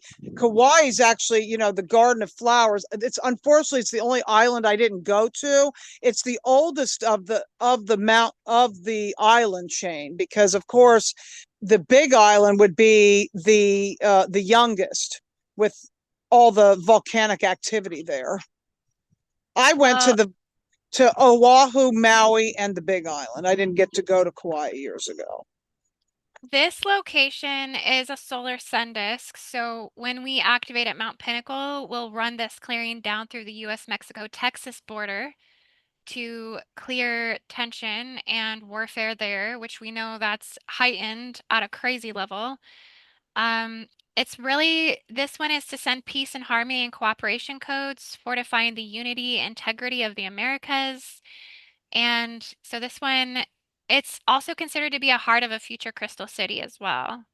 is actually, the Garden of Flowers. It's unfortunately it's the only island I didn't go to. It's the oldest of the island chain because of course the Big Island would be the youngest with all the volcanic activity there. I went well, to Oahu, Maui, and the Big Island. I didn't get to go to Kauai years ago. this location is a solar sun disk. So when we activate at Mount Pinnacle, we'll run this clearing down through the US Mexico-Texas border to clear tension and warfare there, which we know that's heightened at a crazy level. It's really, this one is to send peace and harmony and cooperation codes, fortifying the unity, integrity of the Americas. And so this one, it's also considered to be a heart of a future crystal city as well.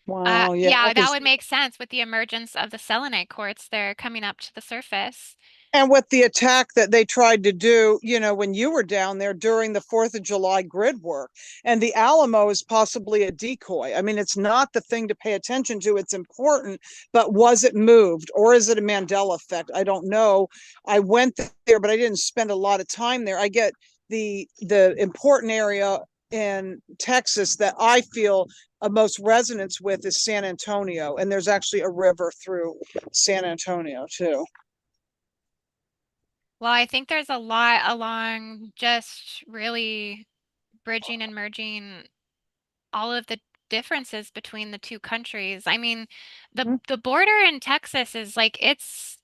Wow, yeah, Yeah, that because would make sense with the emergence of the selenite quartz there coming up to the surface. and with the attack that they tried to do, when you were down there during the 4th of July grid work, and the Alamo is possibly a decoy. I mean, it's not the thing to pay attention to. It's important, but was it moved or is it a Mandela effect? I don't know. I went there, but I didn't spend a lot of time there. I get the important area in Texas that I feel a most resonance with is San Antonio, and there's actually a river through San Antonio too. Well, I think there's a lot along just really bridging and merging all of the differences between the two countries. I mean, Mm, the border in Texas is like it's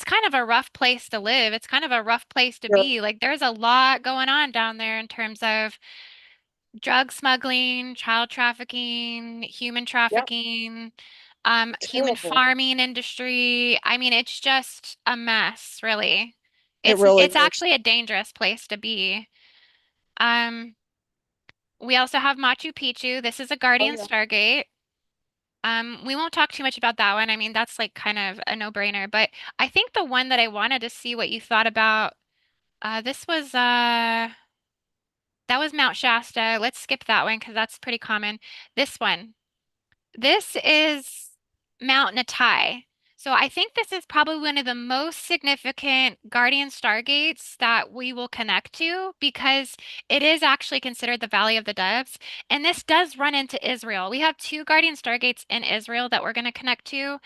kind of a rough place to live. It's kind of a rough place to sure. be. Like there's a lot going on down there in terms of drug smuggling, child trafficking, human Yep. trafficking, human Terrible. farming industry. I mean, it's just a mess, really. It really It's is. actually a dangerous place to be. Um, we also have Machu Picchu. This is a Oh Guardian yeah. Stargate. We won't talk too much about that one. I mean, that's like kind of a no-brainer. But I think the one that I wanted to see what you thought about, this was that was Mount Shasta. Let's skip that one because that's pretty common. This one. This is Mount Natai. So I think this is probably one of the most significant Guardian Stargates that we will connect to because it is actually considered the Valley of the Doves. And this does run into Israel. We have two Guardian Stargates in Israel that we're going to connect to,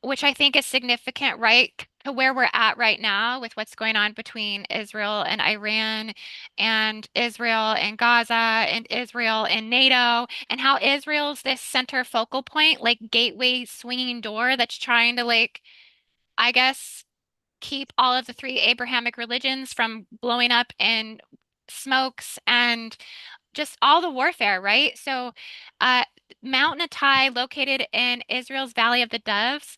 which I think is significant, right? To where we're at right now with what's going on between Israel and Iran and Israel and Gaza and Israel and NATO and how Israel's this center focal point, like gateway swinging door that's trying to like, I guess, keep all of the three Abrahamic religions from blowing up in smokes and just all the warfare, right? So, uh, Mount Natai, located in Israel's Valley of the Doves,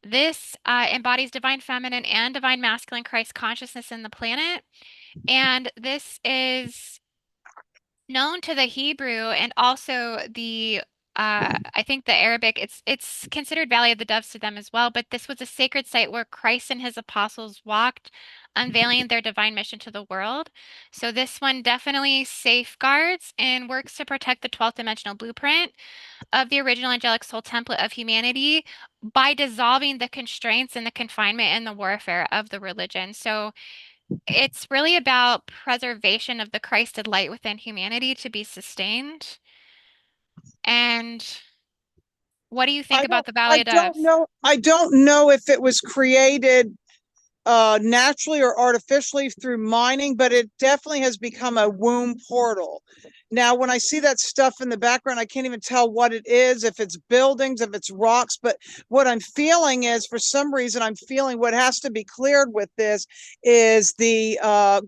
this embodies divine feminine and divine masculine Christ consciousness in the planet. And this is known to the Hebrew and also the I think the Arabic, it's considered Valley of the Doves to them as well, but this was a sacred site where Christ and his apostles walked, unveiling their divine mission to the world. So this one definitely safeguards and works to protect the 12th dimensional blueprint of the original angelic soul template of humanity by dissolving the constraints and the confinement and the warfare of the religion. So it's really about preservation of the Christed light within humanity to be sustained. And what do you think about the I Valley of don't Doves? know. I don't know if it was created naturally or artificially through mining, but it definitely has become a womb portal. Now, when I see that stuff in the background, I can't even tell what it is, if it's buildings, if it's rocks. But what I'm feeling is, for some reason, I'm feeling what has to be cleared with this is the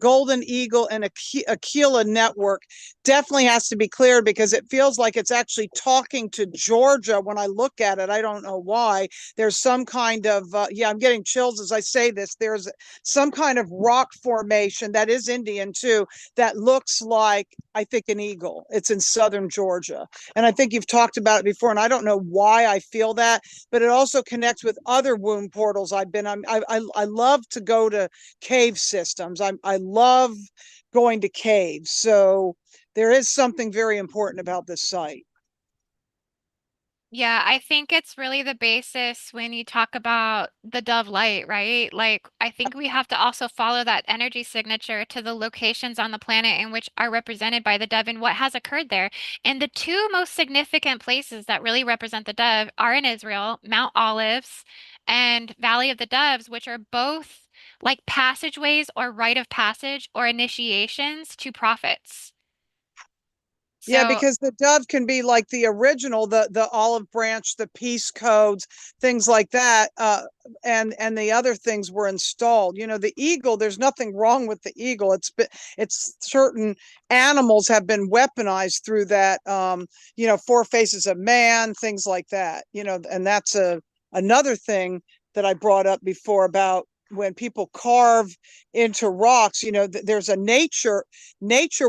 Golden Eagle and Aquila network definitely has to be cleared because it feels like it's actually talking to Georgia when I look at it. I don't know why. There's some kind of, yeah, I'm getting chills as I say this. There's some kind of rock formation that is Indian too, that looks like, I think, an eagle. It's in southern Georgia. And I think you've talked about it before, and I don't know why I feel that, but it also connects with other womb portals I've been. I love to go to cave systems. I love going to caves. So there is something very important about this site. Yeah, I think it's really the basis when you talk about the dove light, right? Like, I think we have to also follow that energy signature to the locations on the planet in which are represented by the dove and what has occurred there. And the two most significant places that really represent the dove are in Israel, Mount Olives and Valley of the Doves, which are both like passageways or rite of passage or initiations to prophets. Yeah, So, because the dove can be like the original, the olive branch, the peace codes, things like that, and the other things were installed. You know, the eagle. There's nothing wrong with the eagle. It's certain animals have been weaponized through that. You know, four faces of man, things like that. You know, and that's another thing that I brought up before about when people carve into rocks. You know, there's a nature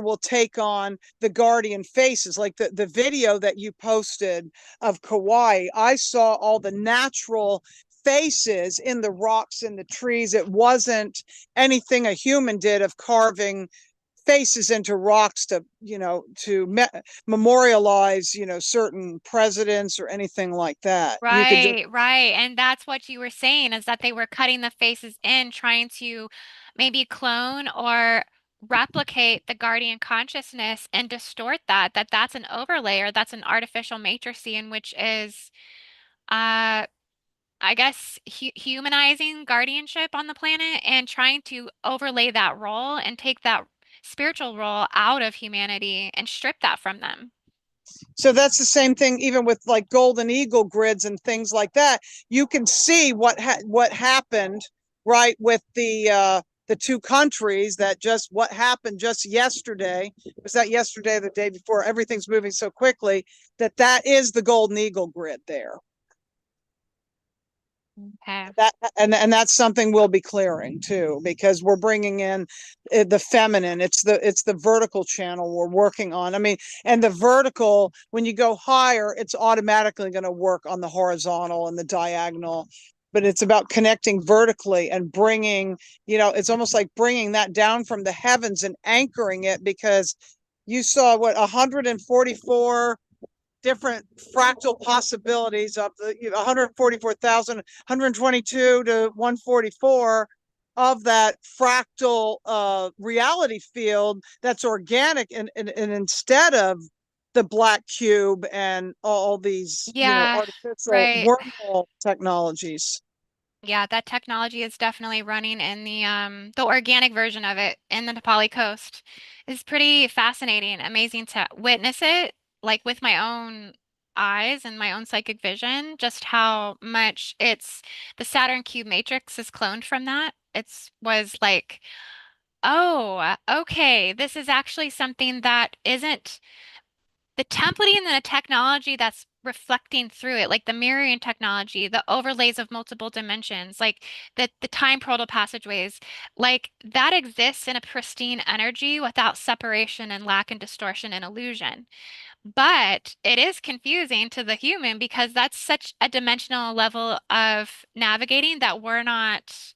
will take on the guardian faces, like the video that you posted of Kauai. I saw all the natural faces in the rocks and the trees. It wasn't anything a human did of carving faces into rocks to, you know, to memorialize, you know, certain presidents or anything like that. You could just, right, right. And that's what you were saying is that they were cutting the faces in, trying to maybe clone or replicate the guardian consciousness and distort that, that's an overlay or that's an artificial matrixing, which is, uh, I guess, humanizing guardianship on the planet and trying to overlay that role and take that spiritual role out of humanity and strip that from them. So that's the same thing, even with like golden eagle grids and things like that. You can see what happened, right, with the two countries that just what happened just yesterday. Was that yesterday or the day before? Everything's moving so quickly that is the golden eagle grid there. Okay. And that's something we'll be clearing too, because we're bringing in the feminine. It's the vertical channel we're working on. I mean, and the vertical, when you go higher, it's automatically going to work on the horizontal and the diagonal, but it's about connecting vertically and bringing, it's almost like bringing that down from the heavens and anchoring it, because you saw what 144 different fractal possibilities of the 144,000, 122 to 144 of that fractal reality field that's organic, and instead of the black cube and all these Yeah, artificial right. wormhole technologies. Yeah, that technology is definitely running in the organic version of it in the Nepali coast. It's pretty fascinating, amazing to witness it, like with my own eyes and my own psychic vision, just how much it's the Saturn cube matrix is cloned from that. It's was like, oh, okay, this is actually something that isn't the templating and the technology that's reflecting through it, like the mirroring technology, the overlays of multiple dimensions, like the time portal passageways, like that exists in a pristine energy without separation and lack and distortion and illusion. But it is confusing to the human because that's such a dimensional level of navigating that we're not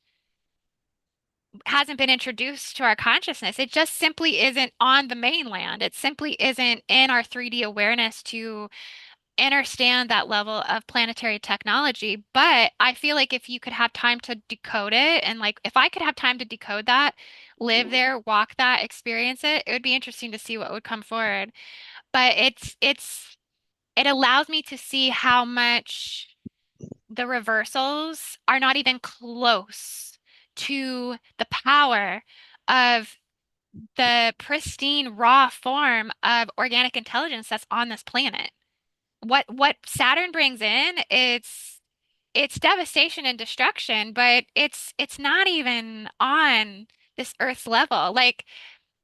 hasn't been introduced to our consciousness. It just simply isn't on the mainland. It simply isn't in our 3D awareness to understand that level of planetary technology. But I feel like if you could have time to decode it, and like if I could have time to decode that, live there, walk that, experience it, it would be interesting to see what would come forward. But it allows me to see how much the reversals are not even close to the power of the pristine raw form of organic intelligence that's on this planet. What Saturn brings in, it's devastation and destruction, but it's not even on this Earth's level. Like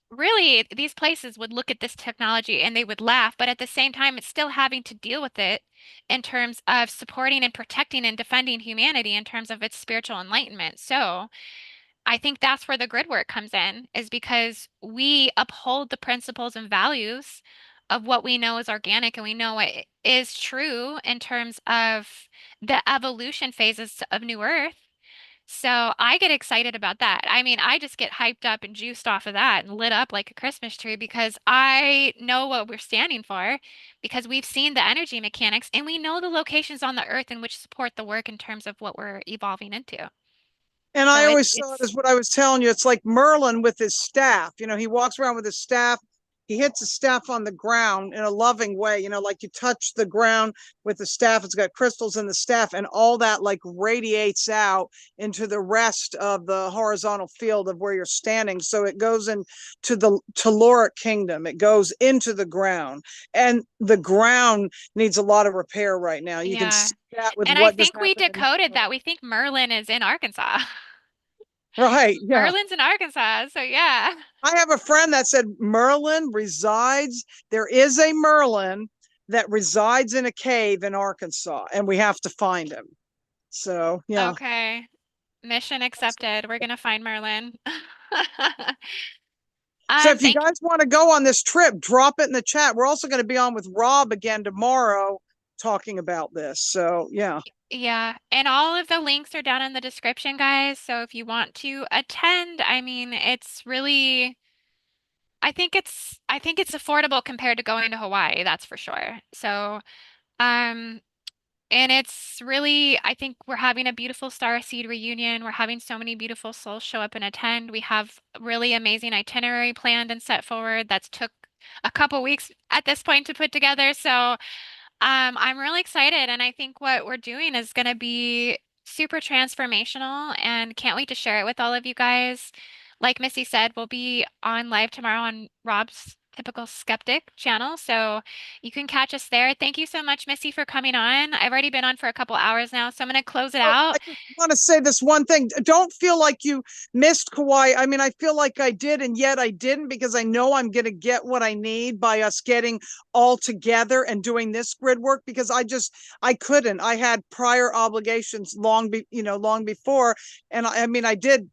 really, these places would look at this technology and they would laugh, but at the same time, it's still having to deal with it in terms of supporting and protecting and defending humanity in terms of its spiritual enlightenment. So I think that's where the grid work comes in, is because we uphold the principles and values of what we know is organic and we know what is true in terms of the evolution phases of New Earth. So I get excited about that. I mean, I just get hyped up and juiced off of that and lit up like a Christmas tree because I know what we're standing for, because we've seen the energy mechanics and we know the locations on the earth in which support the work in terms of what we're evolving into. And I So always saw it it's as what I was telling you. It's like Merlin with his staff. He walks around with his staff. He hits the staff on the ground in a loving way, like you touch the ground with the staff. It's got crystals in the staff, and all that like radiates out into the rest of the horizontal field of where you're standing. So it goes into the telluric kingdom. It goes into the ground, and the ground needs a lot of repair right now. You can yeah. see that with And I what just think we happened in decoded that. We think Merlin is in Arkansas. right. Yeah. Merlin's in Arkansas. So yeah. I have a friend that said Merlin resides. There is a Merlin that resides in a cave in Arkansas, and we have to find him. So, yeah. Okay. Mission accepted. We're gonna find Merlin. So, if you Thank guys want to go on this trip, drop it in the chat. We're also going to be on with Rob again tomorrow talking about this. So, yeah. Yeah, and all of the links are down in the description, guys. So if you want to attend, I mean, it's really I think it's affordable compared to going to Hawaii, that's for sure. So, um and it's really, I think we're having a beautiful Starseed reunion. We're having so many beautiful souls show up and attend. We have really amazing itinerary planned and set forward that's took a couple weeks at this point to put together. So, I'm really excited, and I think what we're doing is going to be super transformational, and can't wait to share it with all of you guys. Like Missy said, we'll be on live tomorrow on Rob's Typical Skeptic channel. So you can catch us there. Thank you so much, Missy, for coming on. I've already been on for a couple hours now, so I'm going to close it Oh, out. I just want to say this one thing. Don't feel like you missed Kauai. I mean, I feel like I did, and yet I didn't because I know I'm going to get what I need by us getting all together and doing this grid work because I couldn't. I had prior obligations long before. And I mean, I did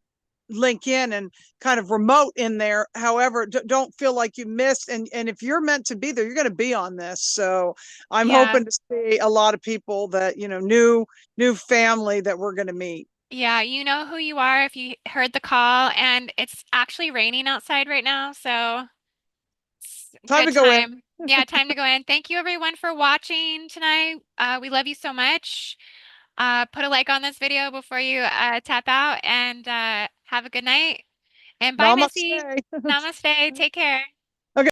link in and kind of remote in there. However, don't feel like you missed. And if you're meant to be there, you're going to be on this. So I'm Yeah. hoping to see a lot of people that, new family that we're going to meet. Yeah, you know who you are if you heard the call, and it's actually raining outside right now, so it's a Time good to go in. time. Yeah, time to go in. Thank you everyone for watching tonight. We love you so much. Put a like on this video before you tap out, and have a good night. And bye, Namaste. Missy. Namaste. Take care.